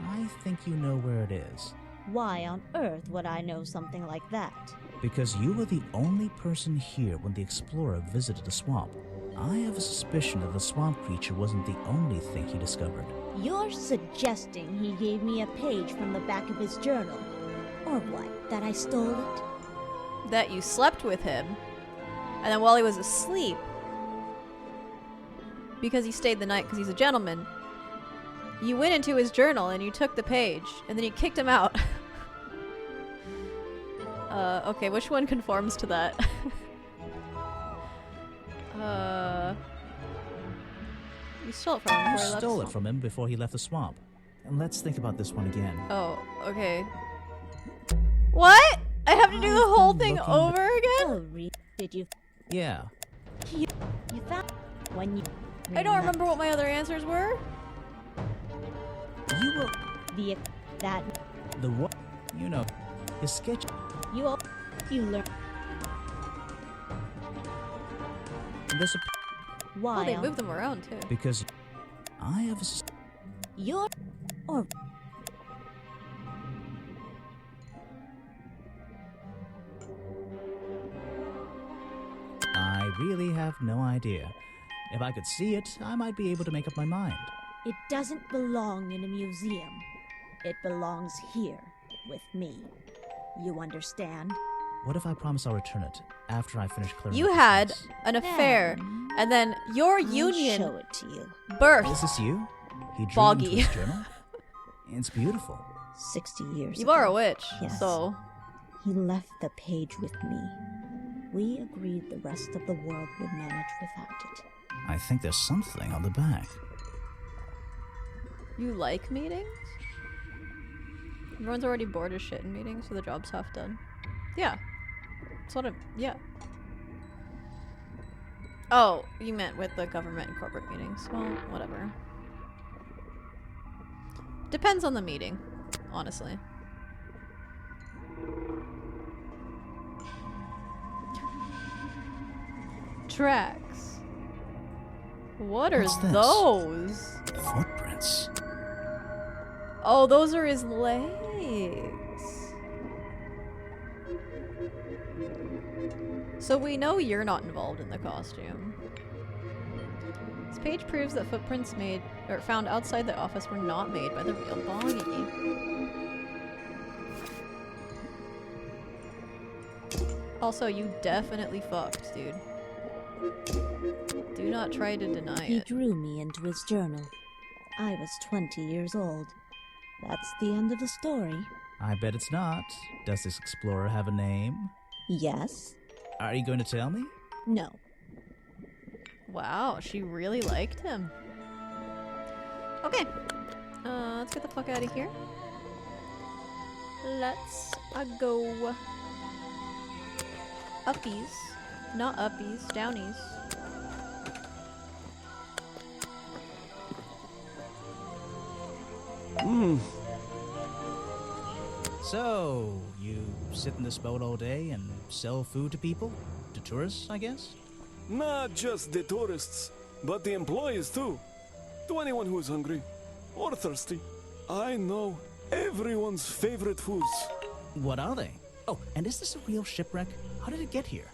I think you know where it is. Why on earth would I know something like that? Because you were the only person here when the explorer visited the swamp. I have a suspicion that the swamp creature wasn't the only thing he discovered. You're suggesting he gave me a page from the back of his journal? Or what, that I stole it? That you slept with him, and then while he was asleep, because he stayed the night because he's a gentleman, you went into his journal and you took the page, and then you kicked him out. Okay, which one conforms to that? You stole it from him before he You left. stole it from him before he left the swamp. And let's think about this one again. Oh, okay. What? I have to do the whole thing over again? Oh, did you? Yeah. You found when you. I don't remember what my other answers were. You were that the what? You know, his sketch. You learn. There's a Why? Oh, they move them around too. because I have a You're or I really have no idea. If I could see it, I might be able to make up my mind. It doesn't belong in a museum. It belongs here, with me. You understand? What if I promise I'll return it after I finish clearing You up had this mess? an affair, and then your I'll union show it to you. birthed Is this you? He drew Boggy. into his journal? It's beautiful. 60 years You ago. are a witch, Yes. so He left the page with me. We agreed the rest of the world would manage without it. I think there's something on the back. you like meetings? Everyone's already bored as shit in meetings, so the job's half done. Yeah. That's what yeah. Oh, you meant with the government and corporate meetings. Well, whatever. Depends on the meeting, honestly. Tracks. What are What's this? those? Footprints. Oh, those are his legs. So we know you're not involved in the costume. This page proves that footprints made or found outside the office were not made by the real Boggy. Also, you definitely fucked, dude. Do not try to deny He it. drew me into his journal. I was 20 years old. That's the end of the story. I bet it's not. Does this explorer have a name? Yes? Are you going to tell me? No. Wow, she really liked him. Okay. Let's get the fuck out of here. Let's go. Uppies. Not uppies, downies. So, you sit in this boat all day and sell food to people? To tourists, I guess? Not just the tourists, but the employees too. To anyone who is hungry or thirsty. I know everyone's favorite foods. What are they? Oh, and is this a real shipwreck? How did it get here?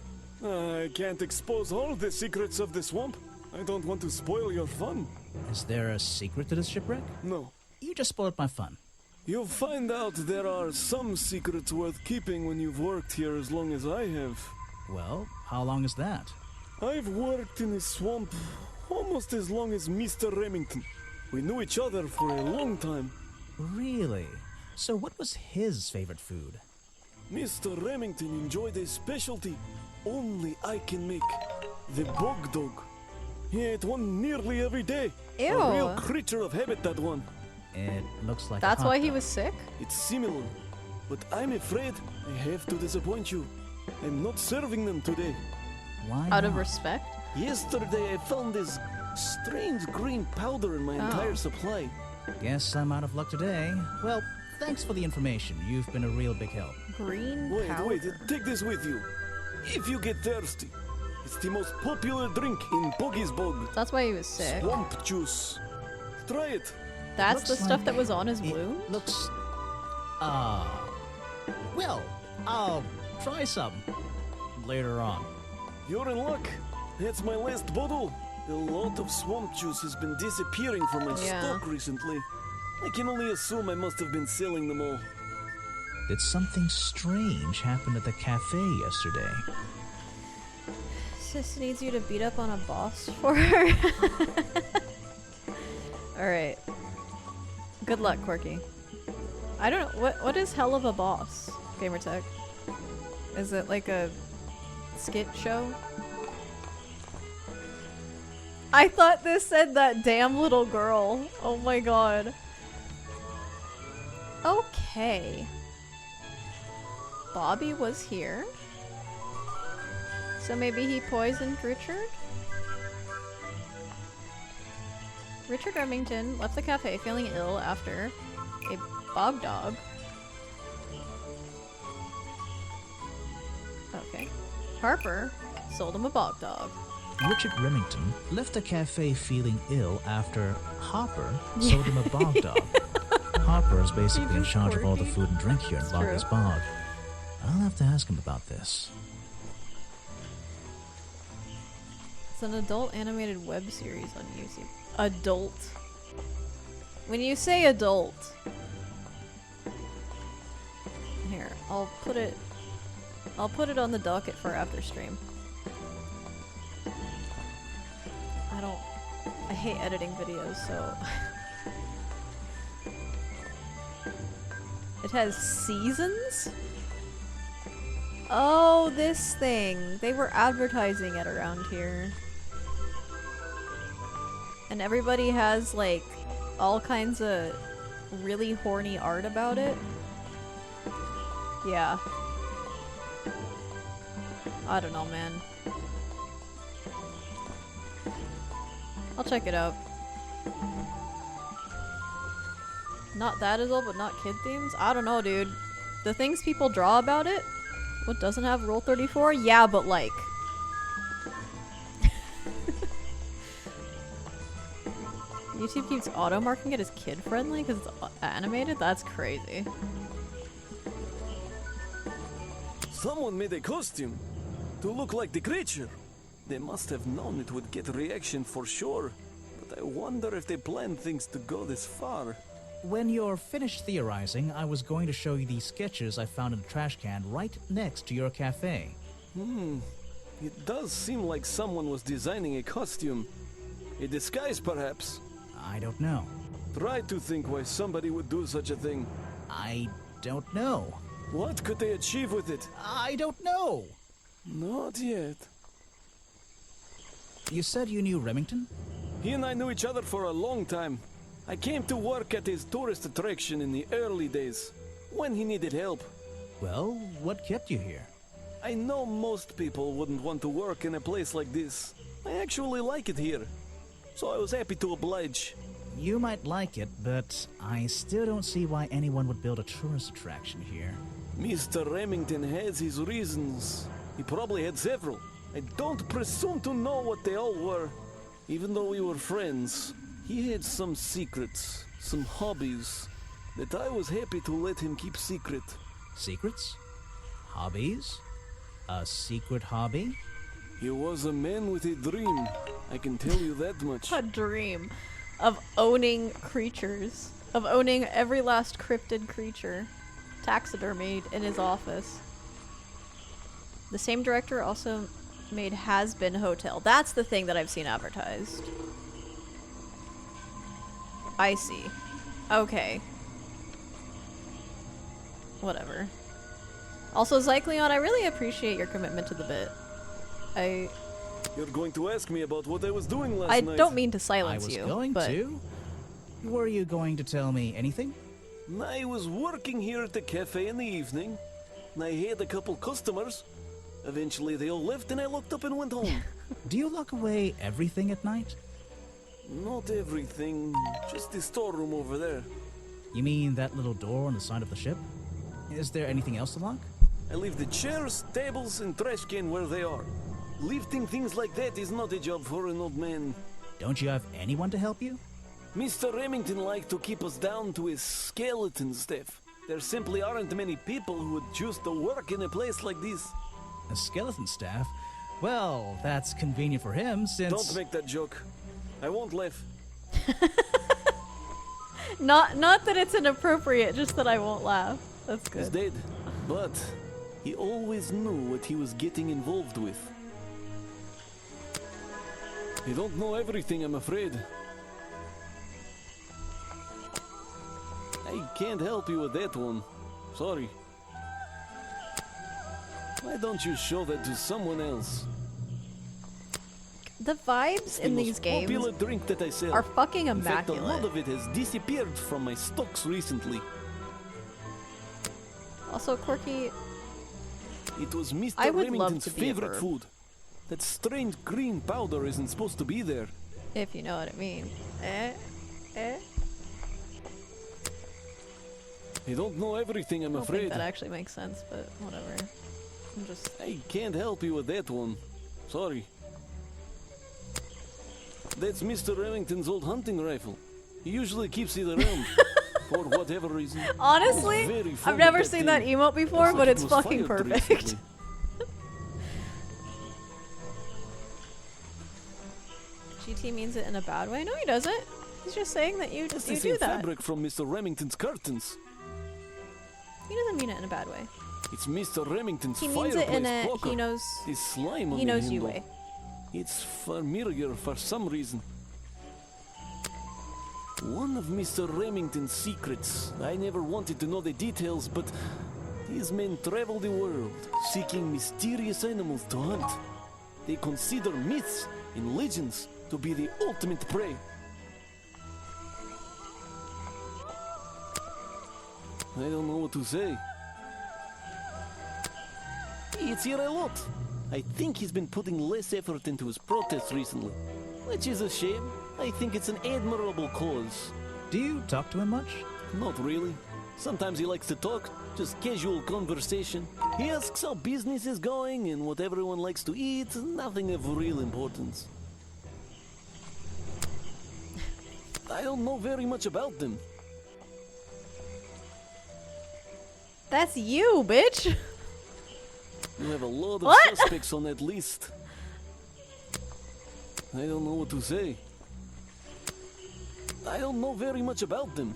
I can't expose all the secrets of the swamp. I don't want to spoil your fun. Is there a secret to this shipwreck? No. You just spoiled my fun. You'll find out there are some secrets worth keeping when you've worked here as long as I have. Well, how long is that? I've worked in the swamp almost as long as Mr. Remington. We knew each other for a long time. Really? So what was his favorite food? Mr. Remington enjoyed a specialty only I can make. The bog dog. He ate one nearly every day. Ew. A real creature of habit, that one. It looks like That's a hot why he dog. was sick? It's similar, but I'm afraid I have to disappoint you. I'm not serving them today. Why Out of not? respect? Yesterday I found this strange green powder in my entire supply. Guess I'm out of luck today. Well, thanks for the information. You've been a real big help. Green Wait, powder. take this with you. If you get thirsty, it's the most popular drink in Boggy's Bog. That's why he was sick. Swamp juice. Try it. That's the Looks stuff like that was on his it wound? Looks... Well, I'll try some later on. You're in luck. That's my last bottle. A lot of swamp juice has been disappearing from my Yeah. stock recently. I can only assume I must have been selling them all. Did something strange happen at the cafe yesterday? Sis needs you to beat up on a boss for her. Alright. Good luck, Quirky. I don't know, what is hell of a boss, Gamertech? Is it like a skit show? I thought this said that damn little girl. Oh my god. Okay. Bobby was here. So maybe he poisoned Richard? Richard Remington left the cafe feeling ill after a bog dog. Okay. Harper sold him a bog dog. Richard Remington left the cafe feeling ill after Hopper sold him a bog dog. Hopper is basically in charge of all the food and drink here in Boggy's Bog. I'll have to ask him about this. It's an adult animated web series on YouTube. Adult. When you say adult... Here, I'll put it on the docket for after stream. I hate editing videos, so... It has seasons? Oh, this thing. They were advertising it around here. And everybody has, like, all kinds of really horny art about it. Yeah. I don't know, man. I'll check it out. Not that adult, but not kid themes? I don't know, dude. The things people draw about it? What doesn't have Rule 34? Yeah, but like... YouTube keeps auto-marking it as kid-friendly because it's animated? That's crazy. Someone made a costume to look like the creature. They must have known it would get a reaction for sure. But I wonder if they planned things to go this far. When you're finished theorizing, I was going to show you these sketches I found in a trash can right next to your cafe. It does seem like someone was designing a costume. A disguise, perhaps? I don't know. Try to think why somebody would do such a thing. I don't know. What could they achieve with it? I don't know! Not yet. You said you knew Remington? He and I knew each other for a long time. I came to work at his tourist attraction in the early days, when he needed help. Well, what kept you here? I know most people wouldn't want to work in a place like this. I actually like it here, so I was happy to oblige. You might like it, but I still don't see why anyone would build a tourist attraction here. Mr. Remington has his reasons. He probably had several. I don't presume to know what they all were. Even though we were friends, he had some secrets, some hobbies, that I was happy to let him keep secret. Secrets? Hobbies? A secret hobby? He was a man with a dream. I can tell you that much. A dream of owning creatures. Of owning every last cryptid creature. Taxidermied in his office. The same director also made Has Been Hotel. That's the thing that I've seen advertised. I see. Okay. Whatever. Also, Zycleon, I really appreciate your commitment to the bit. You're going to ask me about what I was doing last night. I don't mean to silence you. I was going to? Were you going to tell me anything? I was working here at the cafe in the evening, and I had a couple customers. Eventually they all left and I locked up and went home. Do you lock away everything at night? Not everything, just the storeroom over there. You mean that little door on the side of the ship? Is there anything else to lock? I leave the chairs, tables, and trash can where they are. Lifting things like that is not a job for an old man. Don't you have anyone to help you? Mr. Remington liked to keep us down to his skeleton staff. There simply aren't many people who would choose to work in a place like this. A skeleton staff? Well, that's convenient for him since... Don't make that joke. I won't laugh. Not that it's inappropriate, just that I won't laugh. That's good. He's dead, but he always knew what he was getting involved with. You don't know everything, I'm afraid. I can't help you with that one. Sorry. Why don't you show that to someone else? The vibes in these games popular drink that I sell. are fucking In fact, immaculate. a lot of it has disappeared from my stocks recently. Also, Corky, It was Mr. I would love Remington's to be a favorite verb. food. That strange green powder isn't supposed to be there. if you know what I mean. I don't know everything, I'm I don't afraid. think that actually makes sense, but whatever. I'm just... I can't help you with that one. Sorry. That's Mr. Remington's old hunting rifle. He usually keeps it around. For whatever reason. Honestly, He's very I've fond never of seen thing. that emote before, Looks but like it's it was fucking fired perfect. recently. GT means it in a bad way? No, he doesn't. He's just saying that you That's do the same that. fabric from Mr. Remington's curtains. He doesn't mean it in a bad way. It's Mr. Remington's He means it in a blocker. he knows. This slime on He the knows you handle. way. It's familiar for some reason. One of Mr. Remington's secrets. I never wanted to know the details, but these men travel the world, seeking mysterious animals to hunt. They consider myths and legends to be the ultimate prey. I don't know what to say. It's here a lot. I think he's been putting less effort into his protests recently, which is a shame. I think it's an admirable cause. Do you talk to him much? Not really. Sometimes he likes to talk, just casual conversation. He asks how business is going and what everyone likes to eat, nothing of real importance. I don't know very much about them. That's you, bitch. You have a lot of What? suspects on that list. I don't know what to say. I don't know very much about them.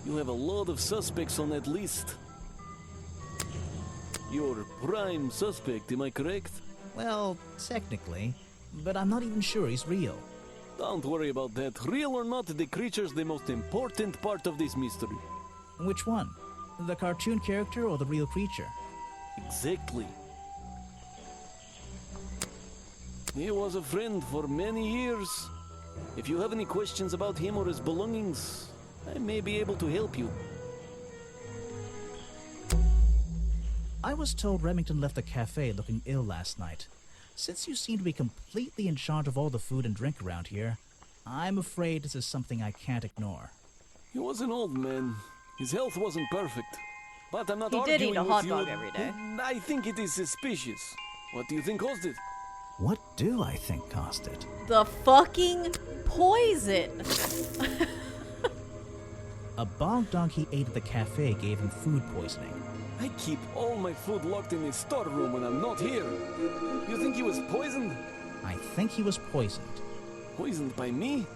You have a lot of suspects on that list. You're prime suspect, am I correct? Well, technically, but I'm not even sure he's real. Don't worry about that. Real or not, the creature's the most important part of this mystery. Which one? The cartoon character or the real creature? Exactly. He was a friend for many years. If you have any questions about him or his belongings, I may be able to help you. I was told Remington left the cafe looking ill last night. Since you seem to be completely in charge of all the food and drink around here, I'm afraid this is something I can't ignore. He was an old man. His health wasn't perfect. But I'm not He arguing did eat a with hot you. dog every day. I think it is suspicious. What do you think caused it? What do I think caused it? The fucking poison. A bog dog he ate at the cafe gave him food poisoning. I keep all my food locked in the storeroom when I'm not here. You think he was poisoned? I think he was poisoned. Poisoned by me?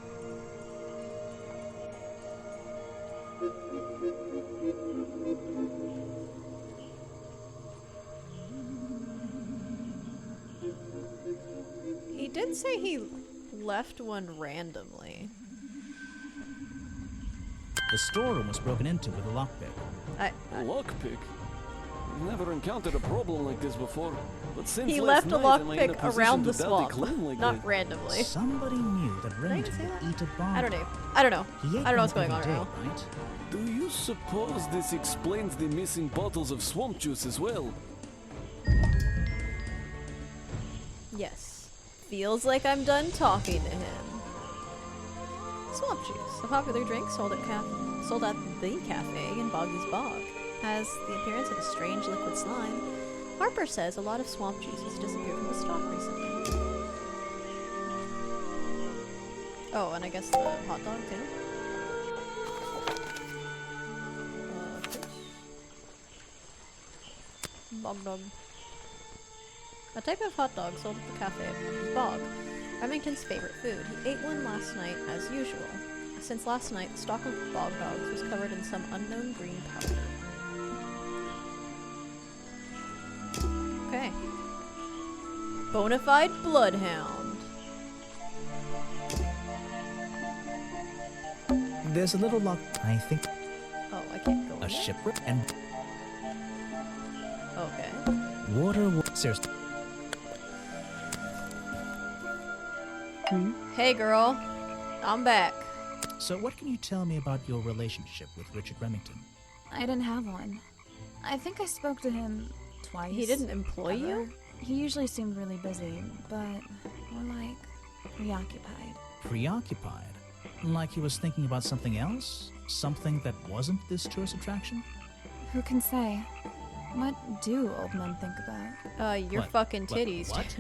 He did say he left one randomly. The storeroom was broken into with a lockpick. A lockpick? I've never encountered a problem like this before. But since He last left a night, am I in a lockpick position around to the doubt swamp, claim like not that? randomly. Somebody knew that Remington say would eat a bog. I don't know. I don't know. He ate I don't know one what's going on every right day, now. right? Do you suppose this explains the missing bottles of swamp juice as well? Yes. Feels like I'm done talking to him. Swamp juice, a popular drink sold at the cafe in Boggy's Bog, has the appearance of a strange liquid slime. Harper says a lot of swamp juice has disappeared from the stock recently. Oh, and I guess the hot dog too? Bog dog. A type of hot dog sold at the cafe at Boggy's Bog. Remington's favorite food. He ate one last night as usual. Since last night, the stock of bog dogs was covered in some unknown green powder. Okay. Bonafide bloodhound. There's a little lock. I think Oh, I can't go in a there? shipwreck and Okay. water. Seriously. Hey girl, I'm back. So what can you tell me about your relationship with Richard Remington? I didn't have one. I think I spoke to him twice. He didn't employ you? ever. He usually seemed really busy, but more like preoccupied. Preoccupied? Like he was thinking about something else? Something that wasn't this tourist attraction? Who can say? What do old men think about? Your What? fucking What? titties. What?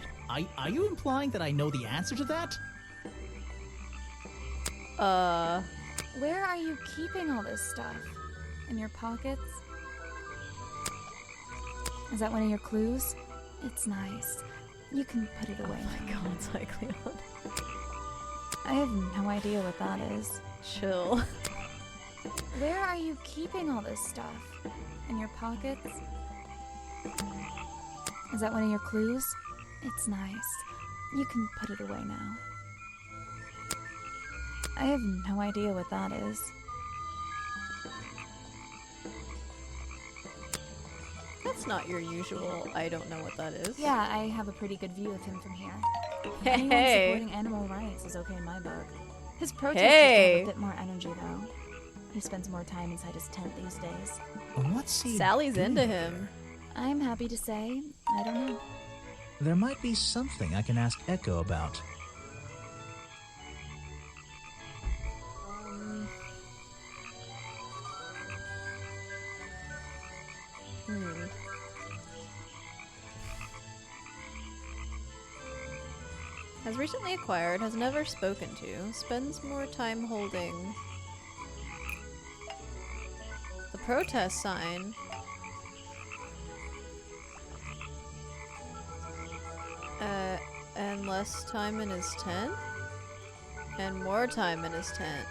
Are you implying that I know the answer to that? Where are you keeping all this stuff? In your pockets? Is that one of your clues? It's nice. You can put it away Oh my now. god, Cycleon. I have no idea what that is. Chill. Where are you keeping all this stuff? In your pockets? Is that one of your clues? It's nice. You can put it away now. I have no idea what that is. That's not your usual, I don't know what that is. Yeah, I have a pretty good view of him from here. Hey. Anyone supporting animal rights is okay in my book. His protest Hey. have a bit more energy, though. He spends more time inside his tent these days. What's he Sally's doing into here? him. I'm happy to say, I don't know. There might be something I can ask Echo about. Has recently acquired, has never spoken to, spends more time holding the protest sign. And less time in his tent? And more time in his tent.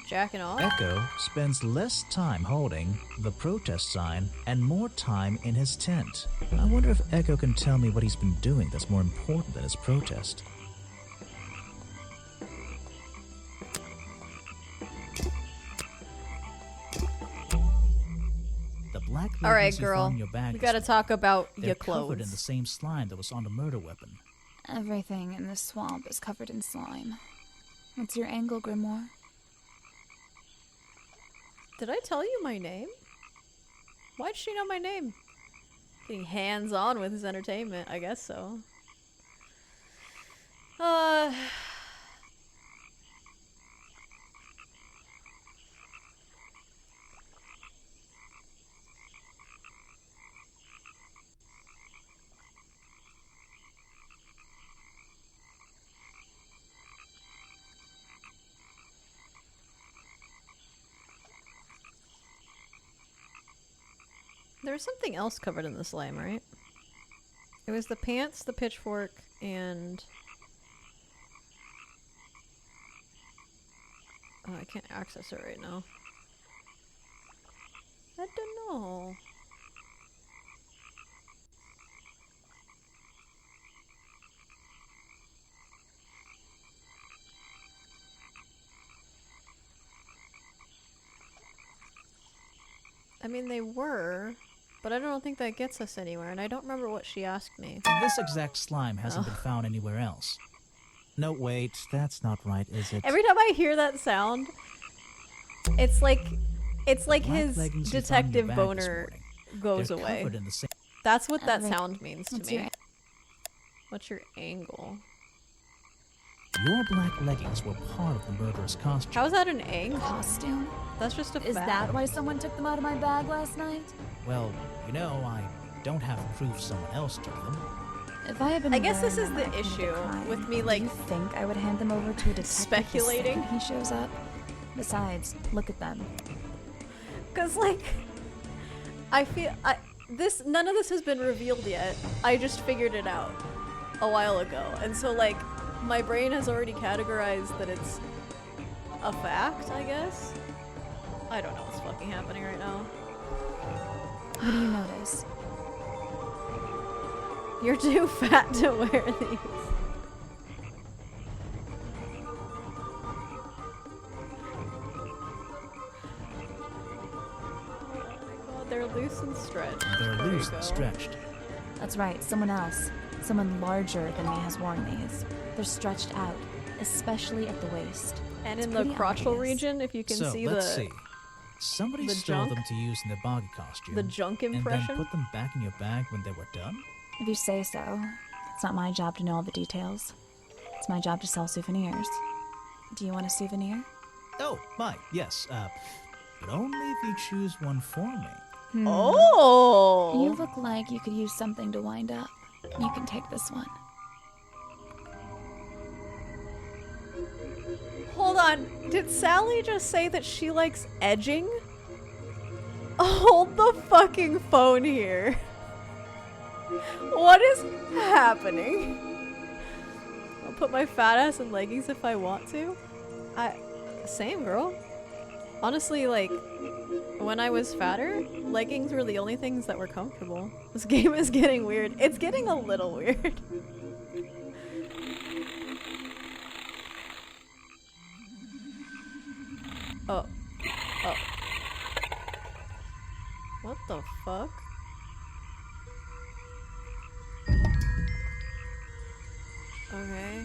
Jacking off? Echo spends less time holding the protest sign and more time in his tent. I wonder if Echo can tell me what he's been doing that's more important than his protest. The black Alright, leggings you girl. found in your bag We this gotta morning, talk about they're your covered in clothes. the same slime that was on the murder weapon. Everything in this swamp is covered in slime. What's your angle, Grimoire? Did I tell you my name? Why'd she know my name? Getting hands-on with his entertainment, I guess so. There was something else covered in the slime, right? It was the pants, the pitchfork, and... Oh, I can't access it right now. I don't know. I mean, they were, but I don't think that gets us anywhere, and I don't remember what she asked me. This exact slime hasn't been found anywhere else. No, wait, that's not right, is it? Every time I hear that sound, it's like his leggings you found in your detective bag this boner morning. goes They're away. covered in the same- That's what that Wait, sound means to what's me. your- What's your angle? Your black leggings were part of the murderous costume. How is that an angle? Costume? That's just a Is fact. that why someone took them out of my bag last night? Well, you know, I don't have proof someone else took them. If I had been I guess this wearing is them the when I committed issue a crime, with me, do like, you think I would hand them over to a detective speculating? the second he shows up? Besides, look at them. Cause like, I feel none of this has been revealed yet. I just figured it out a while ago, and so like, my brain has already categorized that it's a fact. I guess. I don't know what's fucking happening right now. What do you notice? You're too fat to wear these. Oh, they're loose and stretched. They're There you loose go. and stretched. That's right, someone else. Someone larger than me has worn these. They're stretched out, especially at the waist. And It's in the pretty crotchal obvious. region, if you can So, see let's the see. Somebody the stole junk? them to use in their boggy costume. the junk and impression. then put them back in your bag when they were done? If you say so. It's not my job to know all the details. It's my job to sell souvenirs. Do you want a souvenir? Oh, my, yes. But only if you choose one for me. Oh! You look like you could use something to wind up. You can take this one. Hold on. Did Sally just say that she likes edging? Hold the fucking phone here. What is happening? I'll put my fat ass in leggings if I want to. Same, girl. Honestly, like, when I was fatter, leggings were the only things that were comfortable. This game is getting weird. It's getting a little weird. Oh. Oh. What the fuck? Okay.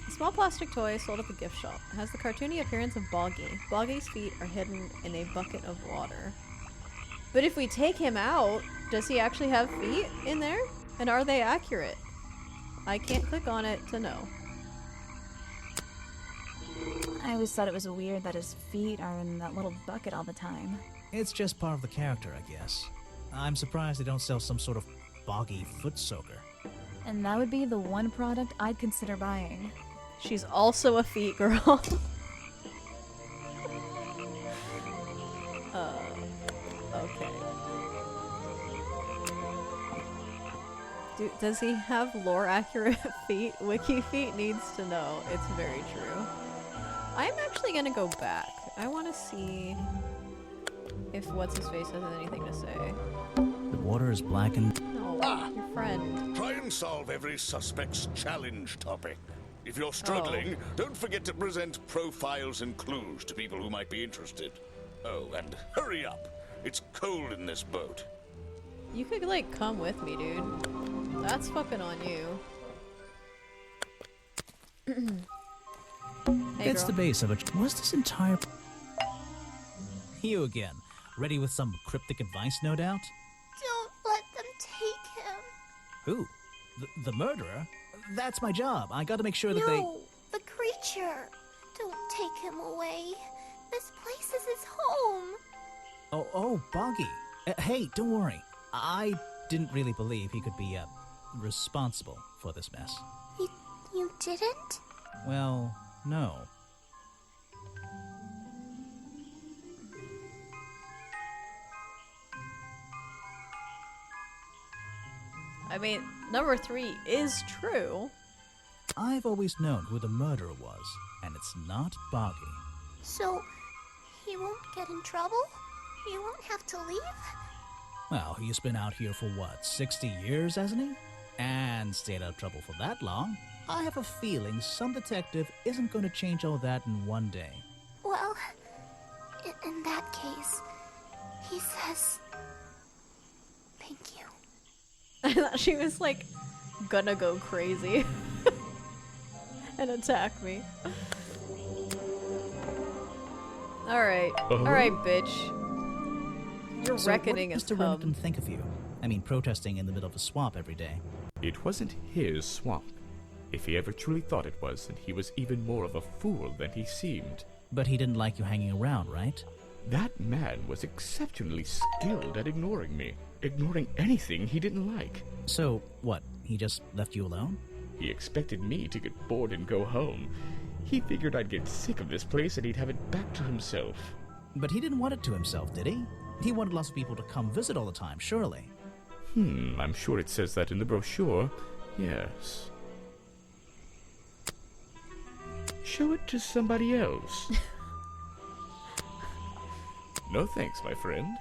A small plastic toy sold at the gift shop. It has the cartoony appearance of Boggy. Boggy's feet are hidden in a bucket of water. But if we take him out, does he actually have feet in there? And are they accurate? I can't click on it to know. I always thought it was weird that his feet are in that little bucket all the time. It's just part of the character, I guess. I'm surprised they don't sell some sort of boggy foot soaker. And that would be the one product I'd consider buying. She's also a feet girl. Okay. Does he have lore accurate feet? Wiki Feet needs to know. It's very true. I'm actually gonna go back. I want to see if what's-his-face has anything to say. The water is black and... No, your friend. Try and solve every suspect's challenge topic. If you're struggling, don't forget to present profiles and clues to people who might be interested. Oh, and hurry up. It's cold in this boat. You could, like, come with me, dude. That's fucking on you. Hey, it's girl. the base of it. Was this entire... You again. Ready with some cryptic advice, no doubt? Don't let them take him. Who? The murderer? That's my job. I gotta make sure that they... No, the creature. Don't take him away. This place is his home. Oh, Boggy. Hey, don't worry. I didn't really believe he could be, responsible for this mess. You didn't? Well, no. I mean, number 3 is true. I've always known who the murderer was, and it's not Boggy. So, he won't get in trouble? He won't have to leave? Well, he's been out here for what, 60 years, hasn't he? And stayed out of trouble for that long. I have a feeling some detective isn't going to change all that in one day. Well, in that case, he says... Thank you. I thought she was, like, gonna go crazy. And attack me. Alright. Alright, bitch. Your reckoning is come. What did Mr. Remington think of you? I mean, protesting in the middle of a swamp every day. It wasn't his swamp. If he ever truly thought it was, then he was even more of a fool than he seemed. But he didn't like you hanging around, right? That man was exceptionally skilled at ignoring me. Ignoring anything he didn't like. So, what? He just left you alone? He expected me to get bored and go home. He figured I'd get sick of this place and he'd have it back to himself. But he didn't want it to himself, did he? He wanted lots of people to come visit all the time, surely. I'm sure it says that in the brochure. Yes. Show it to somebody else. No thanks, my friend.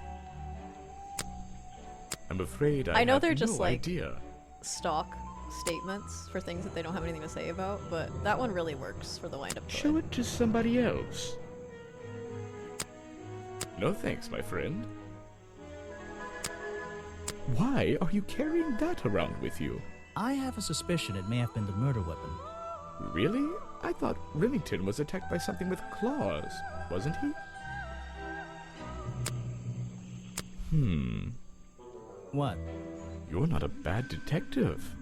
I'm afraid I know have they're just no like idea. Stock statements for things that they don't have anything to say about, but that one really works for the wind-up toy. Show it to somebody else. No thanks, my friend. Why are you carrying that around with you? I have a suspicion it may have been the murder weapon. Really? I thought Remington was attacked by something with claws, wasn't he? What? You're not a bad detective.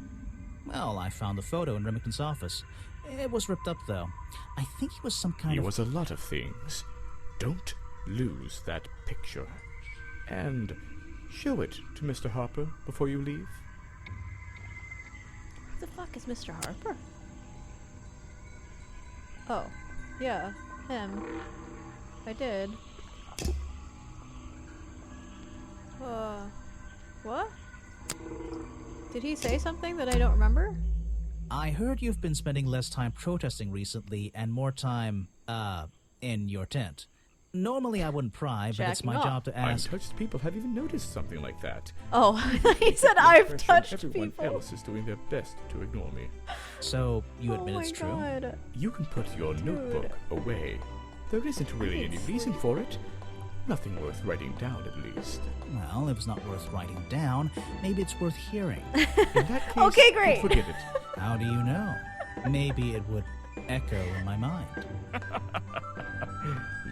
Well, I found the photo in Remington's office. It was ripped up, though. I think he was some kind He of... was a lot of things. Don't lose that picture. And show it to Mr. Harper before you leave. Who the fuck is Mr. Harper? Oh, yeah, him. I did. What? Did he say something that I don't remember? I heard you've been spending less time protesting recently and more time, in your tent. Normally I wouldn't pry, but it's my job to ask. Untouched people have even noticed something like that. Oh, he said I've touched everyone people. Everyone else is doing their best to ignore me. So, you admit it's true? God. You can put your notebook away. There isn't really any reason for it. Nothing worth writing down, at least. Well, if it's not worth writing down, maybe it's worth hearing. In that case, Okay, great. forget it. How do you know? Maybe it would echo in my mind.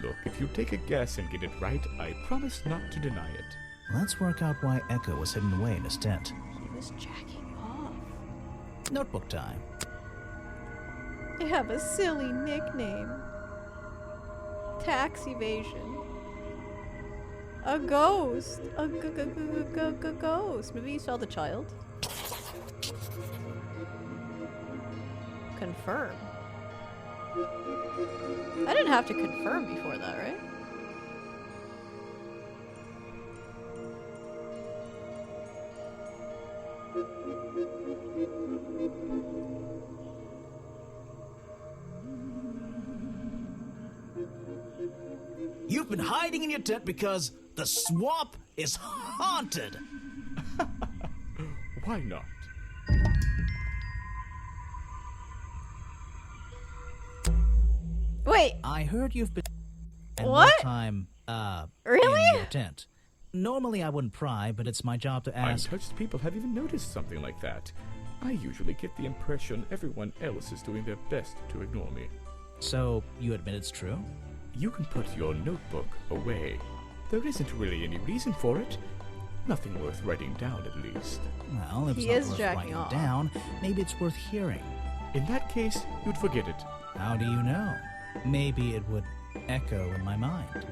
Look, if you take a guess and get it right, I promise not to deny it. Let's work out why Echo was hidden away in his tent. He was jacking off. Notebook time. They have a silly nickname. Tax evasion. A ghost. A ghost. Maybe you saw the child? Confirm. I didn't have to confirm before that, right? You've been hiding in your tent because the swamp is haunted. Why not? Wait. I heard you've been and What? more time Really? in your tent. Normally I wouldn't pry, but it's my job to ask. Untouched people have even noticed something like that. I usually get the impression everyone else is doing their best to ignore me. So, you admit it's true? You can put your notebook away. There isn't really any reason for it. Nothing worth writing down, at least. Well, if it's He not is worth jacking writing off. down, maybe it's worth hearing. In that case, you'd forget it. How do you know? Maybe it would echo in my mind.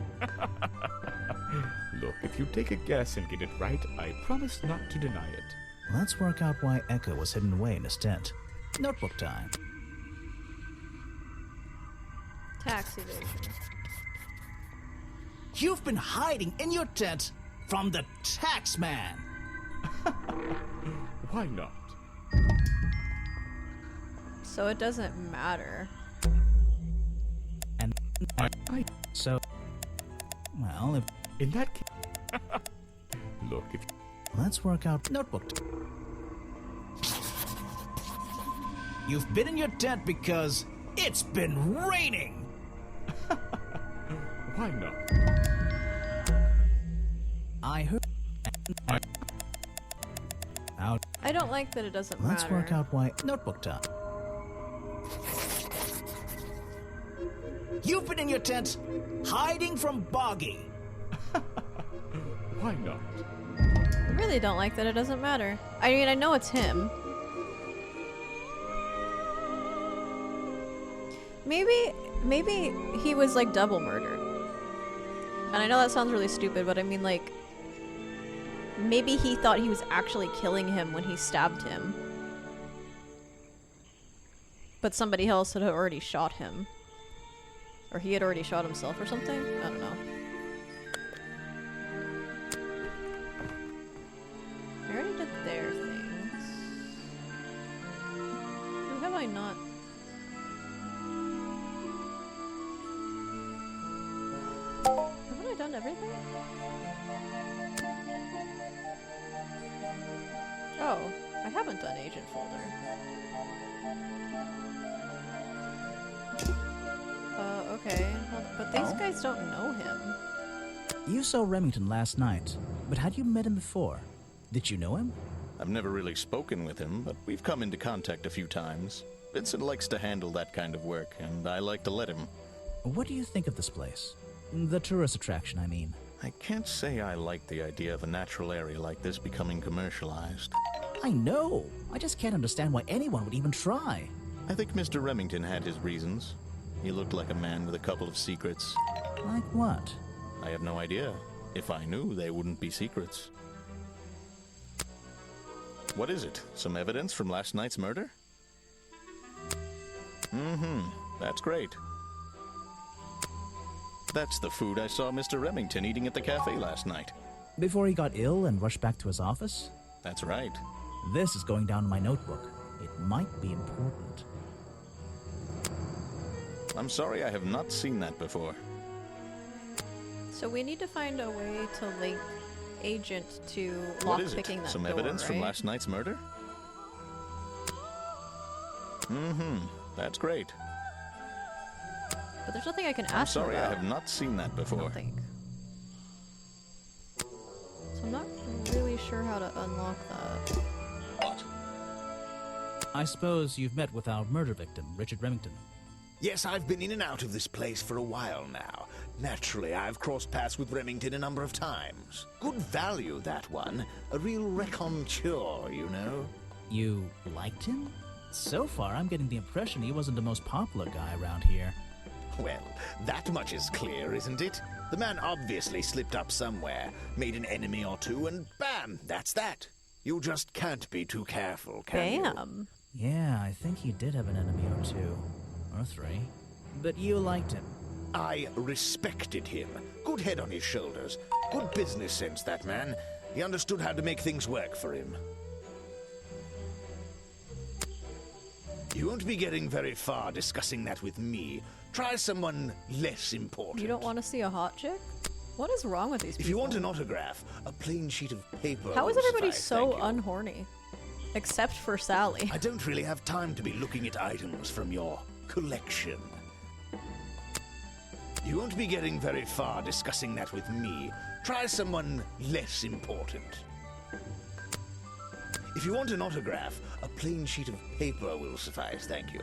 Look, if you take a guess and get it right, I promise not to deny it. Let's work out why Echo was hidden away in his tent. Notebook time. Tax evasion. You've been hiding in your tent from the tax man. Why not? So it doesn't matter. And so, well, if in that case, look, if let's work out notebook. You've been in your tent because it's been raining. Why not? I heard. Out. I don't like that it doesn't Let's matter. work out why notebook time. You've been in your tent, hiding from Boggy. Why not? I really don't like that it doesn't matter. I mean, I know it's him. Maybe he was like double murdered. And I know that sounds really stupid, but I mean like maybe he thought he was actually killing him when he stabbed him. But somebody else had already shot him. Or he had already shot himself or something? I don't know. I already did their things. Who have I not? Haven't I done everything? Oh, I haven't done agent folder. Okay. Well, but these guys don't know him. You saw Remington last night, but had you met him before? Did you know him? I've never really spoken with him, but we've come into contact a few times. Vincent likes to handle that kind of work, and I like to let him. What do you think of this place? The tourist attraction, I mean. I can't say I like the idea of a natural area like this becoming commercialized. I know. I just can't understand why anyone would even try. I think Mr. Remington had his reasons. He looked like a man with a couple of secrets. Like what? I have no idea. If I knew, they wouldn't be secrets. What is it? Some evidence from last night's murder? That's great. That's the food I saw Mr. Remington eating at the cafe last night. Before he got ill and rushed back to his office? That's right. This is going down in my notebook. It might be important. I'm sorry, I have not seen that before. So we need to find a way to link Agent to What is it? lockpicking that Some door, evidence from right? last night's murder? Mm-hmm. That's great. But there's nothing I can I'm ask him sorry, I about. have not seen that I before. don't think. So I'm not really sure how to unlock that. What? I suppose you've met with our murder victim, Richard Remington. Yes, I've been in and out of this place for a while now. Naturally, I've crossed paths with Remington a number of times. Good value, that one. A real raconteur, you know. You liked him? So far, I'm getting the impression he wasn't the most popular guy around here. Well, that much is clear, isn't it? The man obviously slipped up somewhere, made an enemy or two, and bam, that's that. You just can't be too careful, can you? Bam. Yeah, I think he did have an enemy or two. Or three. But you liked him. I respected him. Good head on his shoulders. Good business sense, that man. He understood how to make things work for him. You won't be getting very far discussing that with me. Try someone less important. You don't want to see a hot chick? What is wrong with these people? If you want an autograph, a plain sheet of paper. How is will everybody suffice, so thank you. unhorny? Except for Sally. I don't really have time to be looking at items from your collection. You won't be getting very far discussing that with me. Try someone less important. If you want an autograph, a plain sheet of paper will suffice, thank you.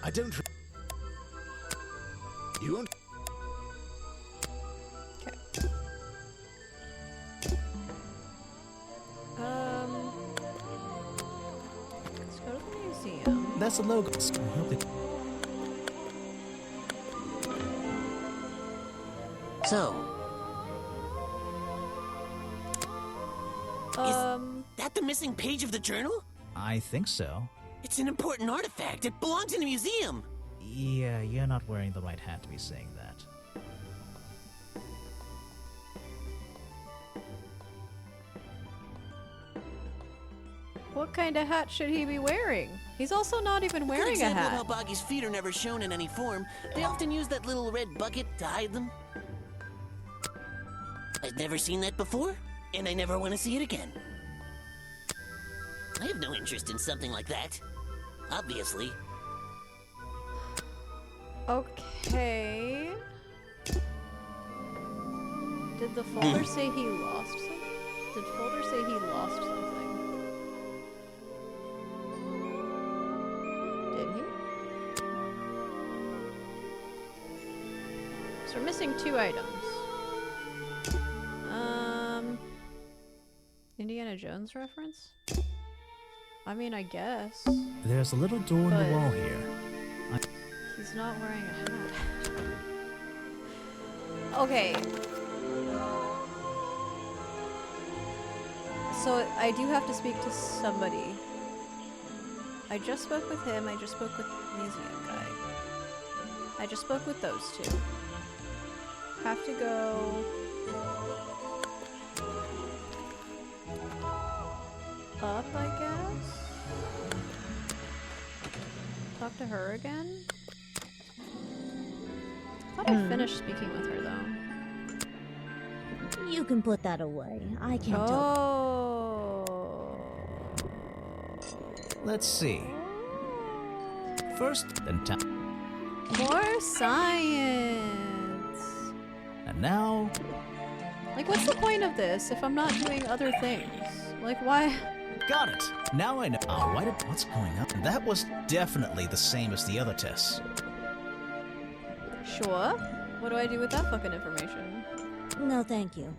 I don't... You won't... Okay. Let's go to the museum. That's the logo. I hope it... So, that the missing page of the journal? I think so. It's an important artifact. It belongs in a museum. Yeah, you're not wearing the right hat to be saying that. What kind of hat should he be wearing? He's also not even Good wearing a example hat. of how Boggy's feet are never shown in any form. They often use that little red bucket to hide them. I've never seen that before, and I never want to see it again. I have no interest in something like that. Obviously. Okay. Did the folder say he lost something? Did folder say he lost something? Did he? So we're missing 2 items. Indiana Jones reference? I mean, I guess. There's a little door in the wall here. He's not wearing a hat. Okay. So I do have to speak to somebody. I just spoke with him, I just spoke with the museum guy. I just spoke with those 2. Have to go... up, I guess? Talk to her again? I thought I finished speaking with her, though. You can put that away. I can't Oh. Let's see. First, then More science! And now... Like, what's the point of this if I'm not doing other things? Like, why? Got it! Now I know. What's going on? That was definitely the same as the other tests. Sure. What do I do with that fucking information? No, thank you.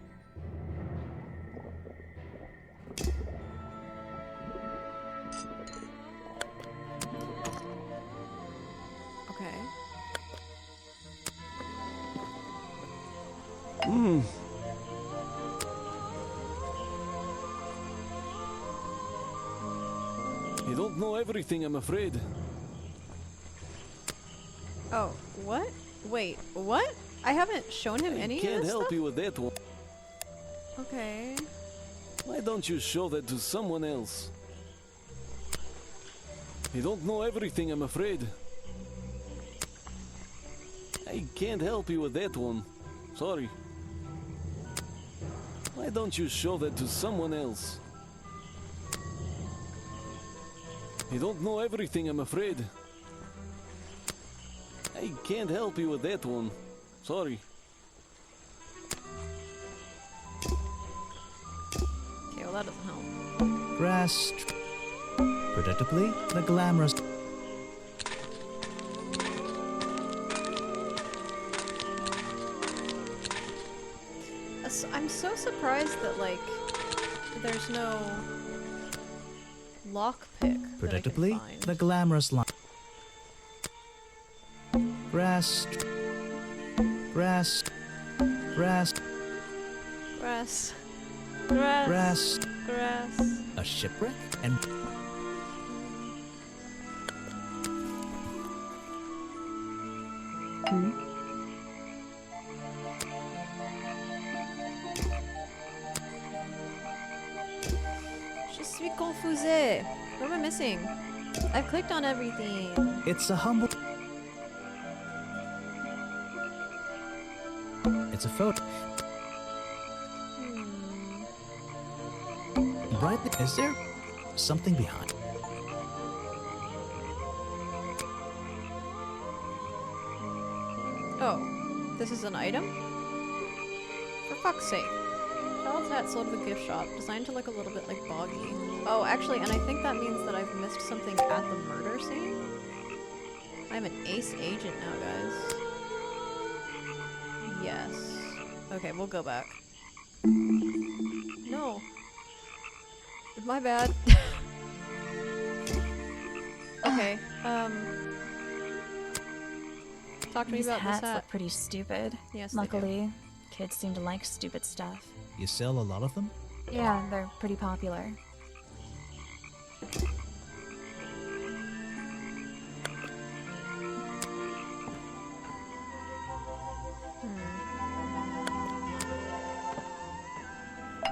Okay. You don't know everything, I'm afraid. Oh, what? Wait, what? I haven't shown him any of Can't this help stuff? you with that one. Okay. Why don't you show that to someone else? You don't know everything, I'm afraid. I can't help you with that one. Sorry. Why don't you show that to someone else? You don't know everything, I'm afraid. I can't help you with that one. Sorry. Okay, well that doesn't help. Grass. Predictably, the glamorous. I'm so surprised that, like, there's no lockpick. Predictably, the glamorous line. Grass. Grass. Grass. Grass. Grass. Grass. Grass. A shipwreck and. Je suis confusée. What am I missing? I've clicked on everything. It's a humble. It's a photo. Right there. Is there something behind? Oh, this is an item? For fuck's sake. Child's hat sold at the gift shop, designed to look a little bit like Boggy. Oh, actually, and I think that means that I've missed something at the murder scene? I'm an ace agent now, guys. Yes. Okay, we'll go back. No. My bad. Okay, talk to me These about hats this hat. look pretty stupid. Yes, they do. Luckily, kids seem to like stupid stuff. You sell a lot of them? Yeah, they're pretty popular.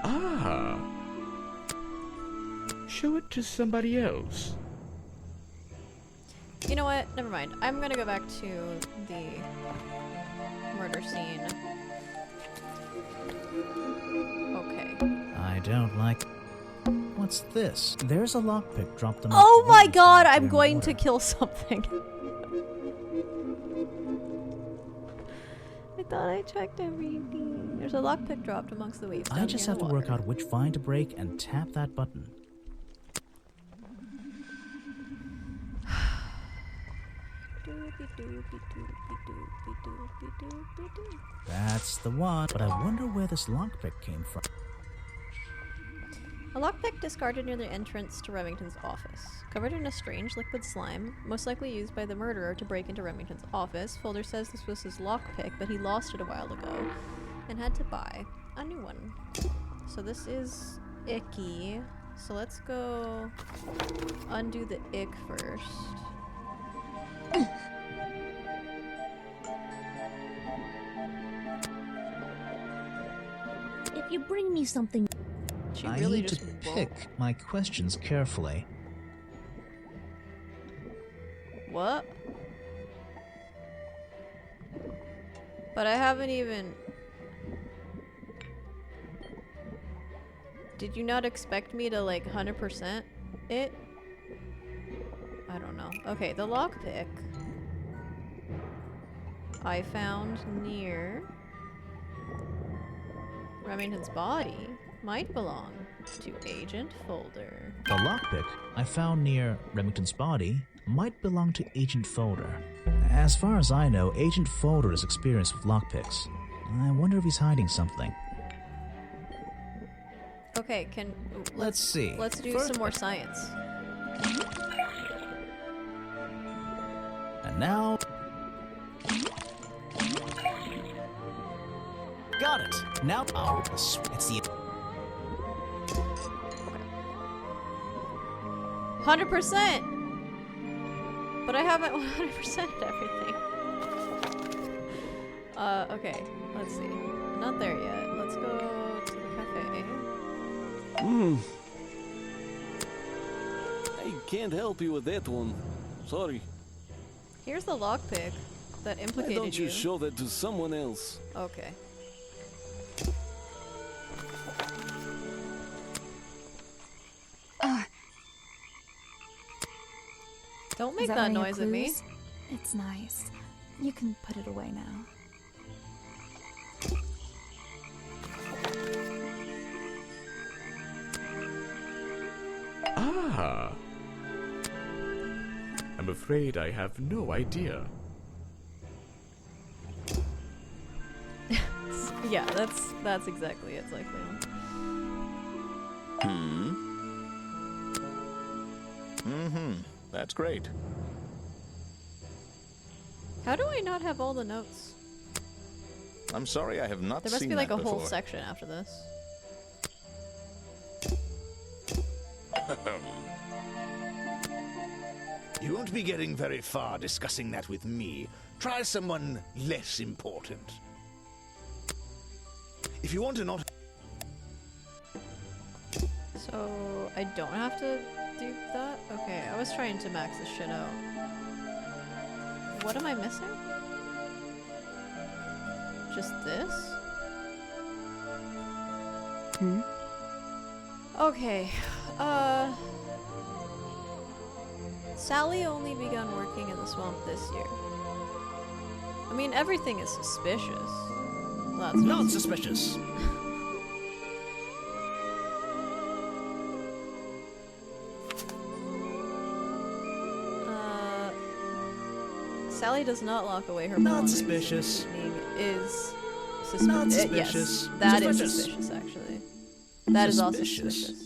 Ah. Show it to somebody else. You know what? Never mind. I'm gonna go back to the murder scene. Okay. I don't like. What's this? There's a lockpick dropped on. Oh my god, I'm going to kill something. I thought I checked everything. There's a lockpick dropped amongst the waves. I just have to work out which vine to break and tap that button. That's the one, but I wonder where this lockpick came from. A lockpick discarded near the entrance to Remington's office. Covered in a strange liquid slime, most likely used by the murderer to break into Remington's office, Folder says this was his lockpick, but he lost it a while ago and had to buy a new one. So this is icky. So let's go undo the ick first. If you bring me something... I need to pick my questions carefully. What? But I haven't even... Did you not expect me to, like, 100% it? I don't know. Okay, the lockpick I found near Remington's body might belong to Agent Folder. The lockpick I found near Remington's body might belong to Agent Folder. As far as I know, Agent Folder is experienced with lockpicks. I wonder if he's hiding something. Okay, let's see. Let's do some more science. And now... Got it! Now... Oh, it's the... 100%! But I haven't 100%'d everything. Okay, let's see. Not there yet. Let's go to the cafe. I can't help you with that one. Sorry. Here's the lockpick that Why implicated don't you show that to someone else? Okay. Don't make that noise at me. It's nice. You can put it away now. Ah. I'm afraid I have no idea. Yeah, that's exactly it, Cyclone. That's great. How do I not have all the notes? I'm sorry I have not There seen must be like that a whole before. section after this. You won't be getting very far discussing that with me. Try someone less important. If you want to not... So, I don't have to do that? Okay, I was trying to max this shit out. What am I missing? Just this? Okay, Sally only begun working in the swamp this year. I mean, everything is suspicious. Well, that's Not suspicious. Sally does not lock away her Not belongings. suspicious. Meaning is Not Yes, suspicious. that is Suspicious. suspicious, actually. That is also Suspicious. suspicious.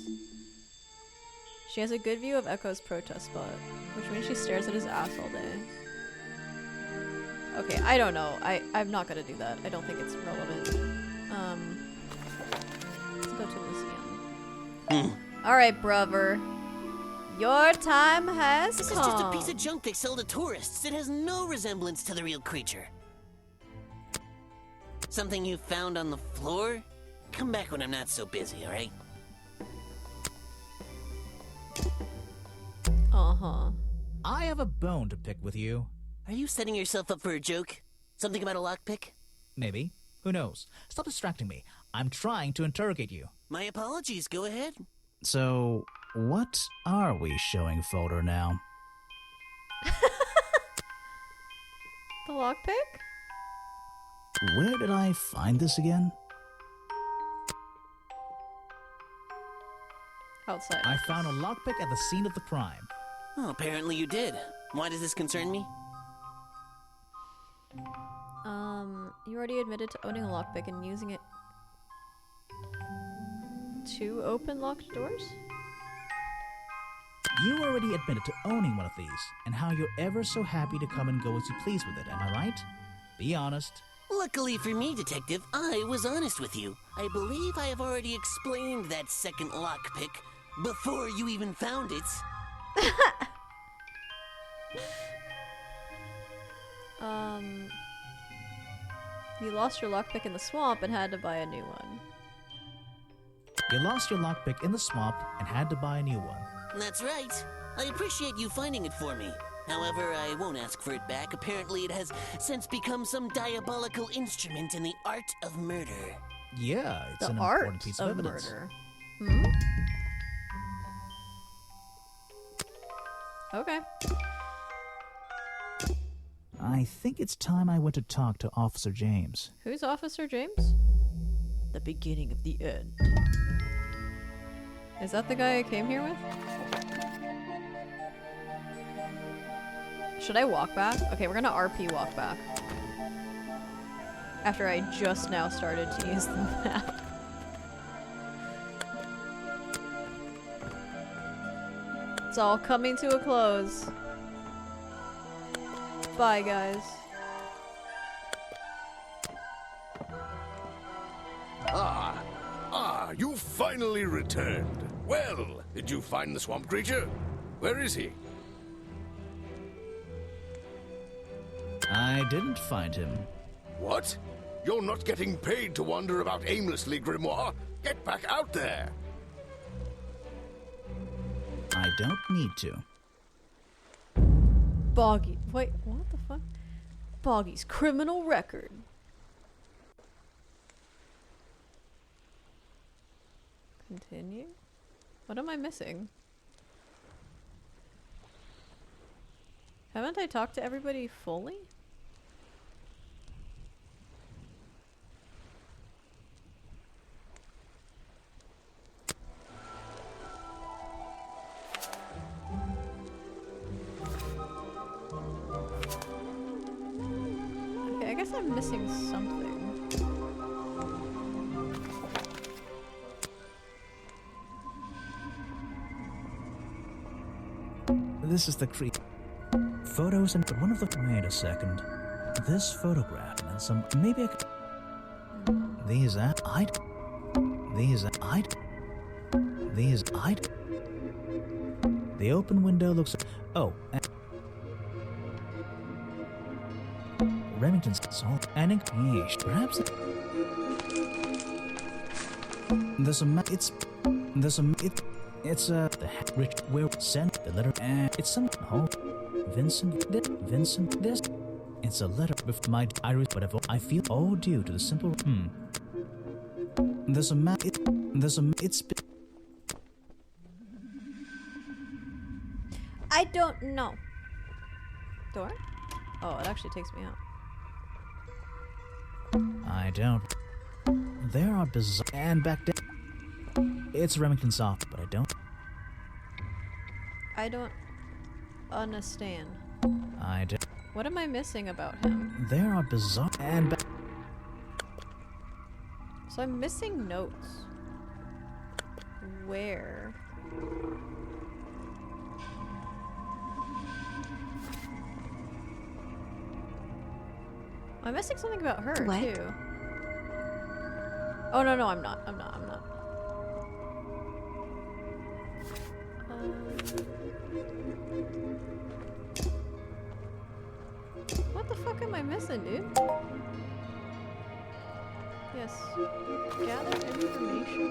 She has a good view of Echo's protest spot, which means she stares at his ass all day. Okay, I don't know. I'm not gonna do that. I don't think it's relevant. Let's go to Lucian. Alright, brother. Your time has This come. is just a piece of junk they sell to tourists. It has no resemblance to the real creature. Something you found on the floor? Come back when I'm not so busy, alright? Uh-huh. I have a bone to pick with you. Are you setting yourself up for a joke? Something about a lockpick? Maybe. Who knows? Stop distracting me. I'm trying to interrogate you. My apologies, go ahead. So, what are we showing folder now? The lockpick? Where did I find this again? Outside. I found a lockpick at the scene of the crime. Oh, apparently you did. Why does this concern me? You already admitted to owning a lockpick and using it to open locked doors? You already admitted to owning one of these, and how you're ever so happy to come and go as you please with it, am I right? Be honest. Luckily for me, Detective, I was honest with you. I believe I have already explained that second lockpick before you even found it. You lost your lockpick in the swamp and had to buy a new one. You lost your lockpick in the swamp and had to buy a new one. That's right. I appreciate you finding it for me. However, I won't ask for it back. Apparently, it has since become some diabolical instrument in the art of murder. Yeah, it's The an art important piece of evidence. murder. Hmm? Okay. I think it's time I went to talk to Officer James. Who's Officer James? The beginning of the end. Is that the guy I came here with? Should I walk back? Okay, we're gonna RP walk back. After I just now started to use the map. It's all coming to a close. Bye, guys. You finally returned. Well, did you find the swamp creature? Where is he? I didn't find him. What? You're not getting paid to wander about aimlessly, Grimoire. Get back out there. I don't need to. Boggy. Wait, what the fuck? Boggy's criminal record. Continue? What am I missing? Haven't I talked to everybody fully? Okay, I guess I'm missing something. This is the photos and one of the. Wait a second. This photograph and some. Maybe I could. These I'd. The open window looks. Oh. Remington's salt and perhaps. There's a. It's the rich where sent the letter and it's some Vincent this it's a letter with my iris whatever I feel all due to the simple there's a it's I don't know. Door? Oh, it actually takes me out. I don't. There are bizarre and back down. It's Remington soft, but I don't understand. I do. What am I missing about him? There are bizarre and So I'm missing notes. Where? I'm missing something about her too. Oh no, I'm not. What the fuck am I missing, dude? Yes. Gather information.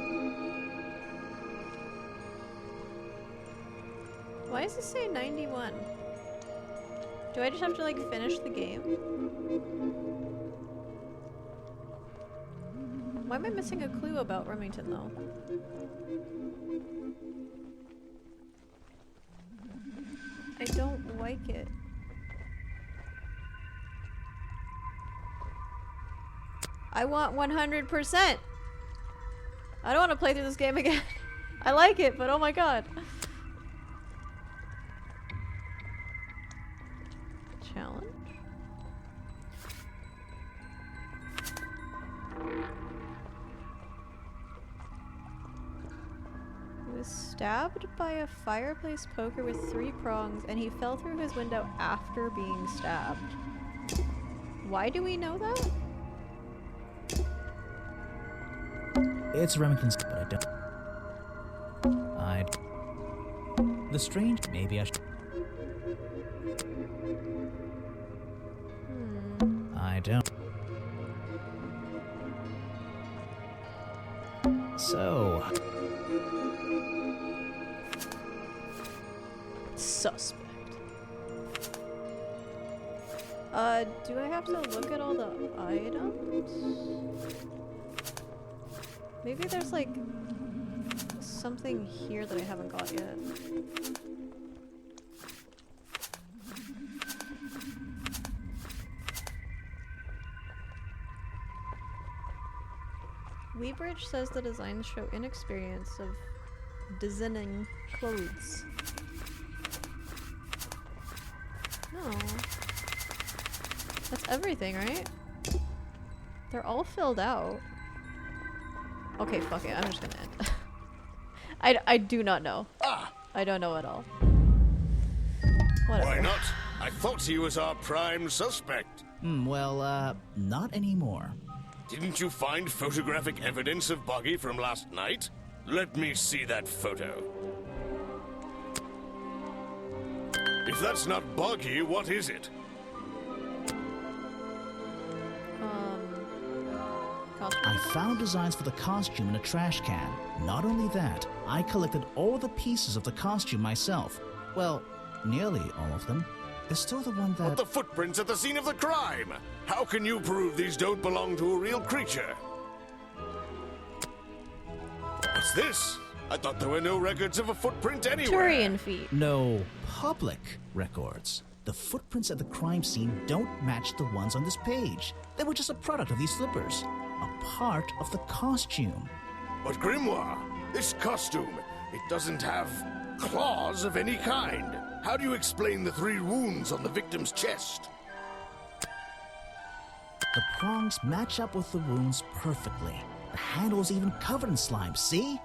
Why does it say 91? Do I just have to like finish the game? Why am I missing a clue about Remington though? I don't like it. I want 100%! I don't want to play through this game again. I like it, but oh my god. Challenge? He was stabbed by a fireplace poker with 3 prongs and he fell through his window after being stabbed. Why do we know that? It's Remington's, but I don't. The strange. Maybe I should. I don't. So. Suspect. Do I have to look at all the items? Maybe there's like something here that I haven't got yet. Weebridge says the designs show inexperience of designing clothes. No. That's everything, right? They're all filled out. Okay, fuck it. I'm just gonna end. I do not know. I don't know at all. Whatever. Why not? I thought he was our prime suspect. Well, not anymore. Didn't you find photographic evidence of Boggy from last night? Let me see that photo. If that's not Boggy, what is it? found designs for the costume in a trash can. Not only that, I collected all the pieces of the costume myself. Well, nearly all of them. There's still the one that... But the footprints at the scene of the crime! How can you prove these don't belong to a real creature? What's this? I thought there were no records of a footprint anywhere. Turian feet. No public records. The footprints at the crime scene don't match the ones on this page. They were just a product of these slippers. A part of the costume. But Grimoire, this costume, it doesn't have claws of any kind. How do you explain the 3 wounds on the victim's chest? The prongs match up with the wounds perfectly. The handle's even covered in slime, see?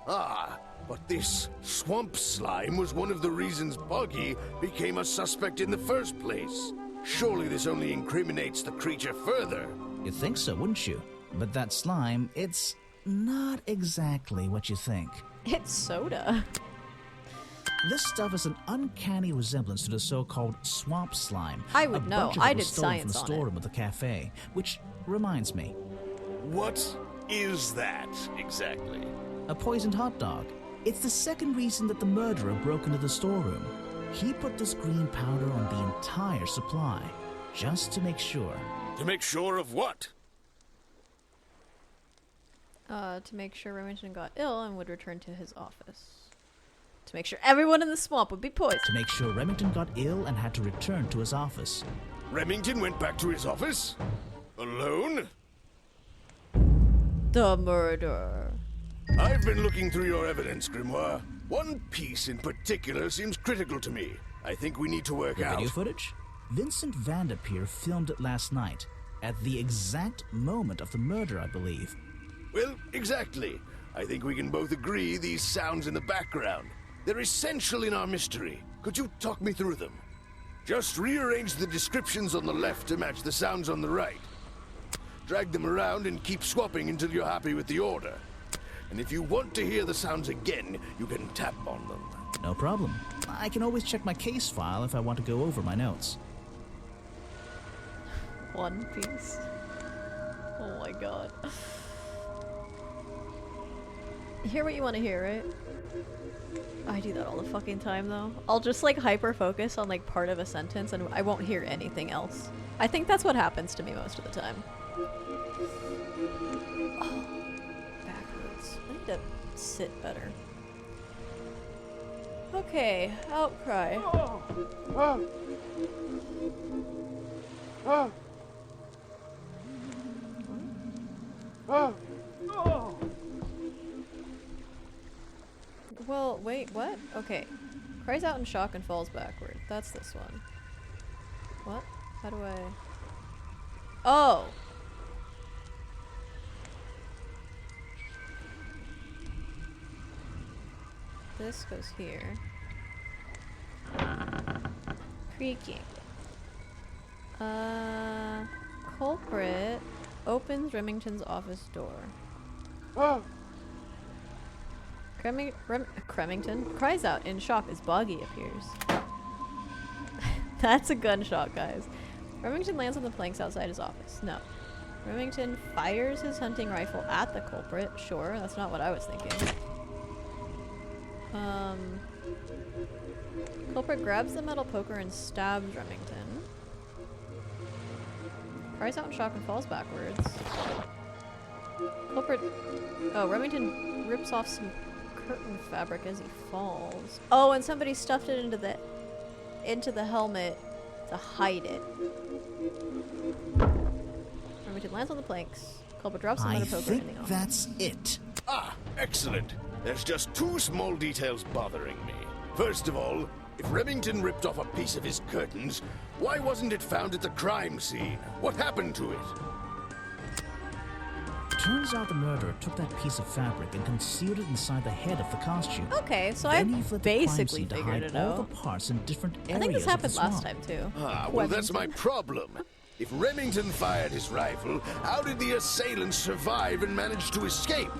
Ah, but this swamp slime was one of the reasons Boggy became a suspect in the first place. Surely this only incriminates the creature further. You'd think so, wouldn't you? But that slime, it's not exactly what you think. It's soda. This stuff is an uncanny resemblance to the so-called swamp slime. I would know. I did science from the on storeroom of the cafe, which reminds me. What is that exactly? A poisoned hot dog. It's the second reason that the murderer broke into the storeroom. He put this green powder on the entire supply, just to make sure. To make sure of what? To make sure Remington got ill and would return to his office. To make sure everyone in the swamp would be poisoned. To make sure Remington got ill and had to return to his office. Remington went back to his office? Alone? The murder. I've been looking through your evidence, Grimoire. One piece in particular seems critical to me. I think we need to work out. Video footage? Vincent Vanderpeer filmed it last night, at the exact moment of the murder, I believe. Well, exactly. I think we can both agree these sounds in the background. They're essential in our mystery. Could you talk me through them? Just rearrange the descriptions on the left to match the sounds on the right. Drag them around and keep swapping until you're happy with the order. And if you want to hear the sounds again, you can tap on them. No problem. I can always check my case file if I want to go over my notes. One Piece. Oh my god. Hear what you want to hear, right? I do that all the fucking time though. I'll just like hyper focus on like part of a sentence and I won't hear anything else. I think that's what happens to me most of the time. Oh, backwards. I need to sit better. Okay, outcry. Well, wait, what? Okay. Cries out in shock and falls backward. That's this one. What? How do I... Oh! This goes here. Creaking. Culprit opens Remington's office door. Cremington cries out in shock as Boggy appears. That's a gunshot, guys. Remington lands on the planks outside his office. No. Remington fires his hunting rifle at the culprit. Sure, that's not what I was thinking. Culprit grabs the metal poker and stabs Remington. Cries out in shock and falls backwards. Culprit... Oh, Remington rips off some curtain fabric as he falls. Oh, and somebody stuffed it into the helmet to hide it. Remington lands on the planks. Culprit drops the metal poker in the office. That's it. Ah, excellent. There's just 2 small details bothering me. First of all, if Remington ripped off a piece of his curtains, why wasn't it found at the crime scene? What happened to it? Turns out the murderer took that piece of fabric and concealed it inside the head of the costume. Okay, so then I basically to figured hide it all out. the parts in different areas. I think this happened of the last swamp. time too. Ah, well, that's my problem. If Remington fired his rifle, how did the assailant survive and manage to escape?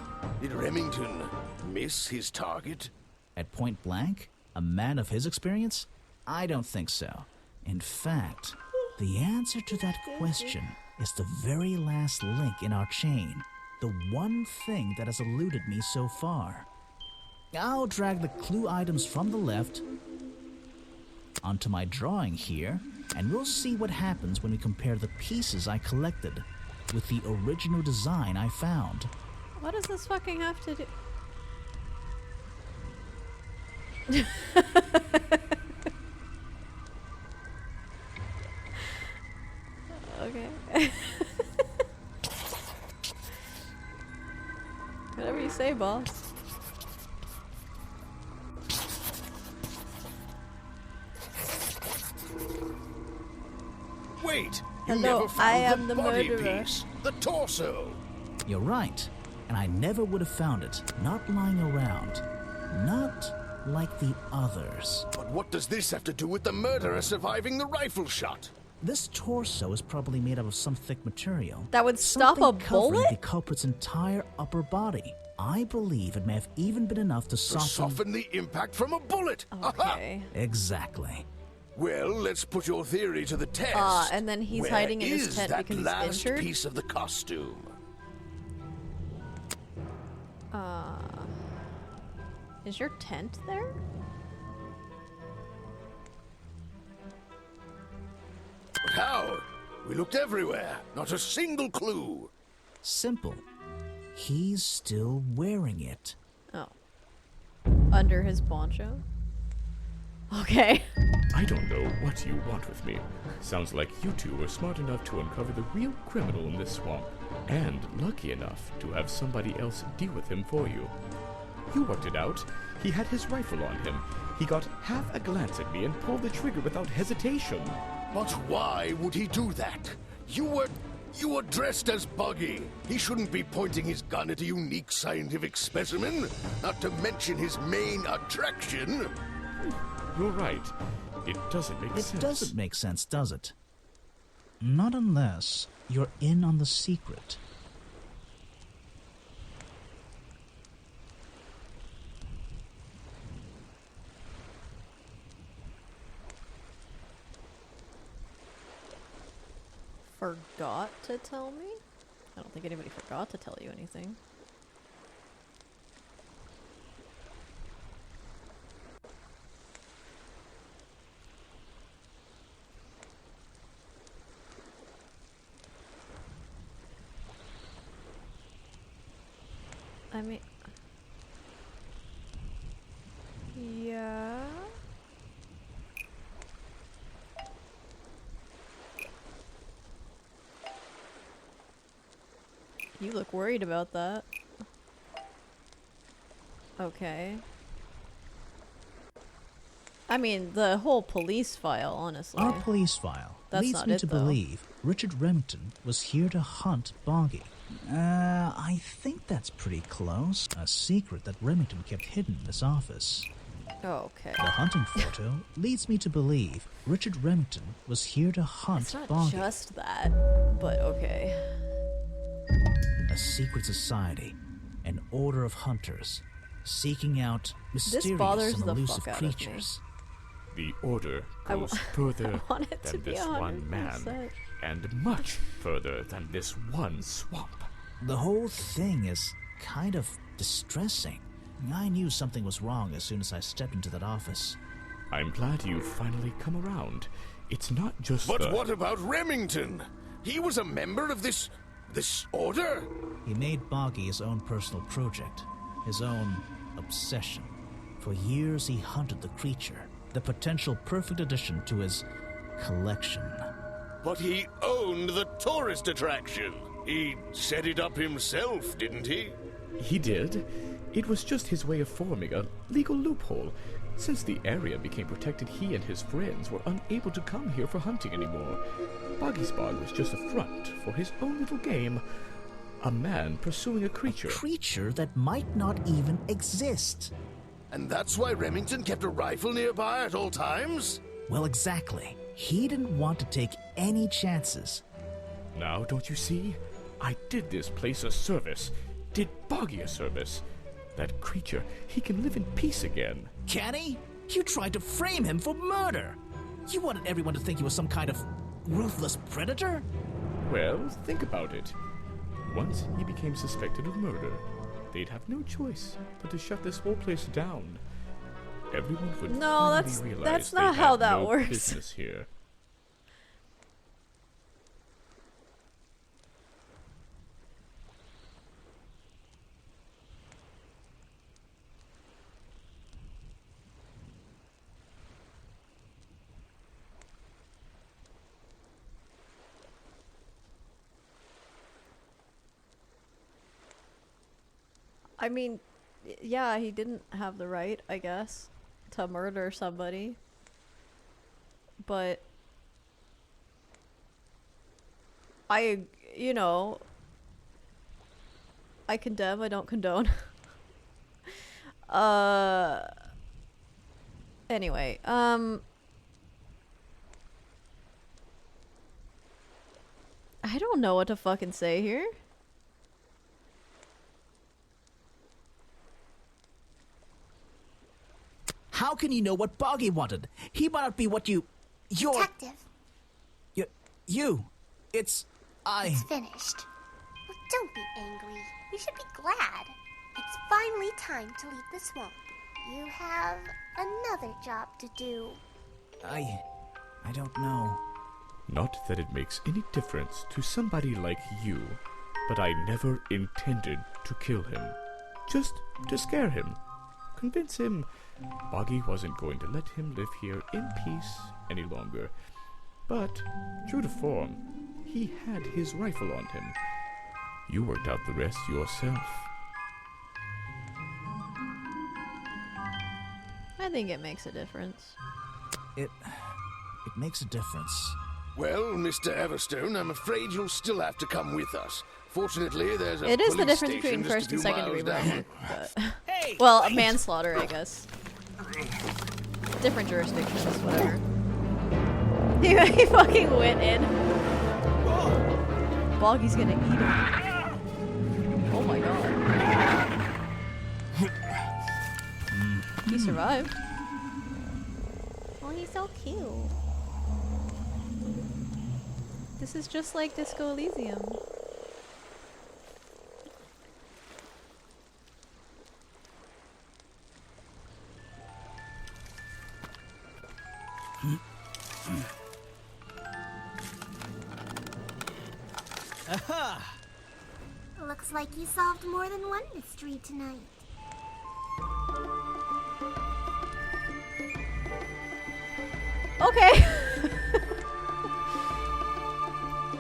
Did Remington miss his target? At point blank? A man of his experience? I don't think so. In fact, the answer to that question is the very last link in our chain. the one thing that has eluded me so far. I'll drag the clue items from the left onto my drawing here, and we'll see what happens when we compare the pieces I collected with the original design I found. What does this fucking have to do? Okay. Whatever you say, boss. Wait! You Hello, never found I am the body murderer. piece, the torso. You're right, and I never would have found it, not lying around. Not like the others. But what does this have to do with the murderer surviving the rifle shot? This torso is probably made up of some thick material. That would stop a Something covering bullet? the culprit's entire upper body. I believe it may have even been enough to Soften the impact from a bullet. Okay. Exactly. Well, let's put your theory to the test. And then he's Where hiding in his is tent that because he's last injured? piece of the costume? Is your tent there? But how? We looked everywhere. Not a single clue. Simple. He's still wearing it. Oh. Under his poncho? Okay. I don't know what you want with me. Sounds like you two were smart enough to uncover the real criminal in this swamp, and lucky enough to have somebody else deal with him for you. You worked it out. He had his rifle on him. He got half a glance at me and pulled the trigger without hesitation. But why would he do that? You were dressed as Buggy. He shouldn't be pointing his gun at a unique scientific specimen, not to mention his main attraction. You're right. It doesn't make sense. It doesn't make sense, does it? Not unless you're in on the secret. Forgot to tell me? I don't think anybody forgot to tell you anything. I mean... Yeah... You look worried about that. Okay. I mean, the whole police file, honestly. Our police file That's leads not me it, to though. believe Richard Remington was here to hunt Boggy. I think that's pretty close. A secret that Remington kept hidden in his office. Okay. The hunting photo leads me to believe Richard Remington was here to hunt It's not Boggy. just that, but okay. A secret society, an order of hunters, seeking out mysterious bothers and the elusive fuck out of me. creatures. The order I goes further want it to than be this one man, 100%. and much further than this one swamp. The whole thing is kind of distressing. I knew something was wrong as soon as I stepped into that office. I'm glad you've finally come around. It's not just But what about Remington? He was a member of this order? He made Boggy his own personal project, his own obsession. For years he hunted the creature, the potential perfect addition to his collection. But he owned the tourist attraction. He set it up himself, didn't he? He did. It was just his way of forming a legal loophole. Since the area became protected, he and his friends were unable to come here for hunting anymore. Boggy's Bog was just a front for his own little game. A man pursuing a creature. A creature that might not even exist. And that's why Remington kept a rifle nearby at all times? Well, exactly. He didn't want to take any chances. Now, don't you see? I did this place a service. Did Boggy a service. That creature, he can live in peace again. Can he? You tried to frame him for murder. You wanted everyone to think he was some kind of ruthless predator? Well, think about it. Once he became suspected of murder, they'd have no choice but to shut this whole place down. Everyone would finally realize that's they not how had that no works. business here. I mean, yeah, he didn't have the right, I guess, to murder somebody. But you know, I condemn, I don't condone. Anyway, I don't know what to fucking say here. How can you know what Boggy wanted? He might not be what you're... Detective. It's finished. Well, don't be angry. You should be glad. It's finally time to leave the swamp. You have another job to do. I don't know. Not that it makes any difference to somebody like you, but I never intended to kill him. Just to scare him. Convince him Boggy wasn't going to let him live here in peace any longer. But, true to form, he had his rifle on him. You worked out the rest yourself. I think it makes a difference. It makes a difference. Well, Mr. Everstone, I'm afraid you'll still have to come with us. Fortunately, there's a It is the police difference station between just a first and few second degree miles murder. down. But, well, manslaughter, I guess. Different jurisdictions, whatever. He fucking went in. Boggy's gonna eat him. Oh my god. He survived. Oh, he's so cute. This is just like Disco Elysium. Aha! Looks like you solved more than one mystery tonight. Okay.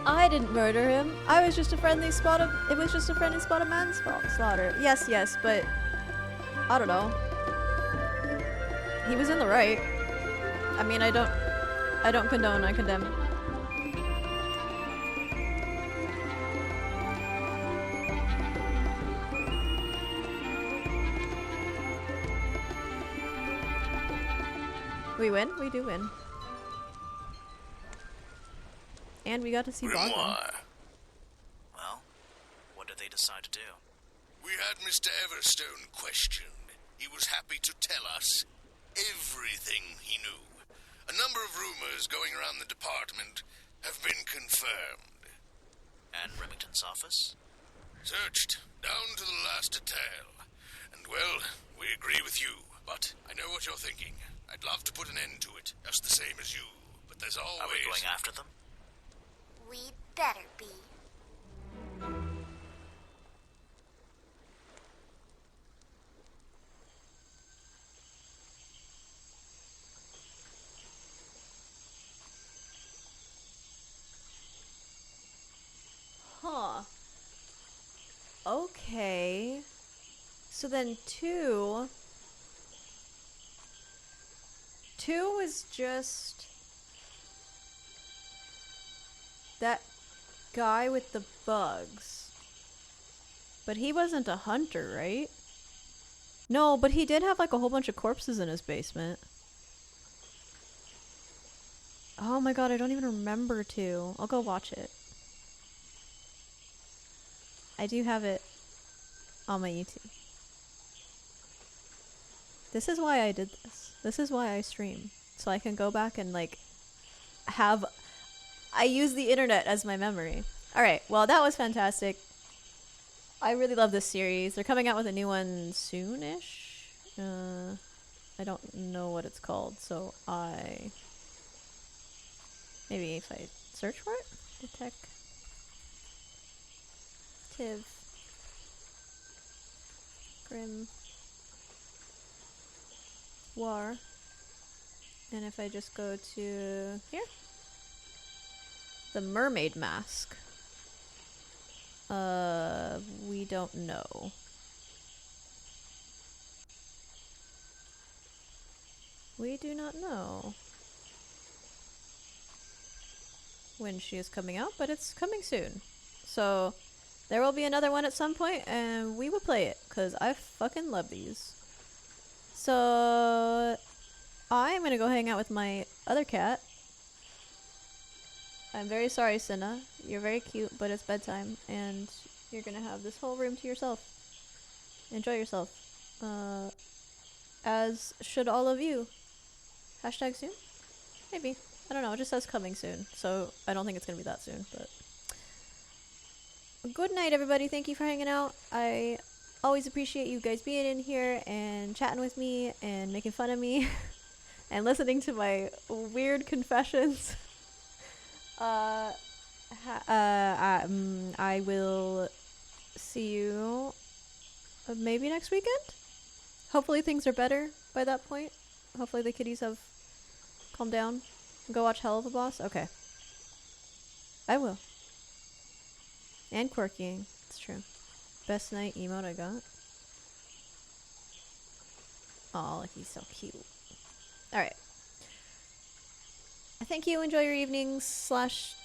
I didn't murder him. I was just a friendly spot of. It was just a friendly spot of manslaughter. Yes, but I don't know. He was in the right. I mean, I don't condone. I condemn. We win. We do win. And we got to see Boggy. Grimoire. Well, what did they decide to do? We had Mr. Everstone questioned. He was happy to tell us everything he knew. A number of rumors going around the department have been confirmed. And Remington's office? Searched down to the last detail. And, well, we agree with you. But I know what you're thinking. I'd love to put an end to it, just the same as you. But there's always... Are we going after them? We'd better be. Huh. Okay. So then two is just that guy with the bugs. But he wasn't a hunter, right? No, but he did have like a whole bunch of corpses in his basement. Oh my god, I don't even remember to. I'll go watch it. I do have it on my YouTube. This is why I did this. This is why I stream. So I can go back and like I use the internet as my memory. Alright, well that was fantastic. I really love this series. They're coming out with a new one soon-ish. I don't know what it's called, so maybe if I search for it? Detective Grimoire. And if I just go to here? The Mermaid Mask. We don't know. We do not know when she is coming out, but it's coming soon. So there will be another one at some point, and we will play it, because I fucking love these. So I'm gonna go hang out with my other cat. I'm very sorry, Cinna. You're very cute, but it's bedtime, and you're gonna have this whole room to yourself. Enjoy yourself. As should all of you. Hashtag soon? Maybe. I don't know, it just says coming soon, so I don't think it's gonna be that soon, but... Good night, everybody. Thank you for hanging out. I always appreciate you guys being in here and chatting with me and making fun of me and listening to my weird confessions. I will see you maybe next weekend? Hopefully things are better by that point. Hopefully the kitties have calmed down. Go watch Hell of a Boss? Okay. I will. And quirkying. It's true. Best night emote I got. Aw, he's so cute. Alright. Thank you. Enjoy your evenings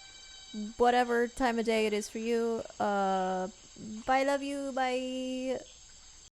/ whatever time of day it is for you. Bye, love you. Bye.